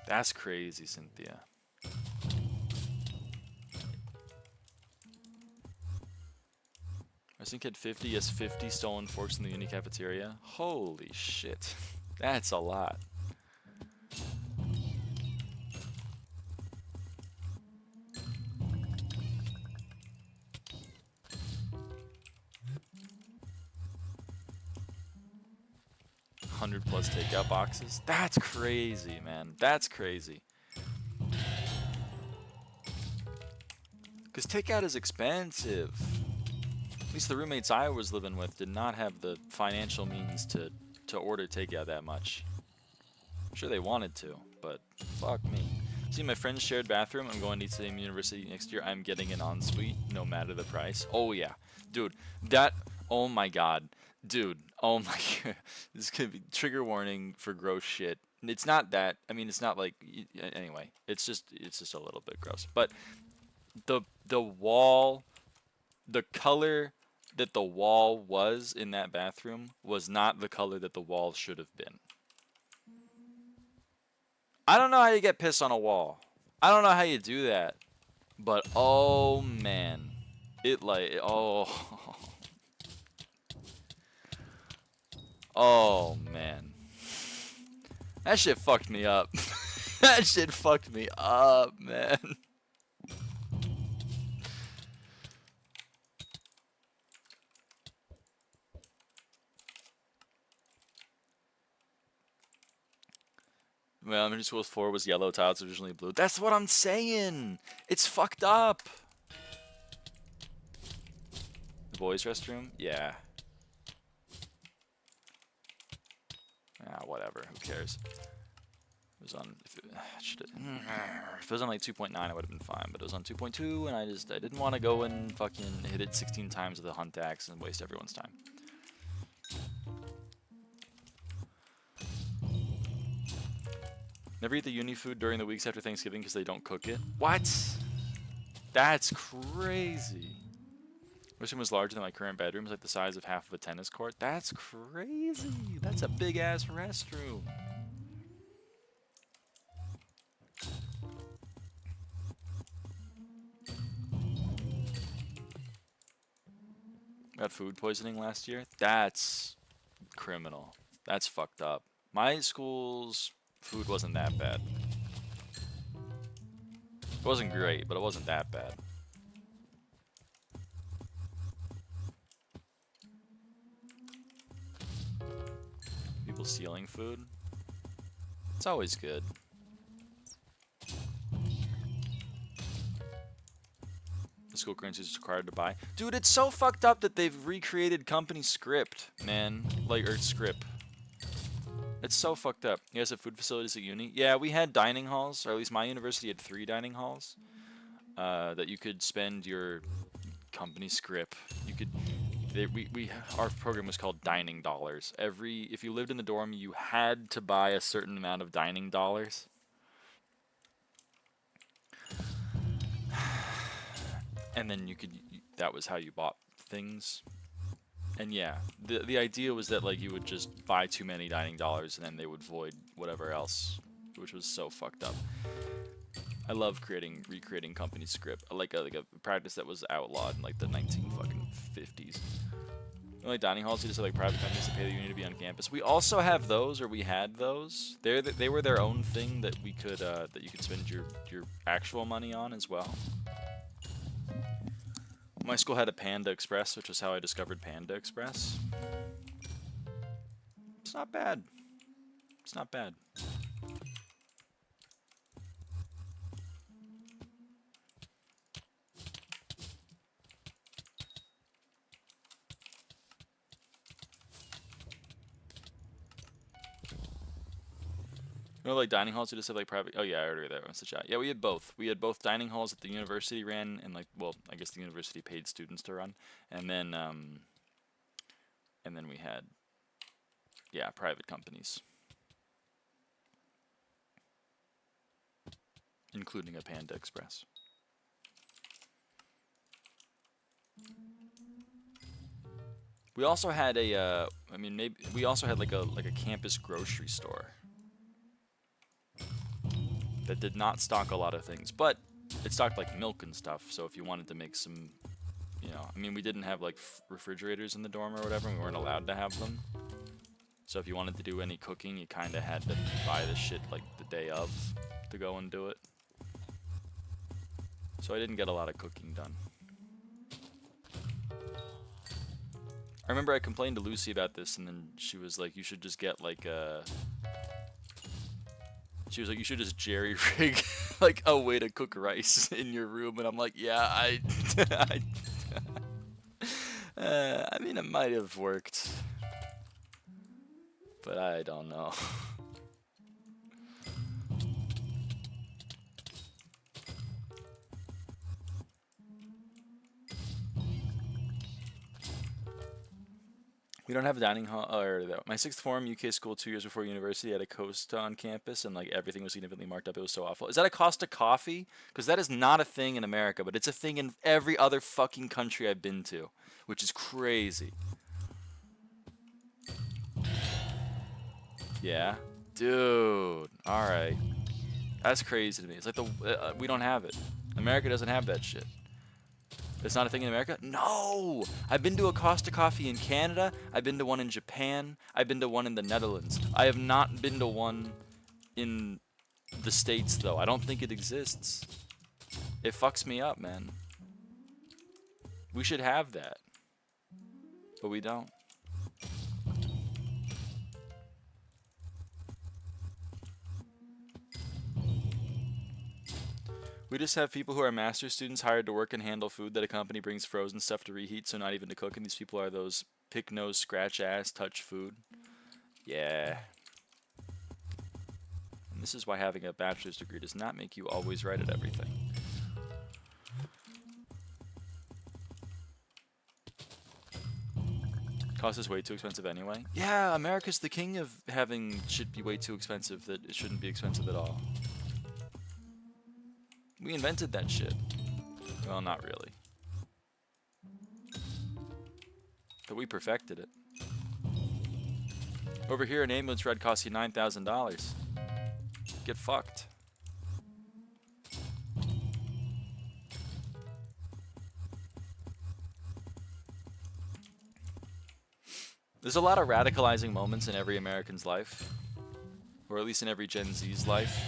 That's crazy, Cynthia. I think had 50, yes, 50 stolen forks in the uni cafeteria. Holy shit. That's a lot. $100+ takeout boxes. That's crazy, man. That's crazy. Because takeout is expensive. At least the roommates I was living with did not have the financial means to order takeout that much. I'm sure they wanted to, but fuck me. See, my friend's shared bathroom. I'm going to the same university next year. I'm getting an ensuite, no matter the price. Oh yeah, dude. That. Oh my god, dude. Oh my god. This could be trigger warning for gross shit. It's not that. I mean, it's not like. Anyway, it's just a little bit gross. But the wall, the color that the wall was in that bathroom was not the color that the wall should have been. I don't know how you get piss on a wall. I don't know how you do that. But oh man. It like, oh. Oh man. That shit fucked me up. That shit fucked me up, man. Well, elementary school's floor was yellow, tiles originally blue. That's what I'm saying. It's fucked up. The boys' restroom? Yeah. Ah, whatever. Who cares? It was on. If it was on like 2.9, I would have been fine. But it was on 2.2, and I didn't want to go and fucking hit it 16 times with a hunt axe and waste everyone's time. Never eat the uni food during the weeks after Thanksgiving because they don't cook it. What? That's crazy. This room was larger than my current bedroom. It's like the size of half of a tennis court. That's crazy. That's a big ass restroom. Got food poisoning last year. That's criminal. That's fucked up. My school's food wasn't that bad. It wasn't great, but it wasn't that bad. People stealing food. It's always good. The school currency is required to buy. Dude, it's so fucked up that they've recreated company script, man. Like, or script. It's so fucked up. You guys have food facilities at uni? Yeah, we had dining halls, or at least my university had 3 dining halls that you could spend your company script. You could, our program was called dining dollars. If you lived in the dorm, you had to buy a certain amount of dining dollars. And then that was how you bought things. And yeah, the idea was that like you would just buy too many dining dollars and then they would void whatever else, which was so fucked up. I love recreating company script, like a practice that was outlawed in like the 1950s. Like dining halls, you just have like private companies that pay the union to be on campus. We also have those, or we had those. They were their own thing that we could that you could spend your actual money on as well. My school had a Panda Express, which was how I discovered Panda Express. It's not bad. It's not bad. You know, like dining halls, you just have like private. Oh yeah, I already read that. What's the chat? Yeah, we had both. We had both dining halls that the university ran, and like, well, I guess the university paid students to run, and then we had, yeah, private companies, including a Panda Express. We also had a, I mean, maybe we also had like a campus grocery store that did not stock a lot of things, but it stocked like milk and stuff. So if you wanted to make some, you know, I mean, we didn't have like refrigerators in the dorm or whatever, and we weren't allowed to have them. So if you wanted to do any cooking, you kind of had to buy the shit like the day of to go and do it. So I didn't get a lot of cooking done. I remember I complained to Lucy about this, and then she was like, you should just get like a... She was like, you should just jerry-rig like a way to cook rice in your room, and I'm like, yeah, I mean, it might have worked, but I don't know. We don't have a dining hall, or my 6th form UK school 2 years before university had a Costa on campus, and like everything was significantly marked up. It was so awful. Is that a Costa coffee? Because that is not a thing in America, but it's a thing in every other fucking country I've been to, which is crazy. Yeah, dude. All right, that's crazy to me. It's like we don't have it. America doesn't have that shit. It's not a thing in America? No! I've been to a Costa Coffee in Canada. I've been to one in Japan. I've been to one in the Netherlands. I have not been to one in the States, though. I don't think it exists. It fucks me up, man. We should have that. But we don't. We just have people who are master's students hired to work and handle food that a company brings frozen stuff to reheat, so not even to cook. And these people are those pick nose, scratch ass, touch food. Yeah. And this is why having a bachelor's degree does not make you always right at everything. Cost is way too expensive anyway. Yeah, America's the king of having shit be way too expensive that it shouldn't be expensive at all. We invented that shit. Well, not really. But we perfected it. Over here, an ambulance ride costs you $9,000. Get fucked. There's a lot of radicalizing moments in every American's life. Or at least in every Gen Z's life.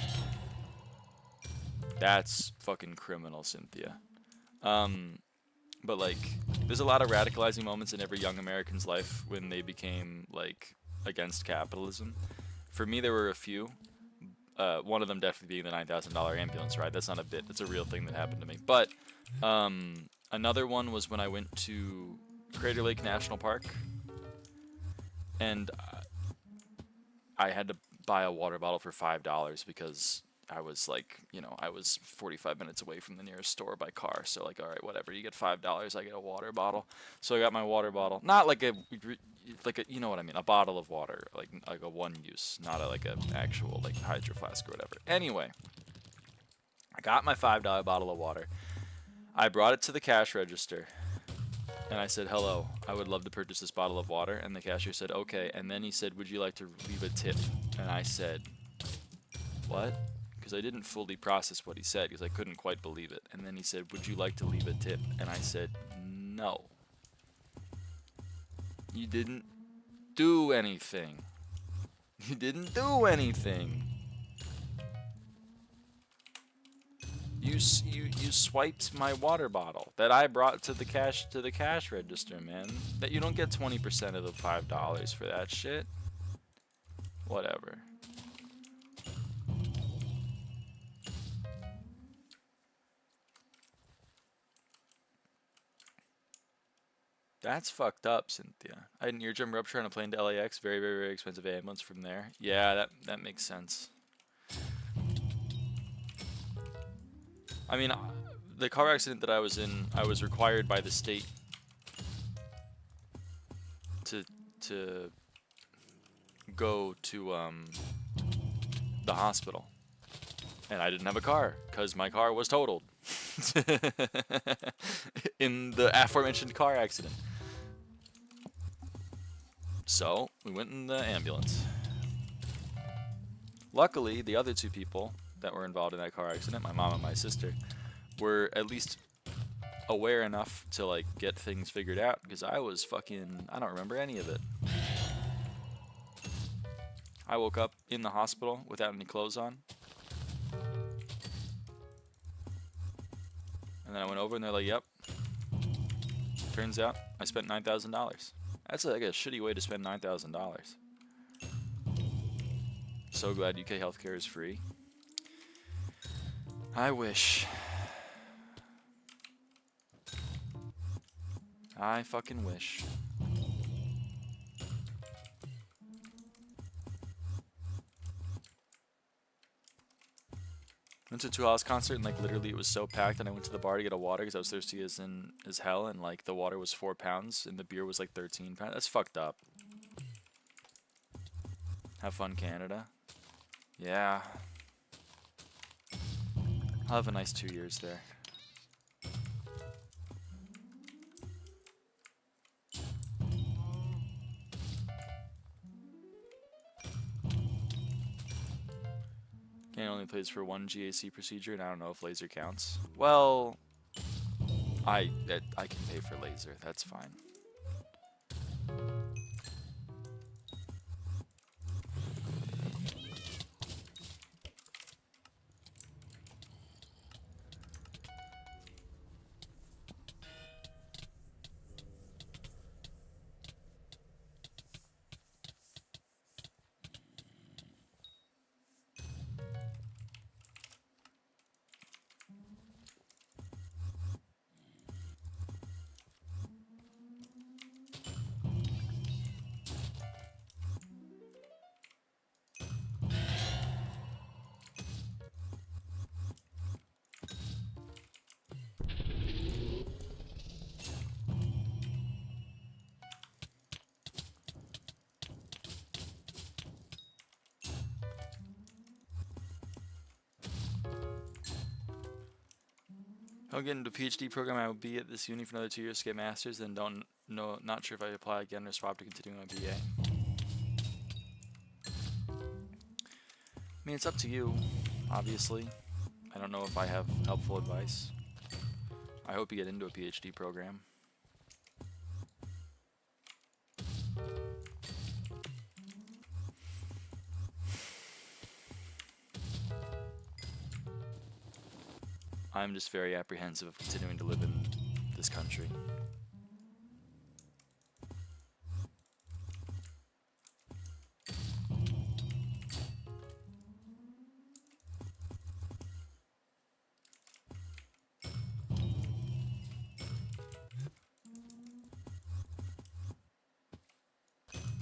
That's fucking criminal, Cynthia. But like, there's a lot of radicalizing moments in every young American's life when they became like against capitalism. For me, there were a few. One of them definitely being the $9,000 ambulance ride. That's not a bit. That's a real thing that happened to me. But another one was when I went to Crater Lake National Park, and I had to buy a water bottle for $5 because I was like, you know, I was 45 minutes away from the nearest store by car. So like, all right, whatever. You get $5, I get a water bottle. So I got my water bottle, not like a, you know what I mean, a bottle of water, like a one use, not like an actual like hydro flask or whatever. Anyway, I got my $5 bottle of water. I brought it to the cash register. And I said, hello, I would love to purchase this bottle of water. And the cashier said, okay. And then he said, would you like to leave a tip? And I said, what? Because I didn't fully process what he said because I couldn't quite believe it. And then he said, would you like to leave a tip? And I said, no. You didn't do anything. You didn't do anything. You swiped my water bottle that I brought to the cash register, man. That you don't get 20% of the $5 for that shit. Whatever. That's fucked up, Cynthia. I had an eardrum rupture on a plane to LAX. Very, very, very expensive ambulance from there. Yeah, that makes sense. I mean, the car accident that I was in, I was required by the state to go to the hospital, and I didn't have a car because my car was totaled in the aforementioned car accident. So we went in the ambulance. Luckily, the other two people that were involved in that car accident, my mom and my sister, were at least aware enough to like get things figured out because I was fucking, I don't remember any of it. I woke up in the hospital without any clothes on. And then I went over and they're like, yep. Turns out I spent $9,000. That's like a shitty way to spend $9,000. So glad UK healthcare is free. I wish. I fucking wish. Went to a 2 Hours concert and like literally it was so packed, and I went to the bar to get a water because I was thirsty as hell, and like the water was 4 pounds and the beer was like 13 pounds. That's fucked up. Have fun, Canada. Yeah. I'll have a nice 2 years there. It only plays for 1 GAC procedure, and I don't know if laser counts. Well, I can pay for laser. That's fine. I'll get into a PhD program. I will be at this uni for another 2 years to get masters, then don't No, not sure if I apply again or swap to continue my BA. I mean, it's up to you, obviously. I don't know if I have helpful advice. I hope you get into a PhD program. I'm just very apprehensive of continuing to live in this country.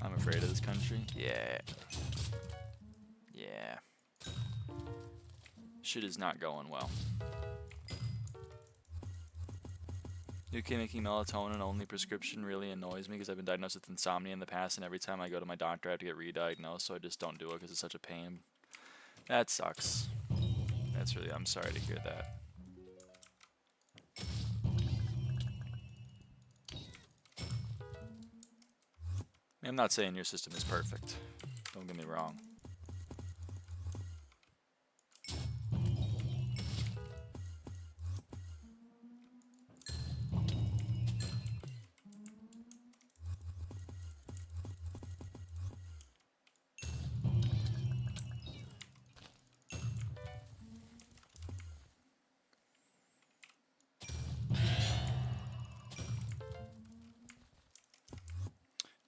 I'm afraid of this country. Yeah. Yeah. Shit is not going well. UK making melatonin only prescription really annoys me because I've been diagnosed with insomnia in the past, and every time I go to my doctor I have to get re-diagnosed, so I just don't do it because it's such a pain. That sucks. That's really, I'm sorry to hear that. I'm not saying your system is perfect. Don't get me wrong.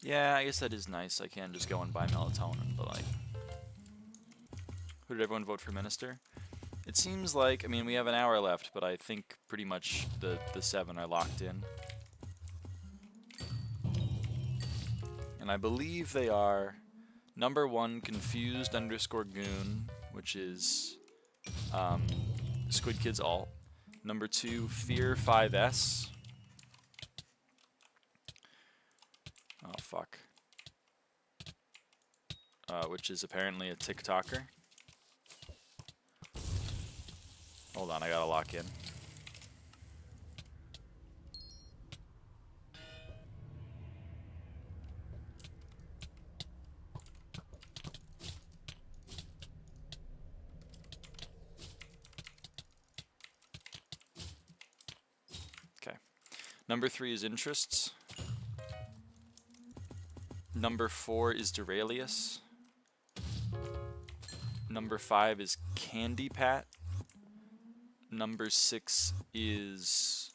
Yeah, I guess that is nice. I can just go and buy melatonin, but like... Who did everyone vote for minister? It seems like, I mean, we have an hour left, but I think pretty much the 7 are locked in. And I believe they are number 1, confused_goon, which is Squid Kids alt. Number 2, fear5s. Oh, fuck. Which is apparently a TikToker. Hold on, I gotta lock in. Okay. Number 3 is interests. Number 4 is Duralius. Number 5 is Candy Pat. Number 6 is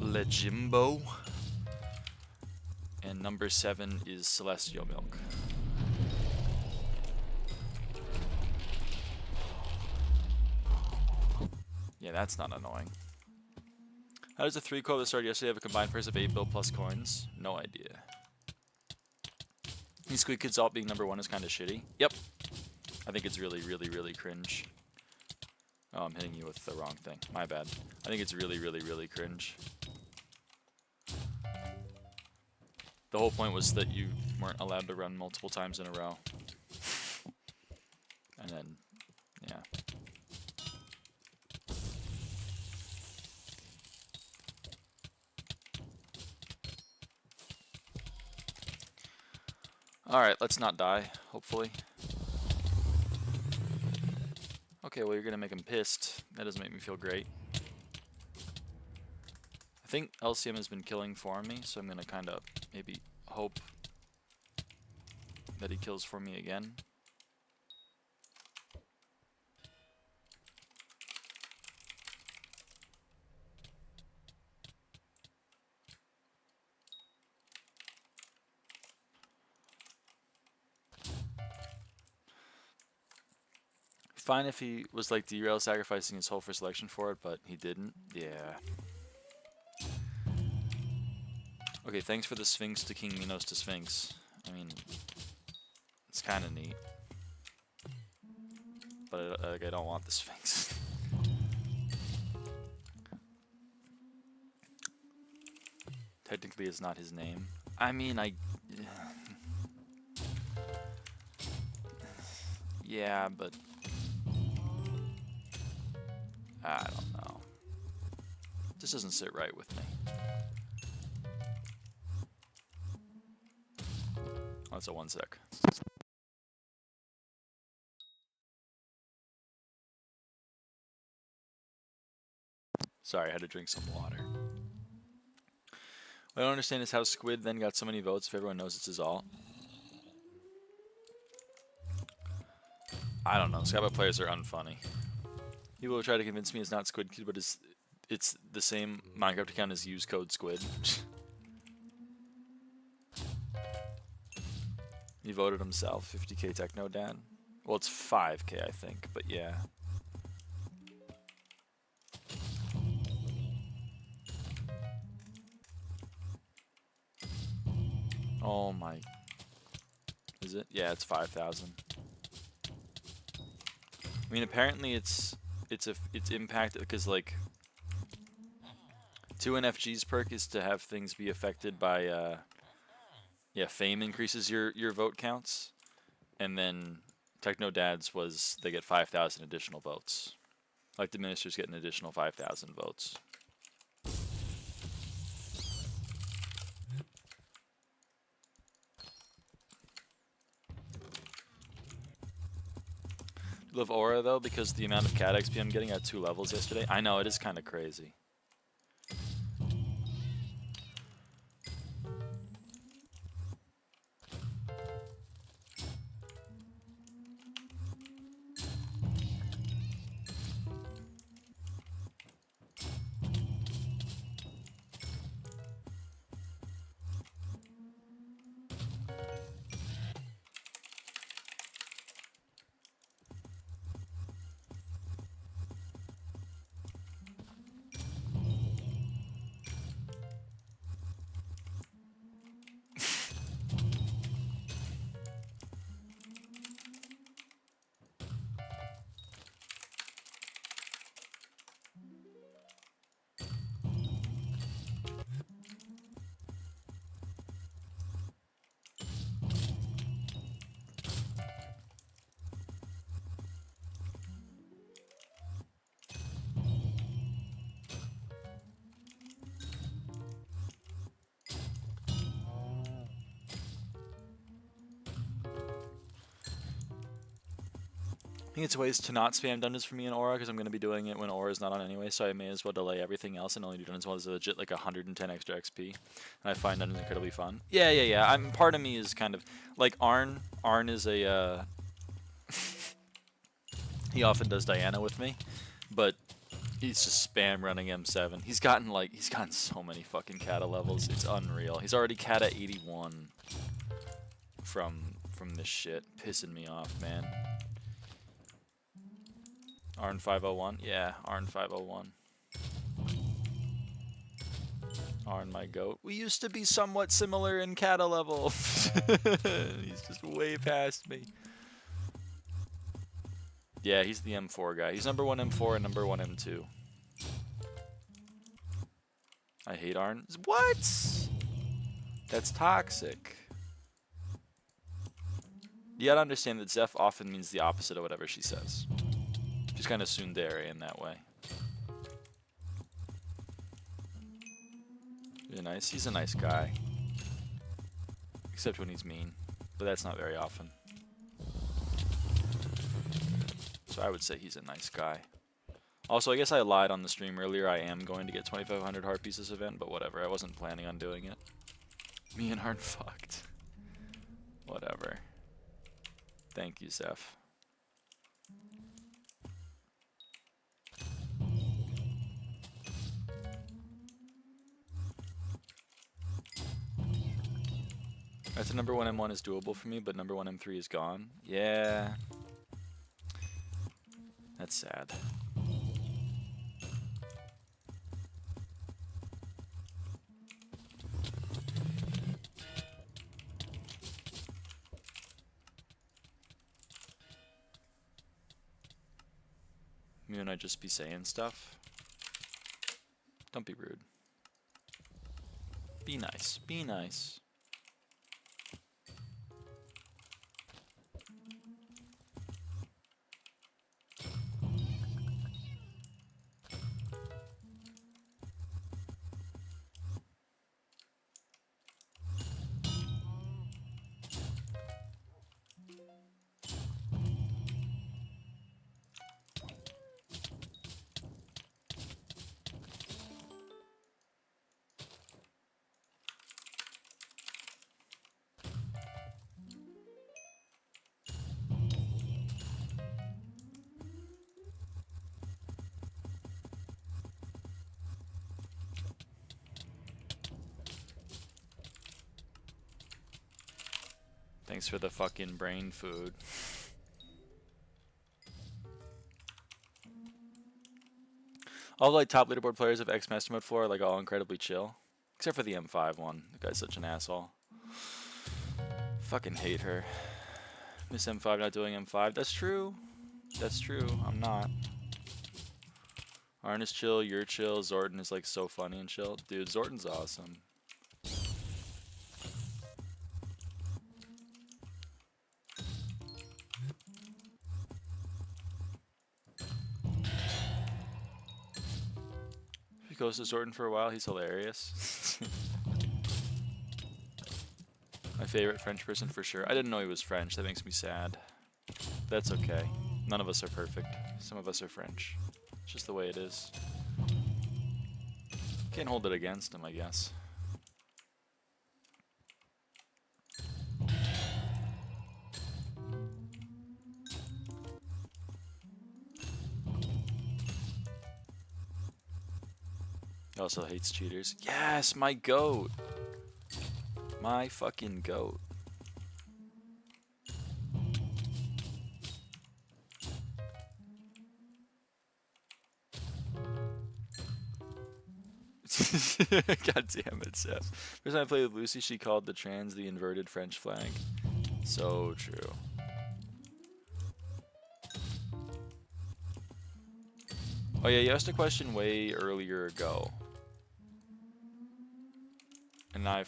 Lejimbo. And number 7 is Celestial Milk. Yeah, that's not annoying. How does the 3 quote that started yesterday have a combined price of 8 bill plus coins? No idea. These Squid Kids alt being number 1 is kind of shitty. Yep. I think it's really, really, really cringe. Oh, I'm hitting you with the wrong thing. My bad. I think it's really, really, really cringe. The whole point was that you weren't allowed to run multiple times in a row. And then, yeah. Alright, let's not die, hopefully. Okay, well, you're gonna make him pissed. That doesn't make me feel great. I think LCM has been killing for me, so I'm gonna kind of maybe hope that he kills for me again. Fine if he was like derail sacrificing his whole for selection for it, but he didn't. Yeah. Okay, thanks for the Sphinx to King Minos to Sphinx. I mean, it's kind of neat. But I don't want the Sphinx. Technically, it's not his name. I mean, yeah, but... I don't know. This doesn't sit right with me. Oh, so 1 sec. Sorry, I had to drink some water. What I don't understand is how Squid then got so many votes if everyone knows it's his alt. I don't know. SkyBlock players are unfunny. People will try to convince me it's not Squid Kid, but it's the same Minecraft account as use code Squid. He voted himself, 50k Techno Dad. Well, it's 5k, I think, but yeah. Oh my. Is it? Yeah, it's 5,000. I mean, apparently it's impacted because like 2 NFG's perk is to have things be affected by yeah, fame increases your vote counts, and then Techno Dad's was they get 5,000 additional votes. Like the ministers get an additional 5,000 votes. Love Aura though because the amount of cat XP I'm getting at 2 levels yesterday. I know it is kind of crazy. I think it's ways to not spam dungeons for me in Aura because I'm going to be doing it when Aura is not on anyway, so I may as well delay everything else and only do dungeons while there's legit like 110 extra XP. And I find dungeons incredibly fun. Yeah. Part of me is kind of like Arn. Arn is a he often does Diana with me, but he's just spam running M7. He's gotten so many fucking kata levels. It's unreal. He's already kata 81 from this shit, pissing me off, man. Arn 501? Yeah, Arn 501. Arn my goat. We used to be somewhat similar in kata level. He's just way past me. Yeah, he's the M4 guy. He's number 1 M4 and number 1 M2. I hate Arn. What? That's toxic. You gotta understand that Zeph often means the opposite of whatever she says. She's kind of tsundere in that way. He's a nice guy. Except when he's mean. But that's not very often. So I would say he's a nice guy. Also, I guess I lied on the stream earlier. I am going to get 2,500 heart pieces event, but whatever. I wasn't planning on doing it. Me and Arn fucked. Whatever. Thank you, Zeph. That's a number 1 M1 is doable for me, but number 1 M3 is gone. Yeah. That's sad. Me and I just be saying stuff. Don't be rude. Be nice. Be nice. Thanks for the fucking brain food. All the like top leaderboard players of X Master Mode 4 are like all incredibly chill. Except for the M5 one. The guy's such an asshole. Fucking hate her. Miss M5 not doing M5. That's true. That's true. I'm not. Arn is chill, you're chill, Zorton is like so funny and chill. Dude, Zorton's awesome. If he goes to Zorton for a while, he's hilarious. My favorite French person for sure. I didn't know he was French. That makes me sad. That's okay. None of us are perfect. Some of us are French. It's just the way it is. Can't hold it against him, I guess. He also hates cheaters. Yes, my goat. My fucking goat. God damn it, Seth. First time I played with Lucy, she called the trans the inverted French flag. So true. Oh yeah, you asked a question way earlier ago. And I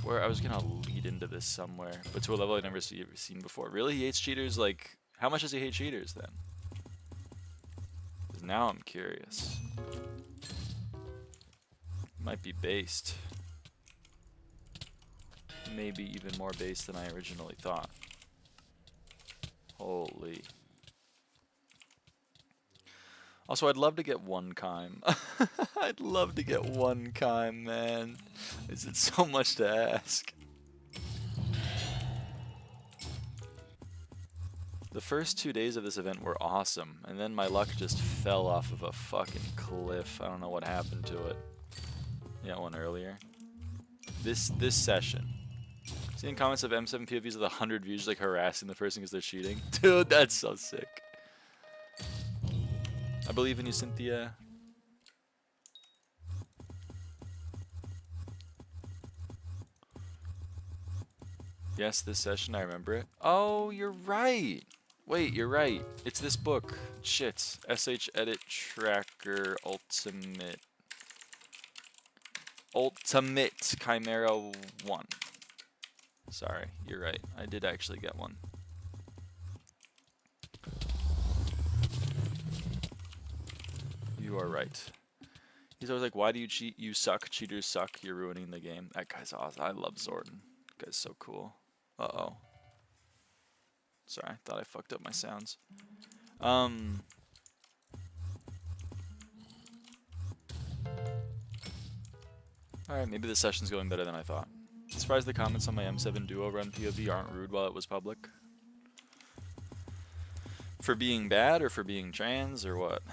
was gonna lead into this somewhere, but to a level I've never seen before. Really? He hates cheaters? Like, how much does he hate cheaters then? 'Cause now I'm curious. Might be based. Maybe even more based than I originally thought. Holy. Also, I'd love to get one Kime. I'd love to get one Kime, man. Is it so much to ask? The first 2 days of this event were awesome, and then my luck just fell off of a fucking cliff. I don't know what happened to it. Yeah, one earlier. This session. Seeing comments of M7 POVs with 100 views like harassing the person because they're cheating. Dude, that's so sick. I believe in you, Cynthia. Yes, this session, I remember it. Oh, you're right. Wait, you're right. It's this book. Shit. SH Edit Tracker Ultimate. Ultimate Chimera 1. Sorry, you're right. I did actually get one. You are right. He's always like, why do you cheat? You suck. Cheaters suck. You're ruining the game. That guy's awesome. I love Zorton. That guy's so cool. Uh-oh. Sorry, I thought I fucked up my sounds. Alright, maybe the session's going better than I thought. Surprised the comments on my M7 Duo run POV aren't rude while it was public. For being bad or for being trans or what?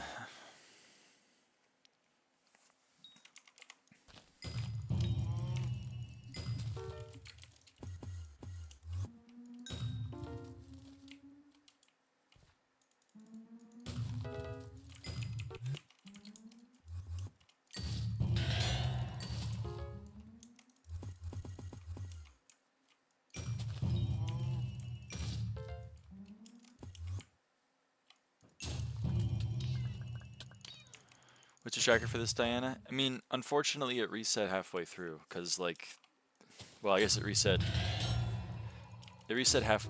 What's your tracker for this, Diana? I mean, unfortunately it reset halfway through, because like, well, I guess it reset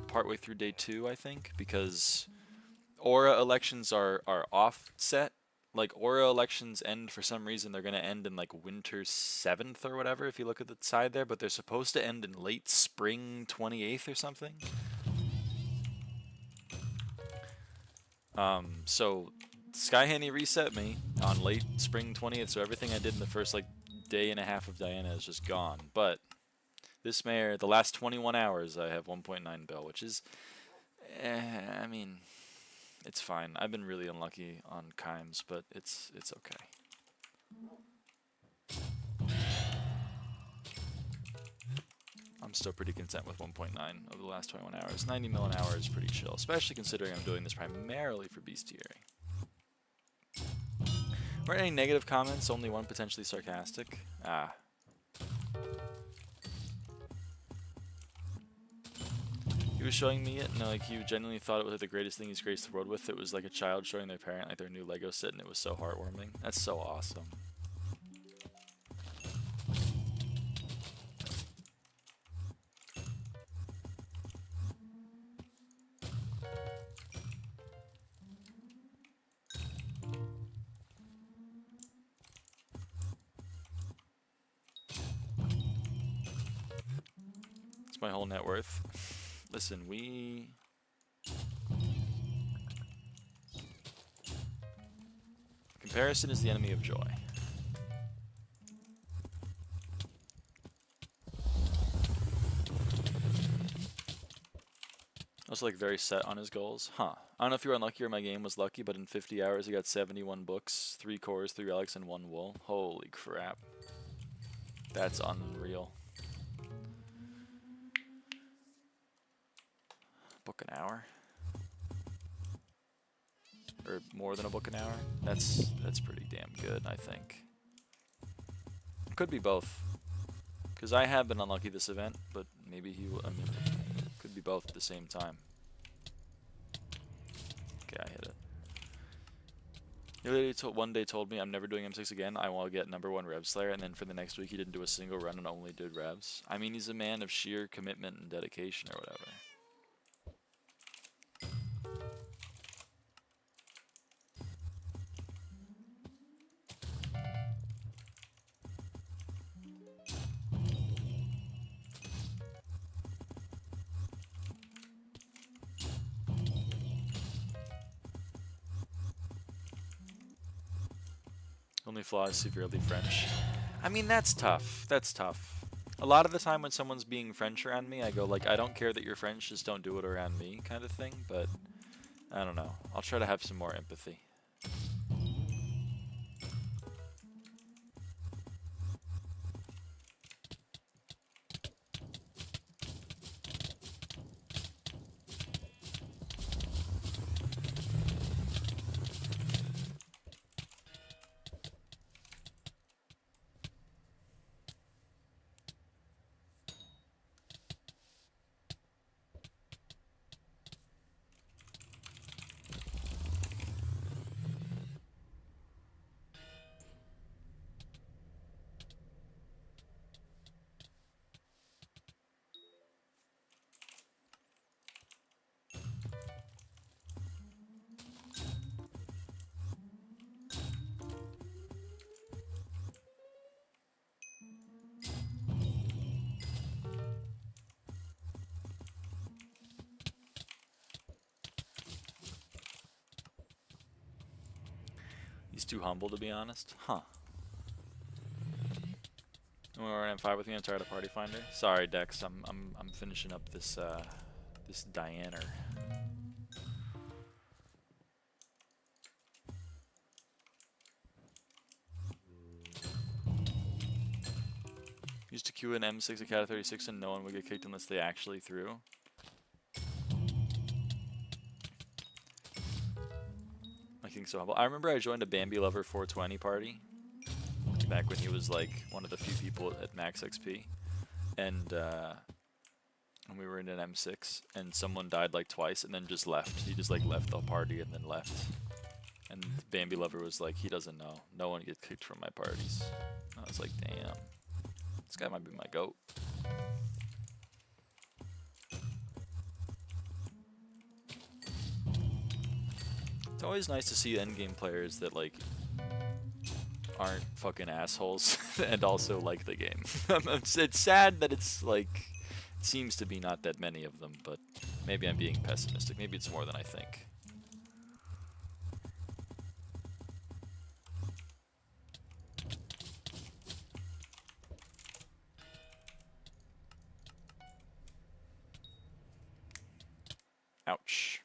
partway through day 2, I think, because Aura elections are offset. Like, Aura elections end for some reason, they're going to end in like winter 7th or whatever, if you look at the side there, but they're supposed to end in late spring 28th or something. So SkyHanni reset me on late spring 20th, so everything I did in the first like day and a half of Diana is just gone. But this mare, the last 21 hours, I have 1.9 bill, which is, I mean, it's fine. I've been really unlucky on Chimes, but it's okay. I'm still pretty content with 1.9 over the last 21 hours. 90 mil an hour is pretty chill, especially considering I'm doing this primarily for bestiary. Were any negative comments? Only one potentially sarcastic. Ah. He was showing me it, and like he genuinely thought it was like the greatest thing he's graced the world with. It was like a child showing their parent like their new Lego set, and it was so heartwarming. That's so awesome. It's my whole net worth. Listen, comparison is the enemy of joy. Also, like, very set on his goals. Huh. I don't know if you were unlucky or my game was lucky, but in 50 hours he got 71 books, 3 cores, 3 relics, and 1 wool. Holy crap. That's unreal. Book an hour? Or more than a book an hour? That's pretty damn good, I think. Could be both. Because I have been unlucky this event, but maybe I mean, could be both at the same time. Okay, I hit it. He literally one day told me I'm never doing M6 again, I want to get #1 Rev Slayer, and then for the next week he didn't do a single run and only did Revs. I mean, he's a man of sheer commitment and dedication or whatever. Only flaw is severely French. I mean, that's tough. That's tough. A lot of the time when someone's being French around me, I go like, I don't care that you're French, just don't do it around me kind of thing, but I don't know. I'll try to have some more empathy. He's too humble, to be honest. Huh. You want to run M5 with me and try to party finder? Sorry, Dex. I'm finishing up this this Dianer. Used to queue an M6 at Cat 36 and no one would get kicked unless they actually threw. I think so humble. I remember I joined a Bambi Lover 420 party back when he was like one of the few people at Max XP, and we were in an M6 and someone died like twice and then just left. He just like left the party and then left. And Bambi Lover was like, he doesn't know. No one gets kicked from my parties. I was like, damn. This guy might be my goat. It's always nice to see endgame players that like aren't fucking assholes and also like the game. It's sad that it's like, it seems to be not that many of them, but maybe I'm being pessimistic. Maybe it's more than I think. Ouch.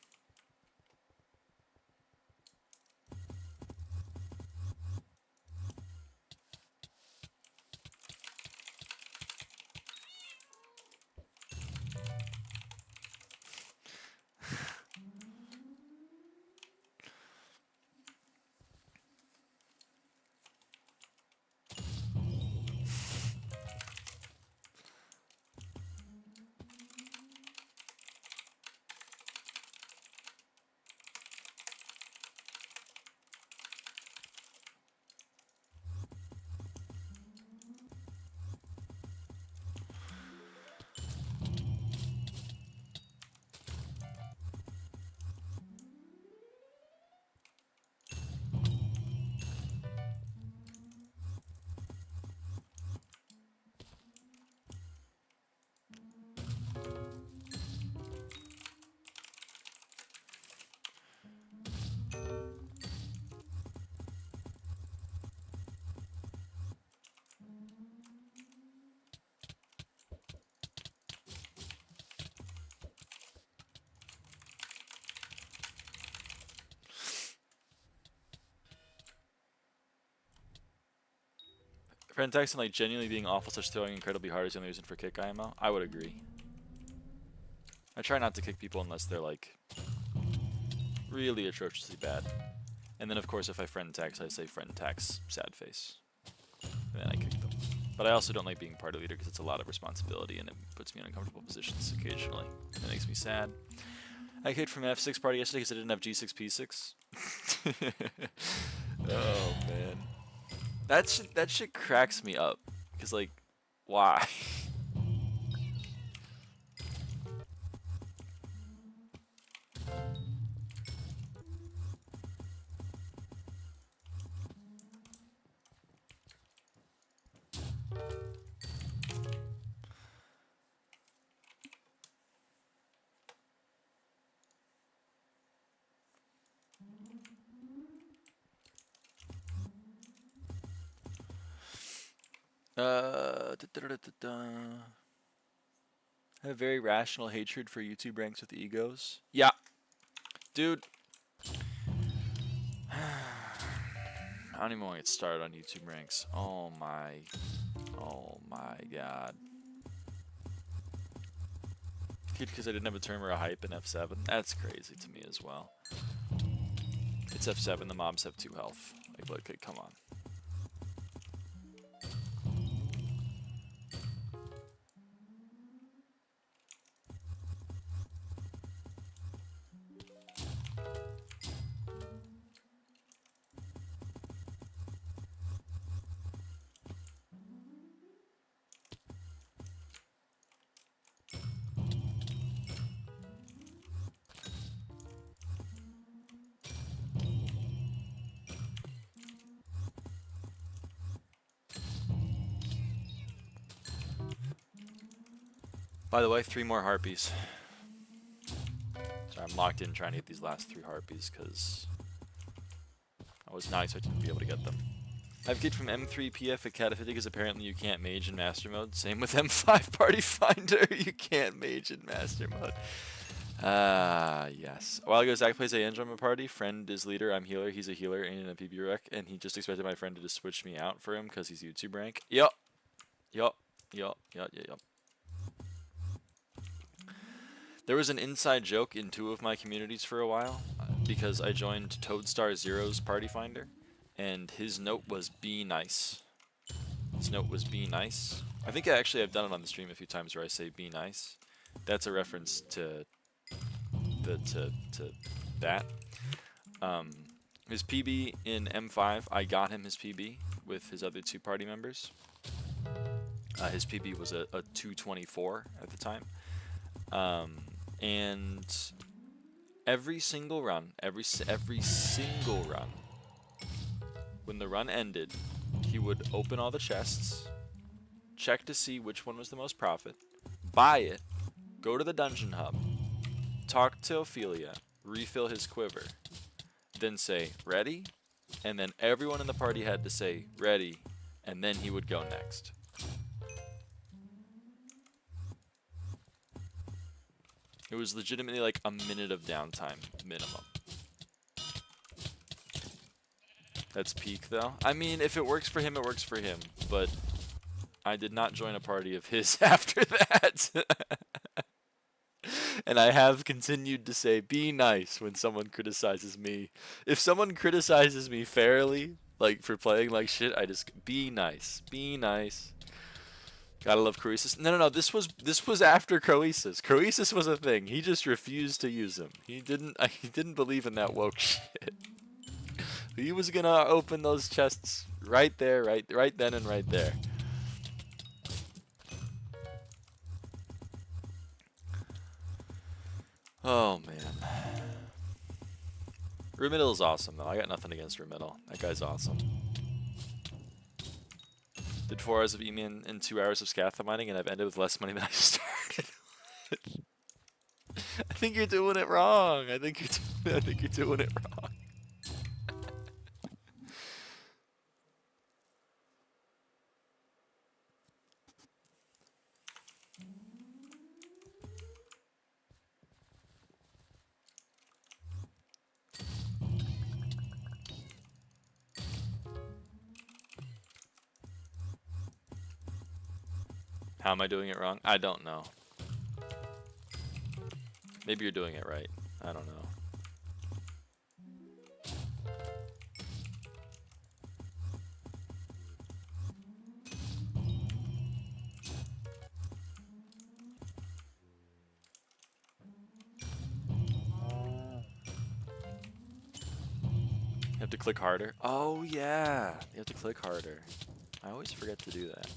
Friend text and like genuinely being awful such throwing incredibly hard is the only reason for kick IMO. I would agree. I try not to kick people unless they're like really atrociously bad. And then of course if I friend text, I say friend text, sad face. And then I kick them. But I also don't like being party leader because it's a lot of responsibility and it puts me in uncomfortable positions occasionally. It makes me sad. I kicked from an F6 party yesterday because I didn't have G6 P6. Oh man. That shit cracks me up. Because like, why? I have very rational hatred for YouTube ranks with egos. Yeah. Dude. I don't even want to get started on YouTube ranks. Oh my god. Because I didn't have a term or a hype in F7. That's crazy to me as well. It's F7, the mobs have 2 health. Like, come on. By the way, 3 more harpies. Sorry, I'm locked in trying to get these last 3 harpies because I was not expecting to be able to get them. I've kicked from M3 PF at Cataphytic because apparently you can't mage in Master Mode. Same with M5 Party Finder, you can't mage in Master Mode. Yes. A while ago, Zach plays a Andromeda party. Friend is leader, I'm healer. He's a healer in a PB rec, and he just expected my friend to just switch me out for him because he's YouTube rank. Yup. There was an inside joke in 2 of my communities for a while because I joined Toadstar Zero's Party Finder, and his note was "Be nice." His note was "Be nice." I think I've done it on the stream a few times where I say "Be nice." That's a reference to that. His PB in M5, I got him his PB with his other 2 party members. His PB was a 224 at the time. And every single run, every single run, when the run ended, he would open all the chests, check to see which one was the most profit, buy it, go to the dungeon hub, talk to Ophelia, refill his quiver, then say, ready? And then everyone in the party had to say, ready, and then he would go next. It was legitimately like a minute of downtime minimum. That's peak though. I mean, if it works for him, it works for him. But I did not join a party of his after that. And I have continued to say, be nice when someone criticizes me. If someone criticizes me fairly, like for playing like shit, I just be nice. Be nice. Gotta love Croesus. No. This was after Croesus. Croesus was a thing. He just refused to use him. He didn't believe in that woke shit. He was gonna open those chests right there, right then and right there. Oh man. Rumiddle's awesome though. I got nothing against Rumiddle. That guy's awesome. Did 4 hours of E-Man and 2 hours of Scatha mining, and I've ended with less money than I started. I think you're doing it wrong. I think you're doing it wrong. How am I doing it wrong? I don't know. Maybe you're doing it right. I don't know. You have to click harder. Oh yeah, you have to click harder. I always forget to do that.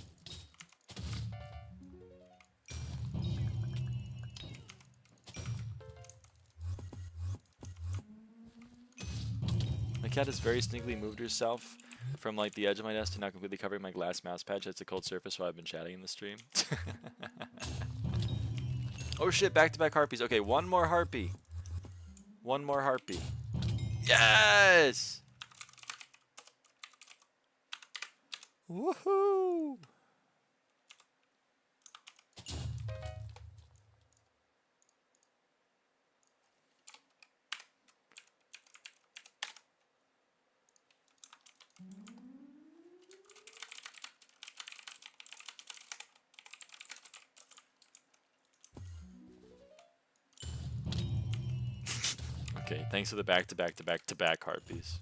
My cat has very sneakily moved herself from like the edge of my desk to now completely covering my glass mouse pad. It's a cold surface while I've been chatting in the stream. Oh shit, back-to-back harpies. Okay, one more harpy. One more harpy. Yes! Woohoo! Okay, thanks for the back-to-back harpies.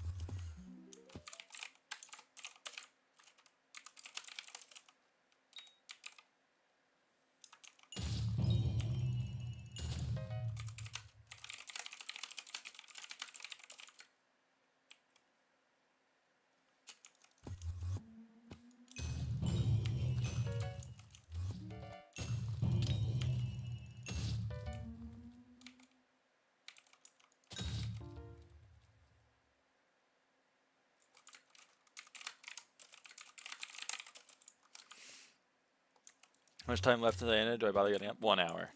How much time left in Diana? Do I bother getting up? 1 hour.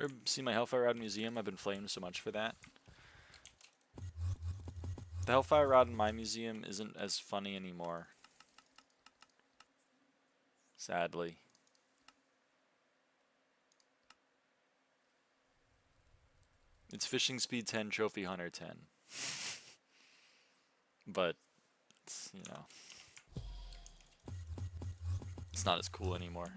Ever seen my Hellfire Rod museum? I've been flamed so much for that. The Hellfire Rod in my museum isn't as funny anymore. Sadly. It's fishing speed 10, trophy hunter 10. But, it's, you know, it's not as cool anymore.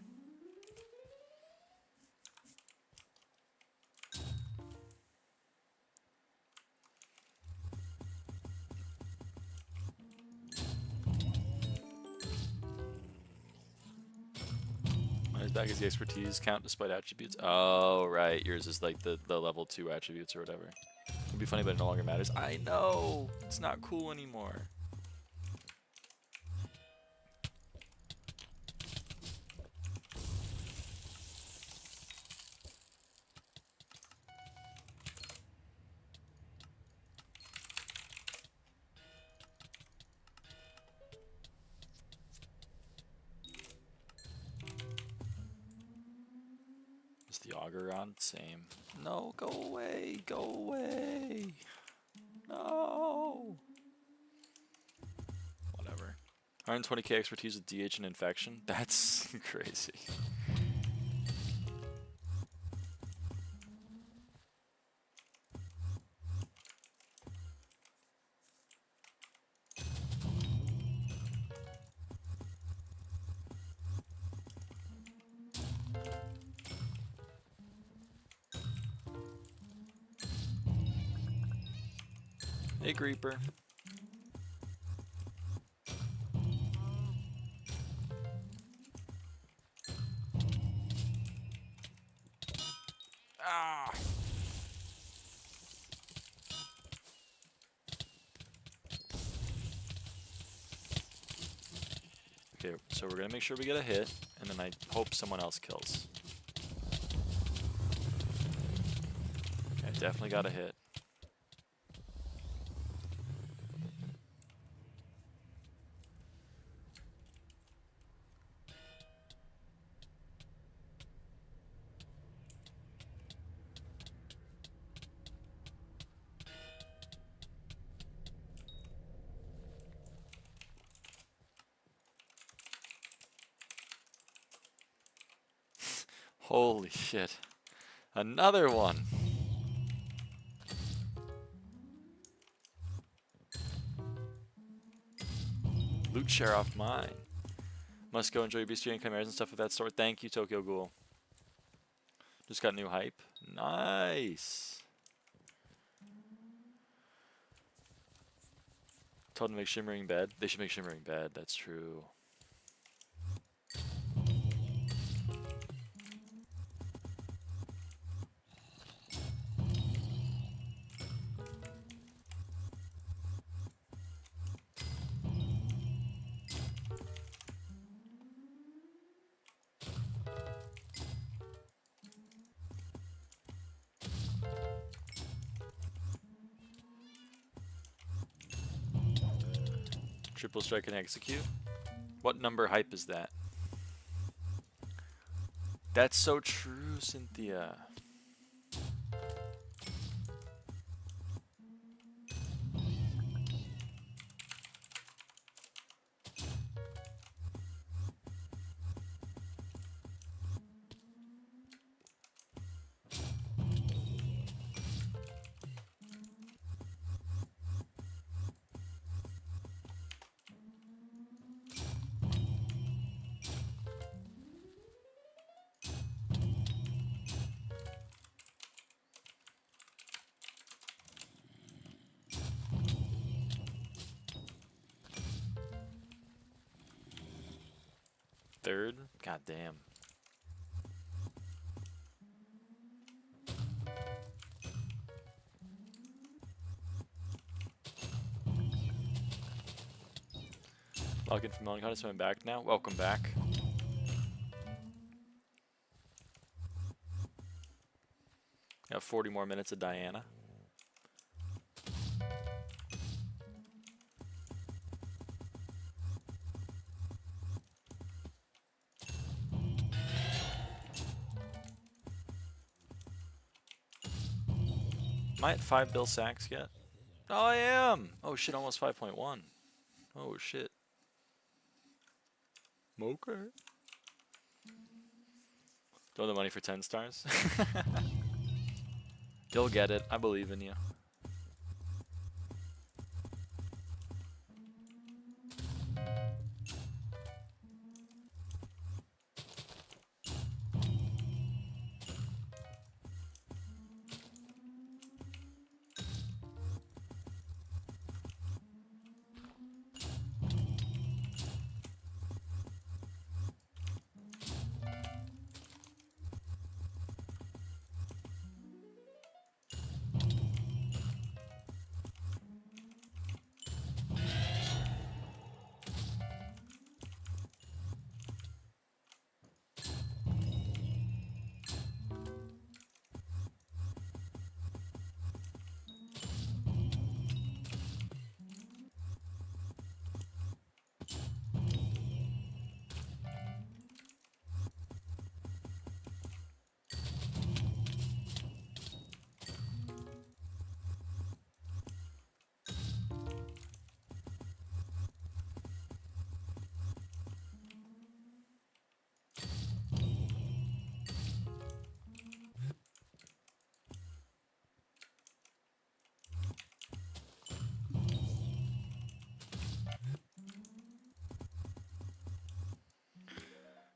Mine's back is the expertise count despite attributes. Oh, right. Yours is like the level 2 attributes or whatever. It'd be funny, but it no longer matters. I know! It's not cool anymore. Is the auger on? Same. No, go away! Go away! No! Whatever. 120k expertise with DH and infection? That's crazy. Hey, Creeper. Ah! Okay, so we're gonna make sure we get a hit, and then I hope someone else kills. Okay, definitely got a hit. Holy shit. Another one! Loot share off mine. Must go enjoy your bestiary and chimeras and stuff of that sort. Thank you, Tokyo Ghoul. Just got new hype. Nice! Told them to make shimmering bed. They should make shimmering bed, that's true. Triple strike and execute. What number hype is that? That's so true, Cynthia. Third? God damn. Login from Melancholy, so I'm back now. Welcome back. Got 40 more minutes of Diana. Am I at 5 bill sacks yet? Oh, I am! Oh shit, almost 5.1. Oh shit. Okay. Throw the money for 10 stars. You'll get it. I believe in you.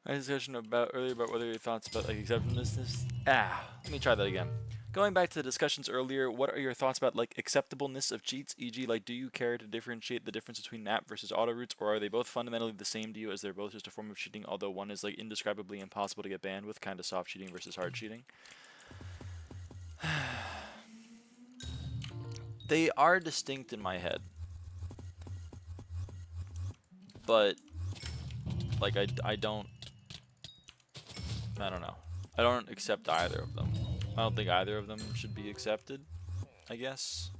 I had a discussion about earlier about whether your thoughts about like acceptance. Let me try that again. Going back to the discussions earlier, what are your thoughts about like acceptableness of cheats? E.g., like, do you care to differentiate the difference between map versus auto routes, or are they both fundamentally the same to you, as they're both just a form of cheating, although one is like indescribably impossible to get banned with, kind of soft cheating versus hard cheating? They are distinct in my head, but like I don't know. I don't accept either of them. I don't think either of them should be accepted, I guess.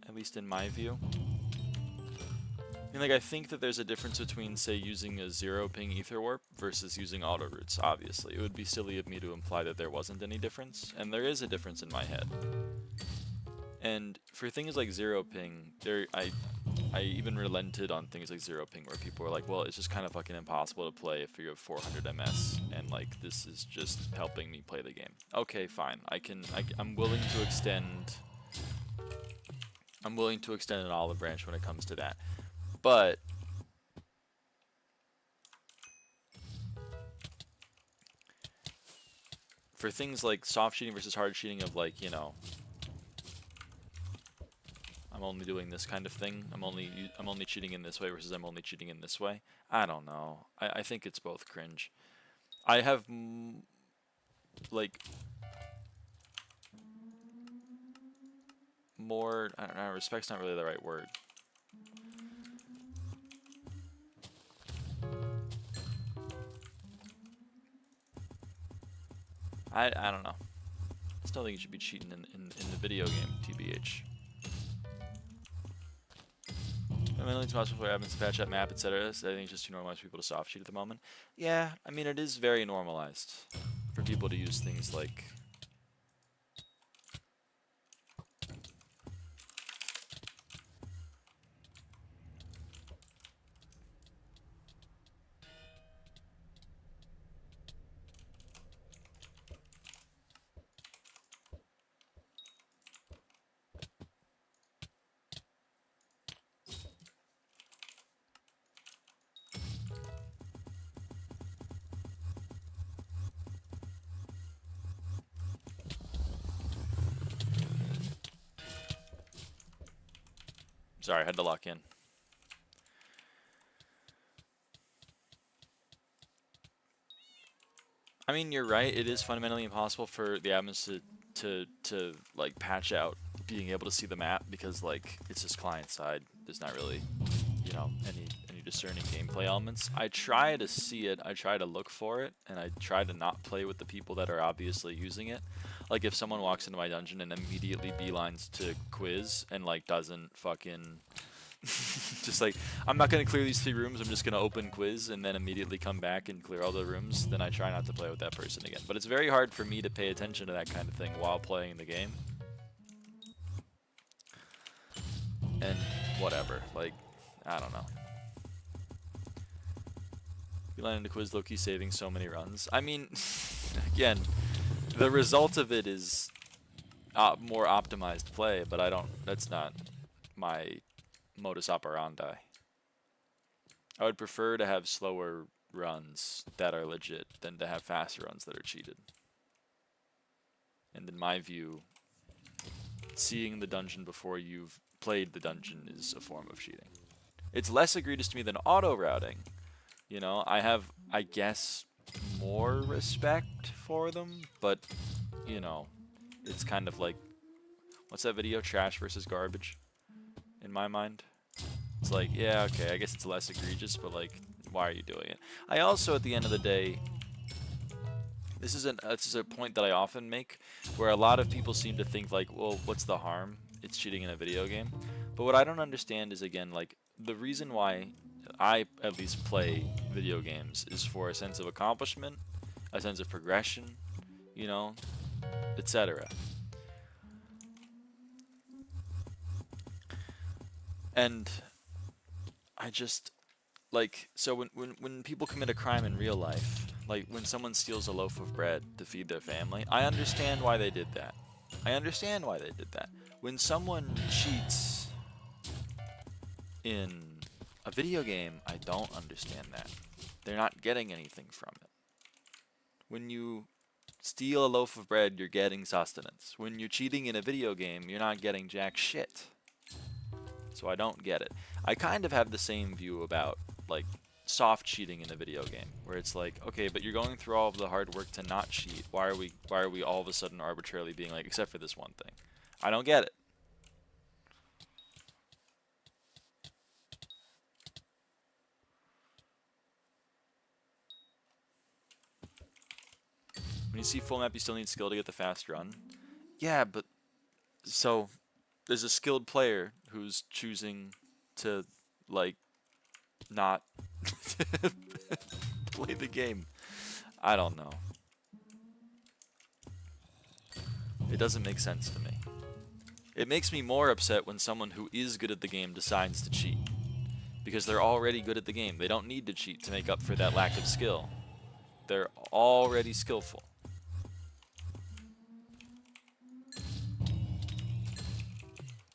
At least in my view. I mean, like, I think that there's a difference between, say, using a 0 ping ether warp versus using auto routes, obviously. It would be silly of me to imply that there wasn't any difference, and there is a difference in my head. And for things like 0 ping, I even relented on things like 0 ping, where people were like, well, it's just kind of fucking impossible to play if you have 400 MS, and like, this is just helping me play the game. Okay, fine. I'm willing to extend an olive branch when it comes to that. But for things like soft cheating versus hard cheating, of like, you know, I'm only doing this kind of thing, I'm only cheating in this way versus I'm only cheating in this way, I don't know. I think it's both cringe. I have like more, I don't know, respect's not really the right word. I don't know. I still think you should be cheating in the video game, TBH. I mean, it's possible for happens to patch up map, etc. I think it's just too normalized for people to soft cheat at the moment. Yeah, I mean, it is very normalized for people to use things like sorry, I had to lock in. I mean, you're right. It is fundamentally impossible for the admins to like patch out being able to see the map, because like it's just client side. There's not really, you know, any discerning gameplay elements. I try to see it. I try to look for it, and I try to not play with the people that are obviously using it. Like, if someone walks into my dungeon and immediately beelines to quiz and like doesn't fucking just like, I'm not going to clear these 3 rooms, I'm just going to open quiz and then immediately come back and clear all the rooms, then I try not to play with that person again. But it's very hard for me to pay attention to that kind of thing while playing the game. And whatever, like, I don't know. We land into quiz, low-key saving so many runs. I mean, again, the result of it is more optimized play, but that's not my modus operandi. I would prefer to have slower runs that are legit than to have faster runs that are cheated. And in my view, seeing the dungeon before you've played the dungeon is a form of cheating. It's less egregious to me than auto routing. You know, I have, I guess, more respect for them, but, you know, it's kind of like, what's that video? Trash versus garbage, in my mind. It's like, yeah, okay, I guess it's less egregious, but like, why are you doing it? I also, at the end of the day, this is a point that I often make, where a lot of people seem to think like, well, what's the harm? It's cheating in a video game. But what I don't understand is, again, like, the reason why I at least play video games is for a sense of accomplishment, a sense of progression, you know, etc. And I just, like, so when people commit a crime in real life, like when someone steals a loaf of bread to feed their family, I understand why they did that. I understand why they did that. When someone cheats in a video game, I don't understand that. They're not getting anything from it. When you steal a loaf of bread, you're getting sustenance. When you're cheating in a video game, you're not getting jack shit. So I don't get it. I kind of have the same view about, like, soft cheating in a video game, where it's like, okay, but you're going through all of the hard work to not cheat. Why are we all of a sudden arbitrarily being like, except for this one thing? I don't get it. When you see full map, you still need skill to get the fast run. Yeah, but so there's a skilled player who's choosing to, like, not play the game. I don't know. It doesn't make sense to me. It makes me more upset when someone who is good at the game decides to cheat. Because they're already good at the game. They don't need to cheat to make up for that lack of skill. They're already skillful.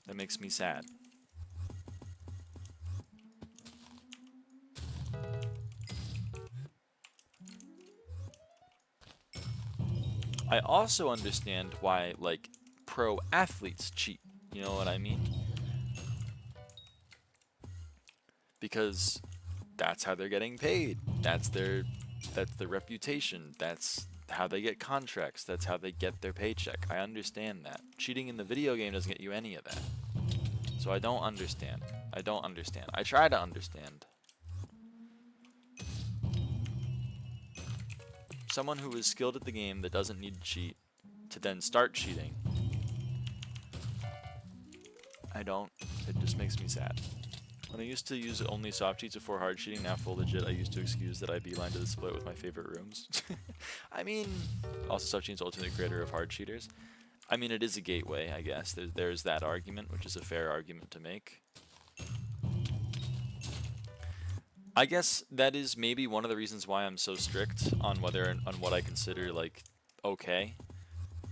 That makes me sad. I also understand why, like, pro athletes cheat. You know what I mean? Because that's how they're getting paid. That's their reputation. That's how they get contracts. That's how they get their paycheck. I understand that. Cheating in the video game doesn't get you any of that. So I don't understand. I don't understand. I try to understand. Someone who is skilled at the game that doesn't need to cheat to then start cheating. It just makes me sad. When I used to use only soft cheats before hard cheating, now full legit, I used to excuse that I beeline to the split with my favorite rooms. I mean, also soft cheating's ultimate creator of hard cheaters. I mean, it is a gateway, I guess. There's that argument, which is a fair argument to make. I guess that is maybe one of the reasons why I'm so strict on what I consider, like, okay,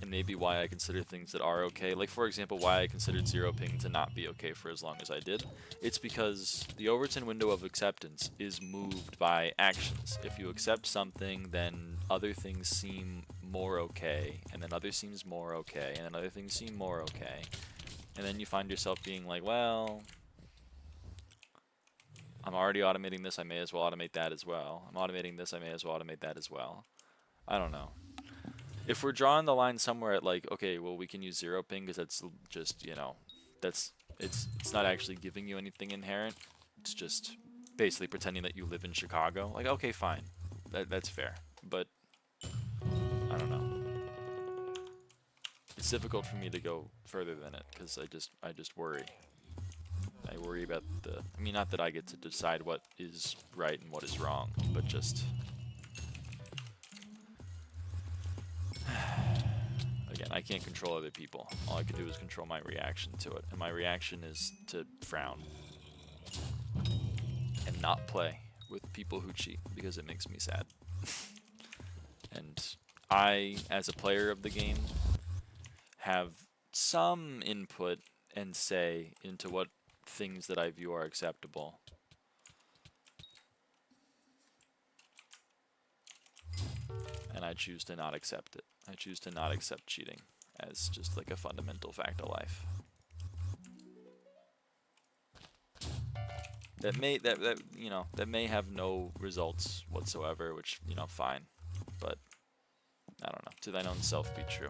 and maybe why I consider things that are okay. Like, for example, why I considered zero ping to not be okay for as long as I did. It's because the Overton window of acceptance is moved by actions. If you accept something, then other things seem more okay, and then other seems more okay, and then other things seem more okay. And then you find yourself being like, well, I'm already automating this, I may as well automate that as well. I'm automating this, I may as well automate that as well. I don't know. If we're drawing the line somewhere at, like, okay, well, we can use zero ping because that's just, you know, it's not actually giving you anything inherent. It's just basically pretending that you live in Chicago. Like, okay, fine. That's fair. But I don't know. It's difficult for me to go further than it because I just worry. I worry about I mean, not that I get to decide what is right and what is wrong, but just again, I can't control other people. All I can do is control my reaction to it. And my reaction is to frown and not play with people who cheat because it makes me sad. And I, as a player of the game, have some input and say into what things that I view are acceptable. And I choose to not accept it. I choose to not accept cheating as just like a fundamental fact of life. That may have no results whatsoever, which, you know, fine. But I don't know. To thine own self be true.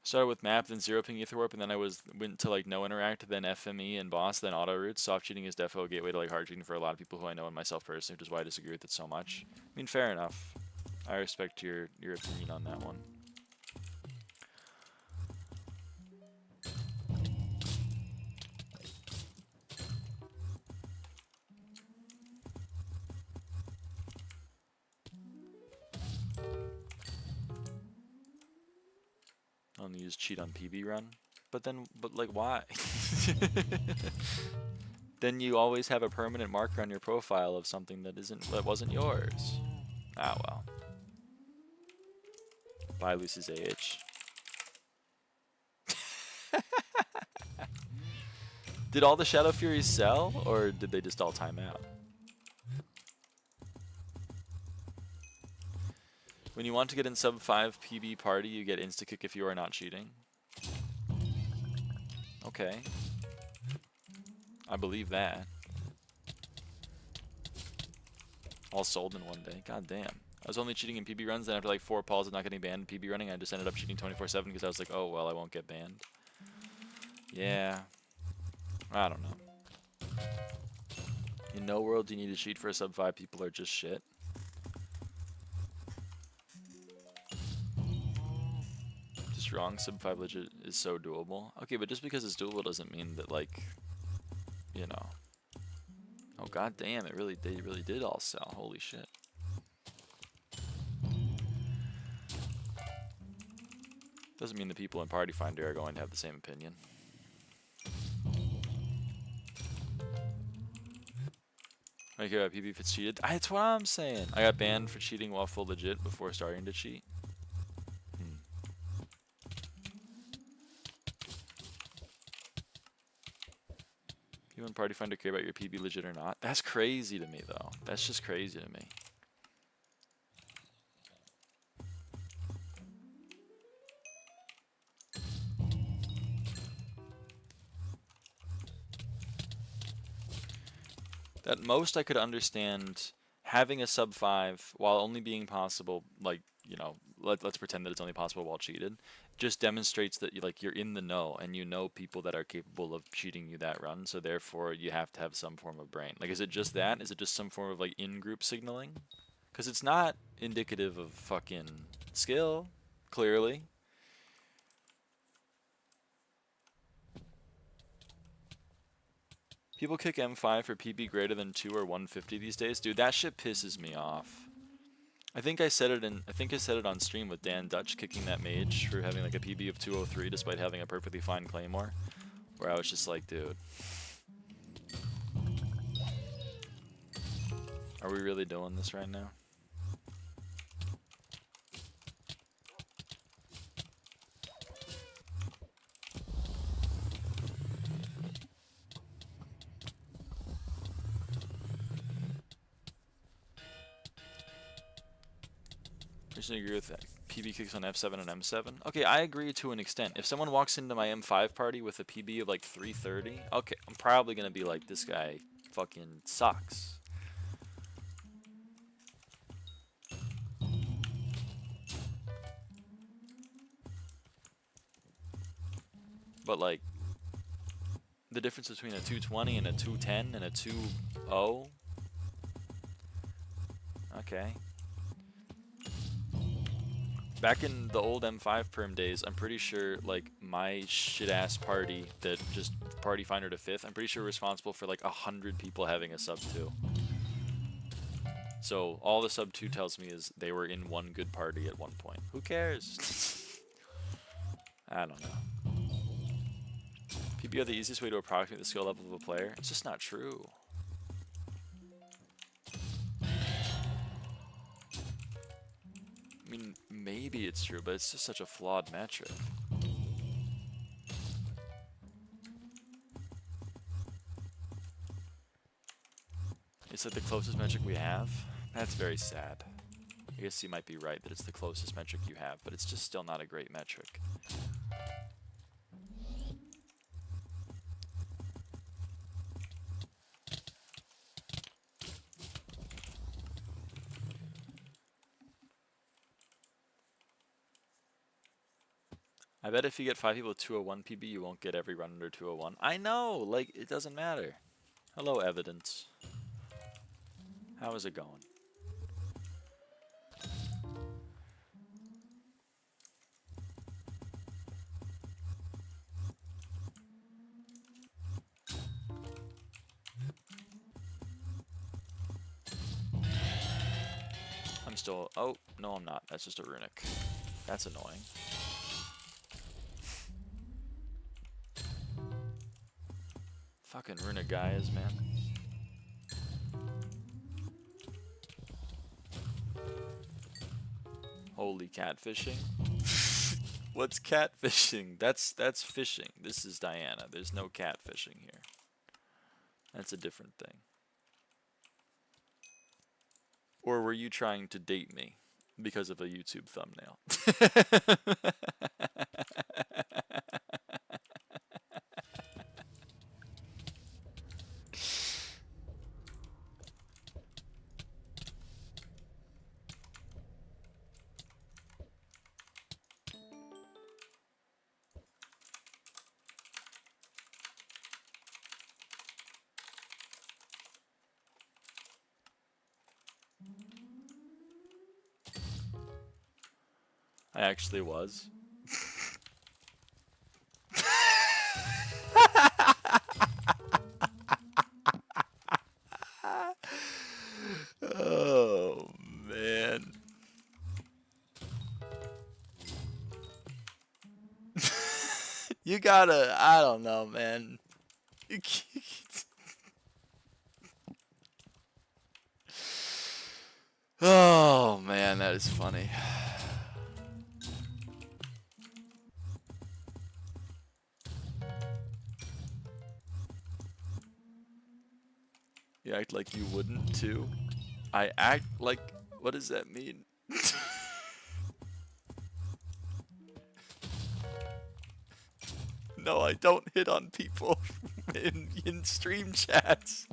Started with map, then zero ping ether warp, and then I went to like no interact, then FME and boss, then auto routes. Soft cheating is definitely a gateway to like hard cheating for a lot of people who I know and myself personally, which is why I disagree with it so much. I mean, fair enough. I respect your opinion on that one. Only use cheat on PB run, but like why? Then you always have a permanent marker on your profile of something that wasn't yours. Ah well. Bye, Lucy's AH. Did all the Shadow Furies sell, or did they just all time out? When you want to get in sub 5 PB party, you get insta-kick if you are not cheating. Okay. I believe that. All sold in one day. God damn. I was only cheating in PB runs, then after like 4 pulls of not getting banned in PB running, I just ended up cheating 24/7 because I was like, oh, well, I won't get banned. Yeah. I don't know. In no world do you need to cheat for a sub 5. People are just shit. Just wrong. Sub 5 legit is so doable. Okay, but just because it's doable doesn't mean that, like, you know. Oh, god damn, they really did all sell. Holy shit. Doesn't mean the people in Party Finder are going to have the same opinion. I care about PB if it's cheated. That's what I'm saying. I got banned for cheating while full legit before starting to cheat. You and Party Finder care about your PB legit or not? That's crazy to me, though. That's just crazy to me. At most, I could understand having a sub 5 while only being possible, like, you know, let's pretend that it's only possible while cheated, just demonstrates that you're in the know and you know people that are capable of cheating you that run, so therefore you have to have some form of brain. Like, is it just that? Is it just some form of, like, in-group signaling? Because it's not indicative of fucking skill, clearly. People kick M5 for PB greater than 2 or 150 these days. Dude, that shit pisses me off. I think I said it on stream with Dan Dutch kicking that mage for having like a PB of 203 despite having a perfectly fine claymore. Where I was just like, dude. Are we really doing this right now? I agree with that. PB kicks on F7 and M7. Okay, I agree to an extent. If someone walks into my M5 party with a PB of like 330, okay, I'm probably gonna be like, this guy fucking sucks. But like, the difference between a 220 and a 210 and a 2-0. Okay. Back in the old M5 perm days, I'm pretty sure, like, my shit-ass party that just Party Finder to 5th, I'm pretty sure responsible for, like, 100 people having a sub 2. So, all the sub 2 tells me is they were in one good party at one point. Who cares? I don't know. PB are the easiest way to approximate the skill level of a player. It's just not true. I mean, maybe it's true, but it's just such a flawed metric. It's like the closest metric we have. That's very sad. I guess you might be right that it's the closest metric you have, but it's just still not a great metric. I bet if you get 5 people with 201 PB, you won't get every run under 201. I know! Like, it doesn't matter. Hello, evidence. How is it going? I'm still... Oh, no I'm not. That's just a runic. That's annoying. Fucking runic guys, man. Holy catfishing. What's catfishing? That's fishing. This is Diana. There's no catfishing here. That's a different thing. Or were you trying to date me because of a YouTube thumbnail? I actually was. Oh, man. You gotta, I don't know, man. Oh, man, that is funny. You act like you wouldn't, too. I act like, what does that mean? No, I don't hit on people in stream chats.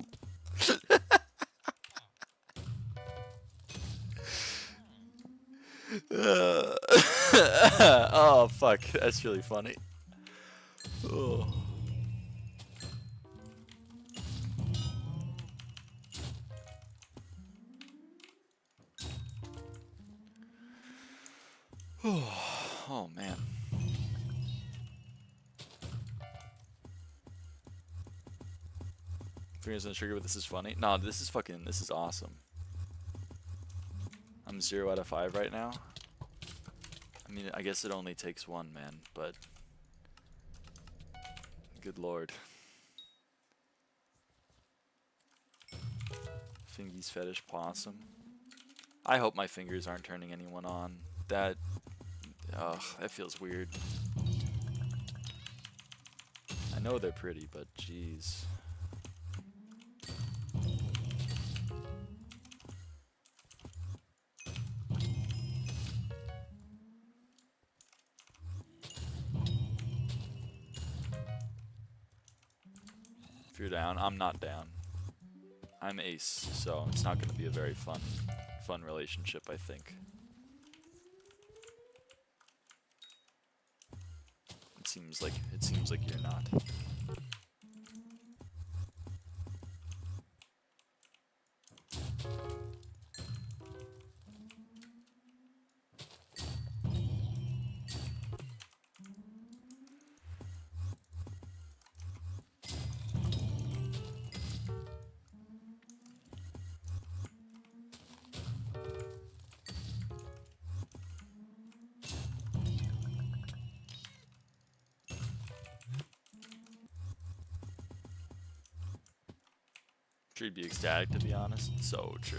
Oh, fuck. That's really funny. Oh. Oh, man. Fingers on the trigger, but this is funny. No, this is fucking, this is awesome. I'm 0 out of 5 right now. I mean, I guess it only takes one, man, but good lord. Fingies fetish possum. I hope my fingers aren't turning anyone on. That, ugh, that feels weird. I know they're pretty, but jeez. If you're down, I'm not down. I'm ace, so it's not going to be a very fun relationship, I think. It seems like you're not. Sure, you'd be ecstatic, to be honest. So true.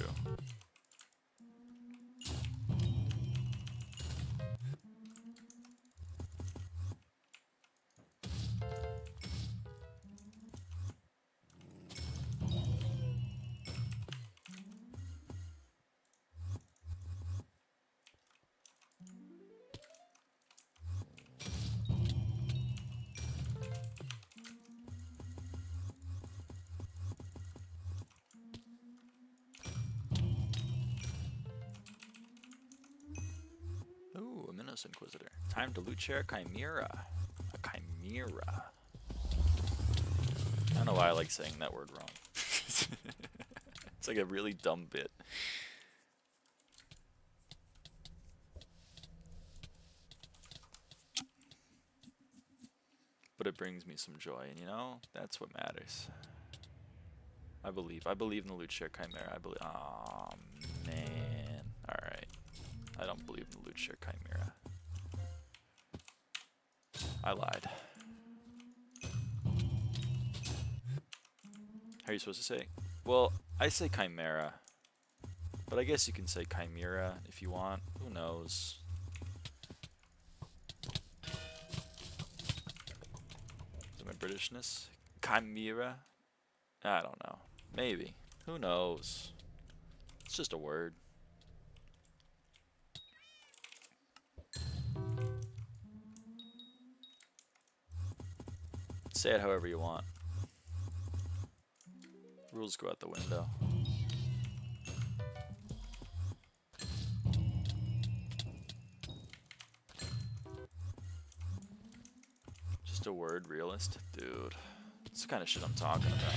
Ooh, a Minos Inquisitor. Time to loot share a Chimera. A Chimera. I don't know why I like saying that word wrong. It's like a really dumb bit. But it brings me some joy, and you know, that's what matters. I believe in the loot share Chimera. I believe. Oh man. Alright. I don't believe in the loot share Chimera. I lied. How are you supposed to say? Well, I say Chimera. But I guess you can say Chimera if you want. Who knows? Is it my Britishness? Chimera? I don't know. Maybe. Who knows? It's just a word. Say it however you want. Rules go out the window. Just a word, realist? Dude. It's the kind of shit I'm talking about.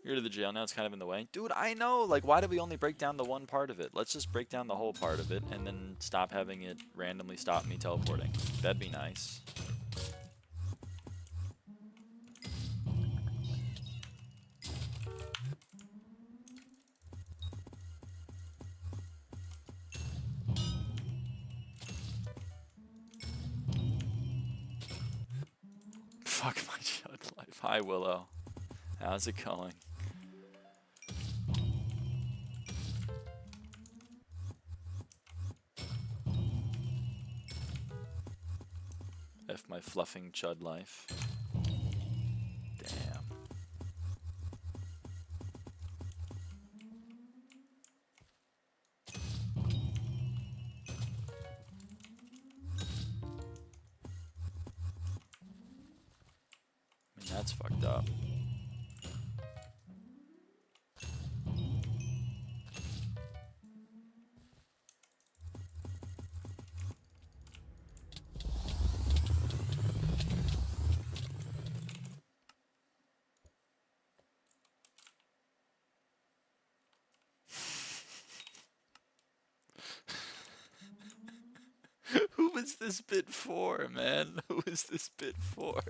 You're to the jail now, it's kind of in the way. Dude, I know, like, why do we only break down the one part of it? Let's just break down the whole part of it and then stop having it randomly stop me teleporting. That'd be nice. Fuck my chud life. Hi, Willow. How's it going? F my fluffing chud life. Damn. I mean, that's fucked up. Who was this bit for, man? Who is this bit for?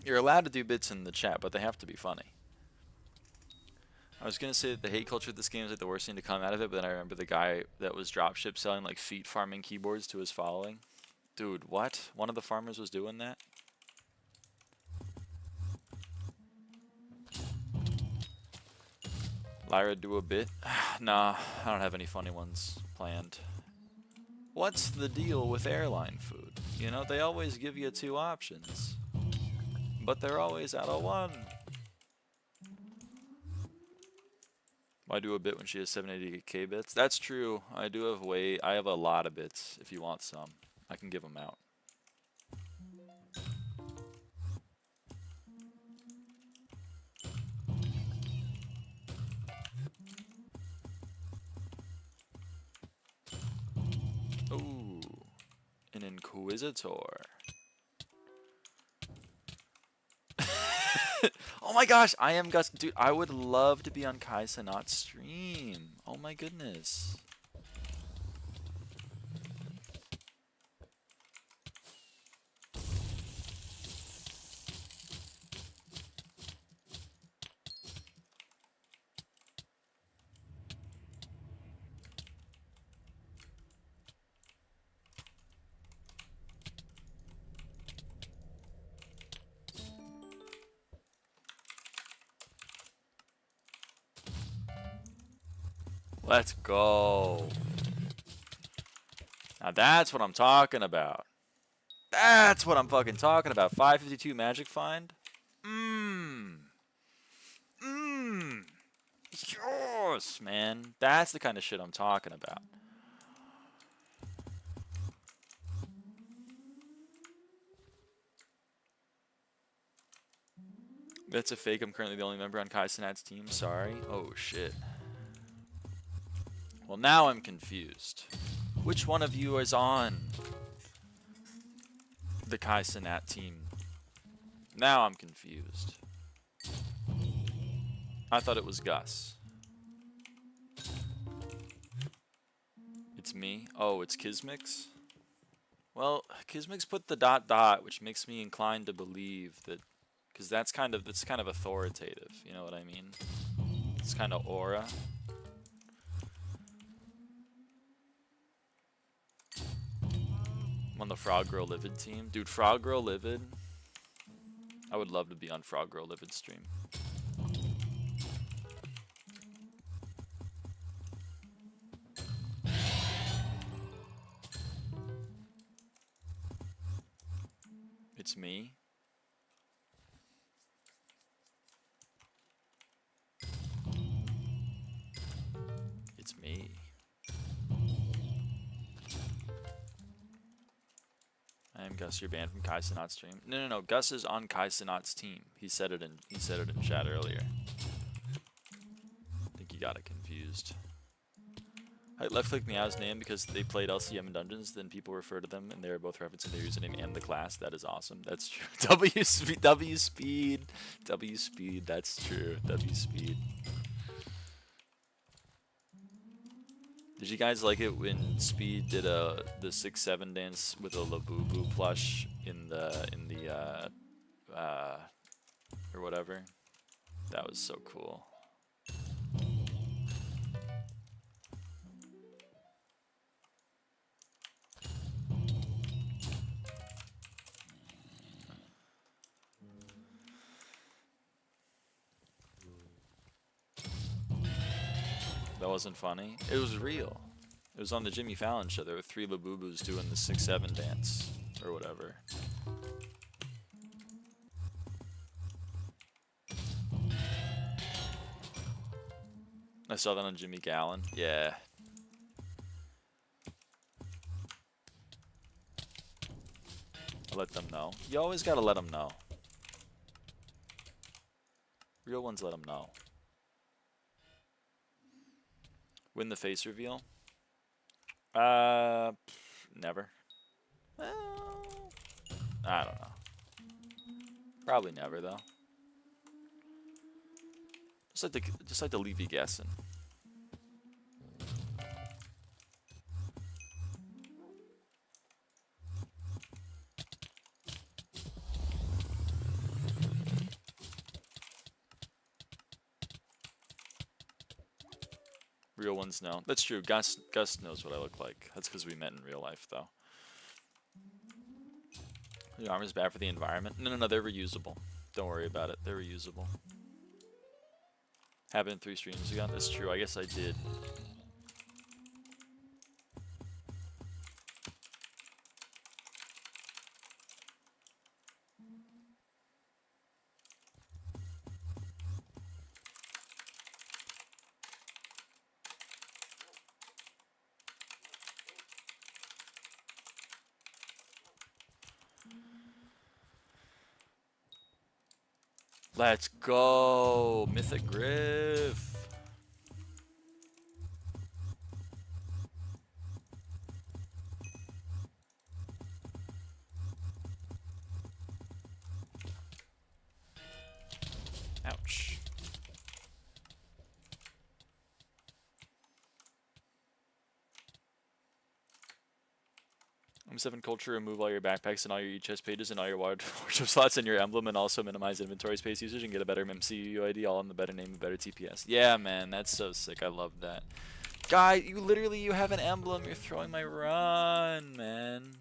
You're allowed to do bits in the chat, but they have to be funny. I was gonna say that the hate culture of this game is like the worst thing to come out of it, but then I remember the guy that was dropship selling like feet farming keyboards to his following. Dude, what? One of the farmers was doing that? Lyra, do a bit? Nah, I don't have any funny ones planned. What's the deal with airline food? You know, they always give you 2 options, but they're always out of 1. Why do a bit when she has 780k bits? That's true. I do have I have a lot of bits. If you want some, I can give them out. Ooh, an Inquisitor. Oh my gosh, I am Gus. Dude, I would love to be on Kai Cenat's stream. Oh my goodness. Let's go. Now that's what I'm talking about. That's what I'm fucking talking about. 552 magic find. Yes, man. That's the kind of shit I'm talking about. That's a fake. I'm currently the only member on Kai Cenat's team. Sorry. Oh, shit. Well, now I'm confused. Which one of you is on the Kai Cenat team? Now I'm confused. I thought it was Gus. It's me? Oh, it's Kismix? Well, Kismix put the ... which makes me inclined to believe that, because that's kind of authoritative, you know what I mean? It's kind of aura. I'm on the Frog Girl Livid team. Dude, Frog Girl Livid. I would love to be on Frog Girl Livid stream. It's me. It's me. I am Gus. You're banned from Kai Sinat's stream. No. Gus is on Kai Sinat's team. He said it in chat earlier. I think he got it confused. I left-click Meow's name because they played LCM in Dungeons. Then people refer to them, and they are both referencing their username and the class. That is awesome. That's true. W speed. That's true. W speed. Did you guys like it when Speed did the 6-7 dance with a Labubu plush in the or whatever? That was so cool. That wasn't funny. It was real. It was on the Jimmy Fallon show. There were 3 Labubus doing the 6-7 dance or whatever. I saw that on Jimmy Fallon. Yeah. I let them know. You always gotta let them know. Real ones let them know. Win the face reveal? Never. Well, I don't know. Probably never though. Just like to leave you guessing. Real ones know. That's true. Gus knows what I look like. That's because we met in real life, though. The armor's bad for the environment. No. They're reusable. Don't worry about it. They're reusable. Happened 3 streams ago. That's true. I guess I did. Let's go! Mythic Griff! Ouch. M7 culture, remove all your backpacks and all your chest pages and all your wardrobe slots and your emblem, and also minimize inventory space usage and get a better MCU ID, all in the better name and better TPS. Yeah, man, that's so sick. I love that. Guy, you have an emblem. You're throwing my run, man.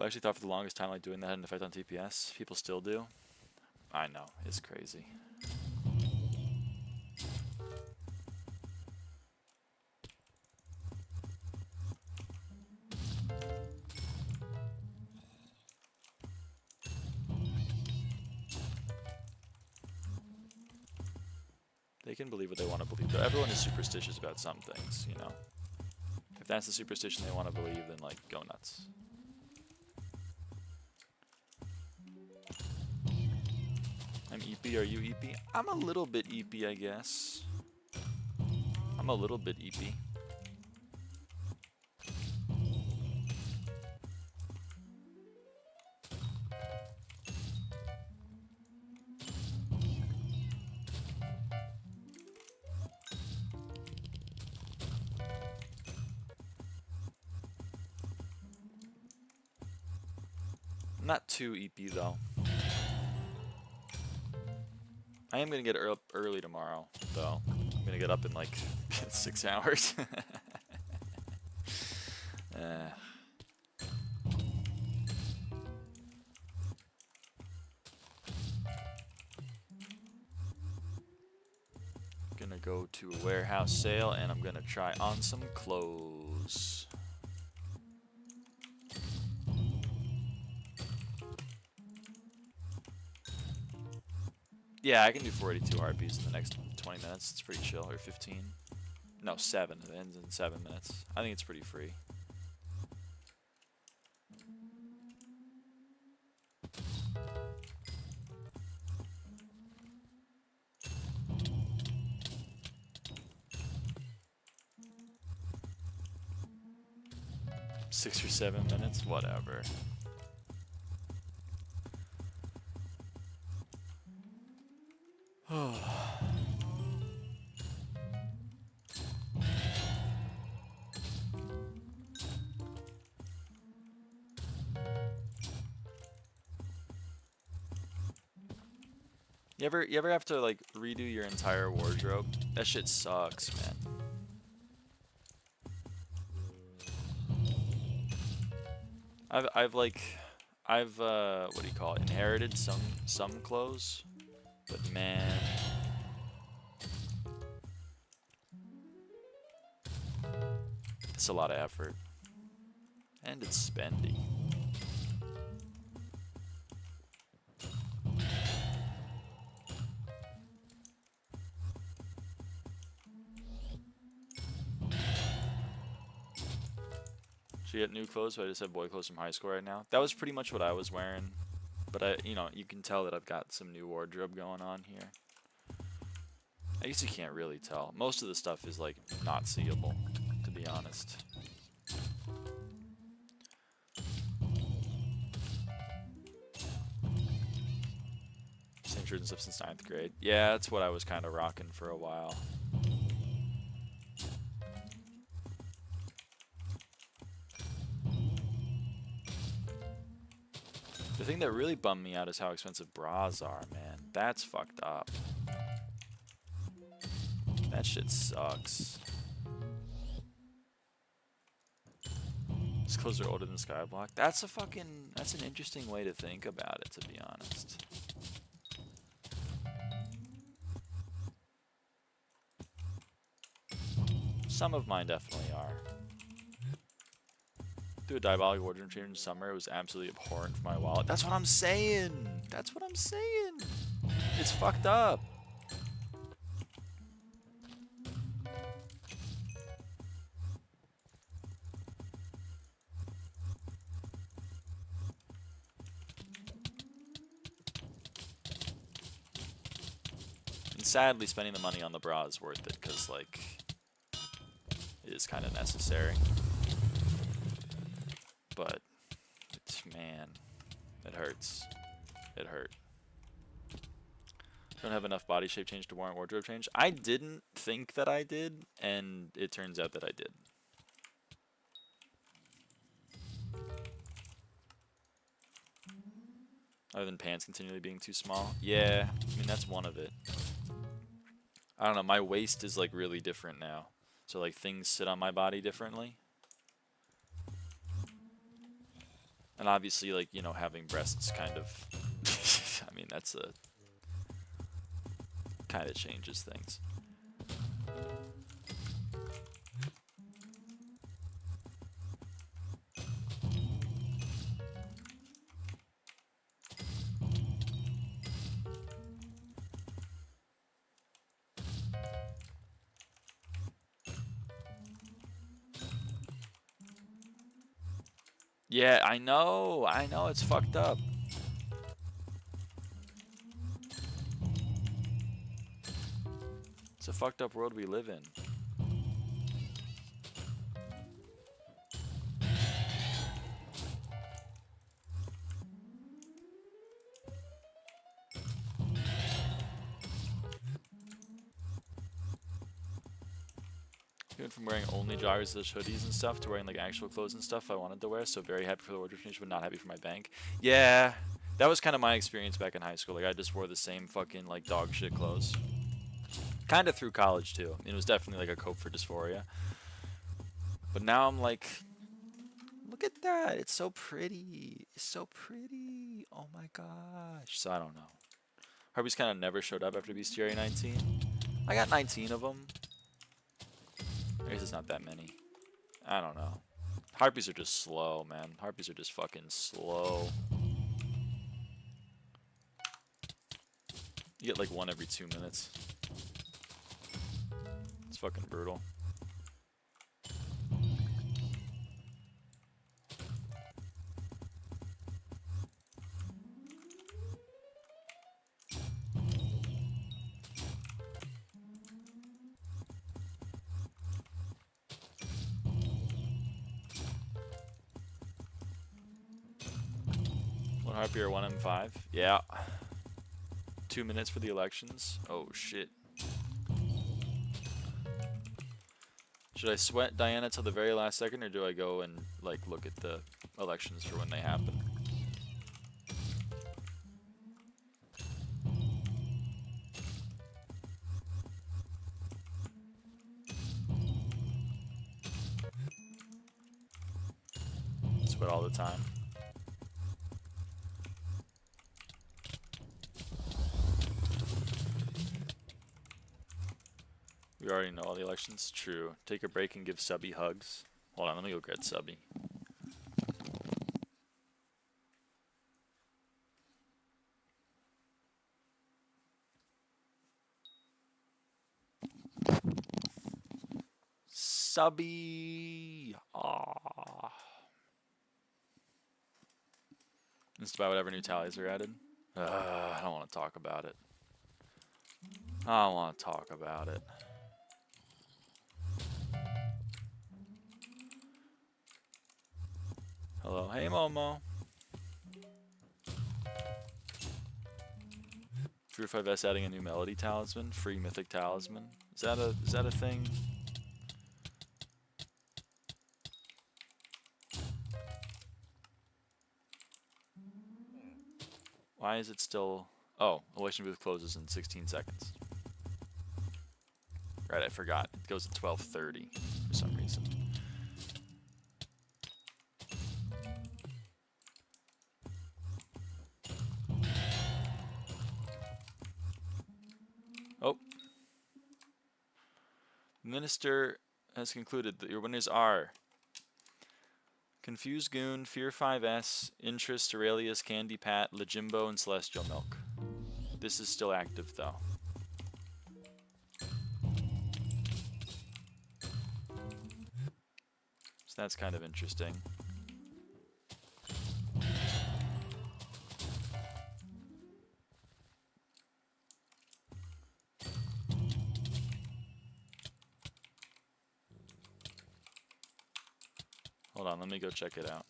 I actually thought for the longest time like doing that had an effect on TPS. People still do. I know, it's crazy. They can believe what they want to believe, though. Everyone is superstitious about some things, you know. If that's the superstition they want to believe, then like go nuts. I'm EP, are you EP? I'm a little bit EP, I guess. I'm a little bit EP. not too EP though. I am gonna get up early tomorrow, though. I'm gonna get up in like 6 hours. Gonna go to a warehouse sale and I'm gonna try on some clothes. Yeah, I can do 482 RPs in the next 20 minutes. It's pretty chill. Or 15. No, 7. It ends in 7 minutes. I think it's pretty free. Six or 7 minutes, whatever. You ever have to like redo your entire wardrobe? That shit sucks, man. I've what do you call it? Inherited some clothes, but man, it's a lot of effort, and it's spendy. Should get new clothes, but I just have boy clothes from high school right now. That was pretty much what I was wearing, but you can tell that I've got some new wardrobe going on here. I guess you can't really tell. Most of the stuff is like not seeable, to be honest. Same shirt and stuff since 9th grade. Yeah, that's what I was kind of rocking for a while. The thing that really bummed me out is how expensive bras are, man. That's fucked up. That shit sucks. These clothes are older than SkyBlock. That's an interesting way to think about it, to be honest. Some of mine definitely are. Do a diabolic wardrobe change in summer. It was absolutely abhorrent for my wallet. That's what I'm saying. That's what I'm saying. It's fucked up. And sadly, spending the money on the bra is worth it because, like, it is kind of necessary. But, man, it hurts. It hurt. Don't have enough body shape change to warrant wardrobe change. I didn't think that I did, and it turns out that I did. Other than pants continually being too small. Yeah, I mean, that's one of it. I don't know, my waist is like really different now. So like things sit on my body differently. And obviously, like, having breasts kind of, I mean, that's kind of changes things. Yeah, I know, it's fucked up. It's a fucked up world we live in. Even from wearing only joggers, hoodies and stuff, to wearing like actual clothes and stuff I wanted to wear. So very happy for the wardrobe change, but not happy for my bank. Yeah, that was kind of my experience back in high school. Like I just wore the same fucking like dog shit clothes. Kind of through college too. It was definitely like a cope for dysphoria. But now I'm like, look at that. It's so pretty. It's so pretty. Oh my gosh. So I don't know. Harvey's kind of never showed up after bestiary 19. I got 19 of them. I guess it's not that many. I don't know. Harpies are just slow, man. Harpies are just fucking slow. You get like one every 2 minutes. It's fucking brutal. One harpy or one M5? Yeah. 2 minutes for the elections? Oh shit. Should I sweat Diana till the very last second, or do I go and like look at the elections for when they happen? Sweat all the time. We already know all the elections. True. Take a break and give Subby hugs. Hold on, let me go get Subby. Subby! Aww. Just about whatever new tallies are added. I don't want to talk about it. I don't want to talk about it. Hello. Hey, Momo. Drew 5S adding a new melody talisman. Free mythic talisman. Is that a thing? Why is it still... Oh, election booth closes in 16 seconds. Right, I forgot. It goes at 12:30 for some reason. Oh. The minister has concluded that your winners are Confused Goon, Fear 5S, Interest, Aurelius, Candy Pat, Lejimbo, and Celestial Milk. This is still active though. So that's kind of interesting. Hold on, let me go check it out.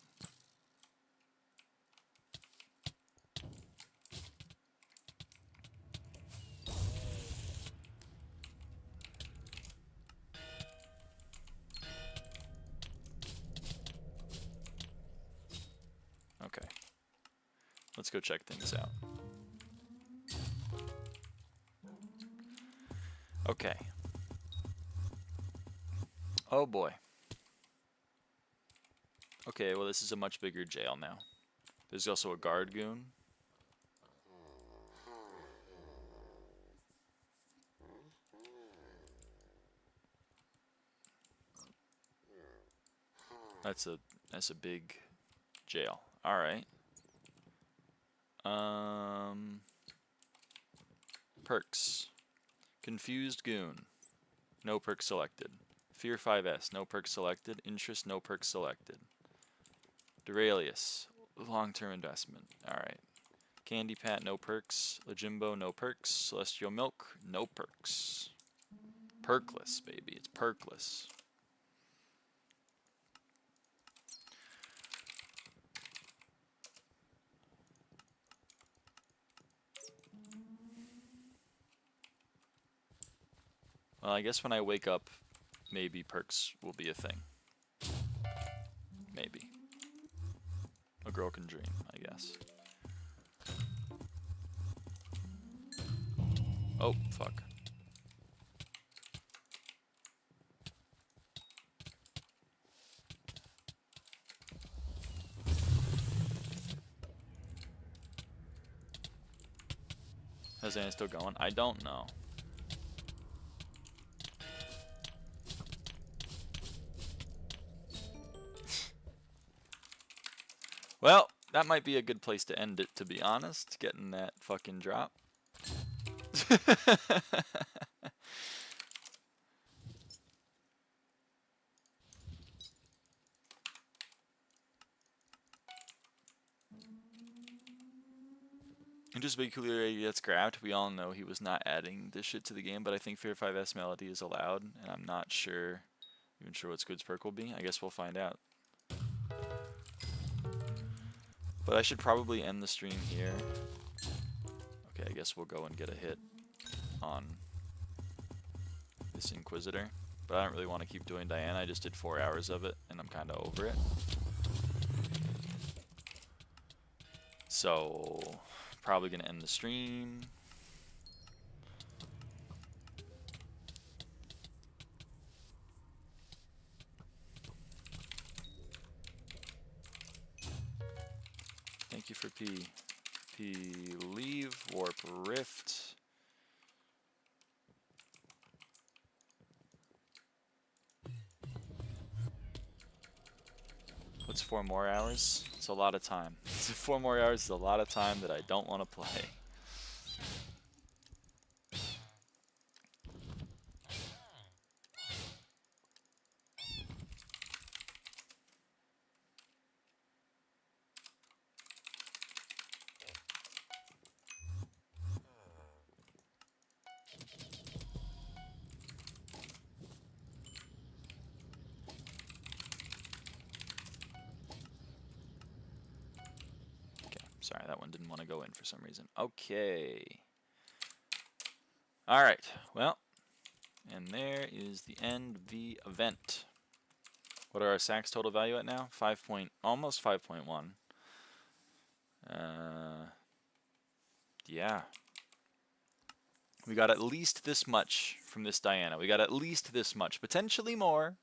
Okay. Let's go check things out. Okay. Oh boy. Okay, well this is a much bigger jail now. There's also a guard goon. That's a big jail. All right. Perks. Confused Goon. No perk selected. Fear 5S. No perk selected. Interest. No perk selected. Duralius. Long-term investment. All right. Candy Pat. No perks. Lejimbo. No perks. Celestial Milk. No perks. Perkless, baby. It's perkless. Well, I guess when I wake up maybe perks will be a thing. Maybe. A girl can dream, I guess. Oh, fuck. Is Annie still going? I don't know. Well, that might be a good place to end it, to be honest. Getting that fucking drop. And just to be clear, he gets grabbed. We all know he was not adding this shit to the game, but I think Fear 5S Melody is allowed, and I'm not even sure what Squid's perk will be. I guess we'll find out. But I should probably end the stream here. Okay, I guess we'll go and get a hit on this Inquisitor. But I don't really want to keep doing Diana. I just did 4 hours of it, and I'm kind of over it. So, probably going to end the stream. Thank you for P. Leave, Warp Rift. What's 4 more hours? It's a lot of time. 4 more hours is a lot of time that I don't want to play. Sorry, that one didn't want to go in for some reason. Okay. Alright, well, and there is the end of the event. What are our sacks total value at now? Almost 5.1. Yeah. We got at least this much from this Diana. We got at least this much. Potentially more.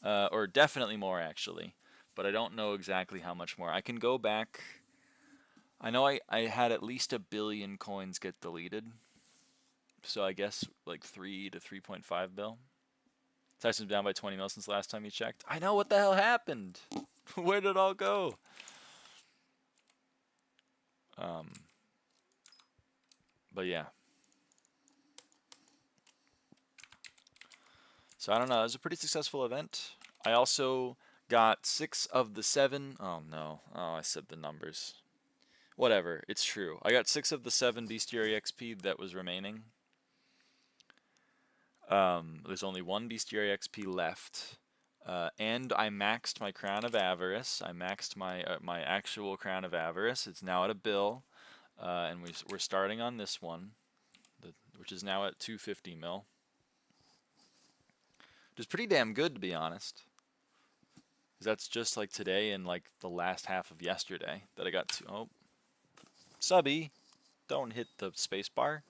Or definitely more, actually. But I don't know exactly how much more. I can go back. I know I had at least 1 billion coins get deleted. So I guess like 3 to 3.5 bill. Tyson's down by 20 mil since the last time you checked. I know, what the hell happened? Where did it all go? But yeah. So I don't know. It was a pretty successful event. I also got 6 of the 7. Oh no. Oh, I said the numbers. Whatever. It's true. I got 6 of the 7 Bestiary XP that was remaining. There's only 1 Bestiary XP left. And I maxed my Crown of Avarice. I maxed my actual Crown of Avarice. It's now at 1 bill. And we're starting on this one, which is now at 250 mil. Which is pretty damn good, to be honest. Because that's just like today and like the last half of yesterday that I got to. Oh, subby, don't hit the space bar.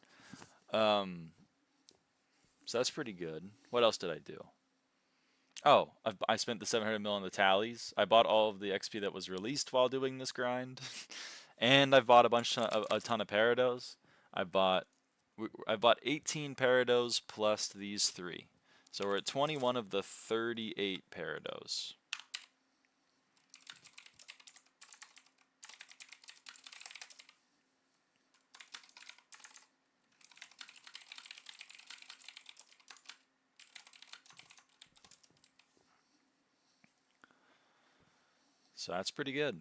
So that's pretty good. What else did I do? Oh, I spent the 700 mil on the tallies. I bought all of the XP that was released while doing this grind. And I've bought a ton of Parados. I bought 18 Parados plus these 3. So we're at 21 of the 38 Parados. So that's pretty good.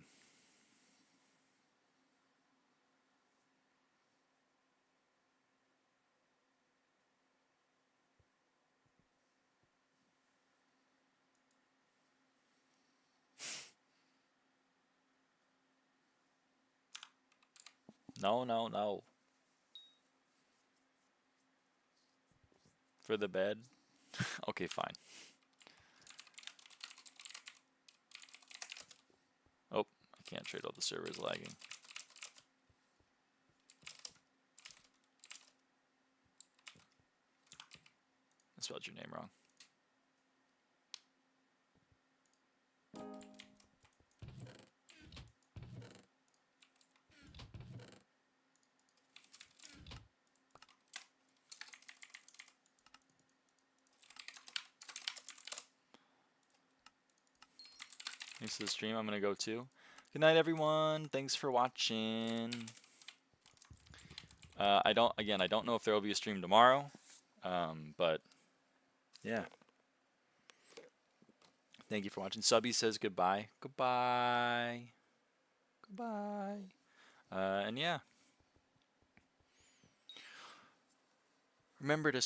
No, no, no. For the bed. Okay, fine. Oh, I can't trade while the server is lagging. I spelled your name wrong. Thanks to the stream, I'm gonna go too. Good night, everyone. Thanks for watching. I don't know if there will be a stream tomorrow, but yeah. Thank you for watching. Subby says goodbye. Goodbye. Goodbye. And yeah. Remember to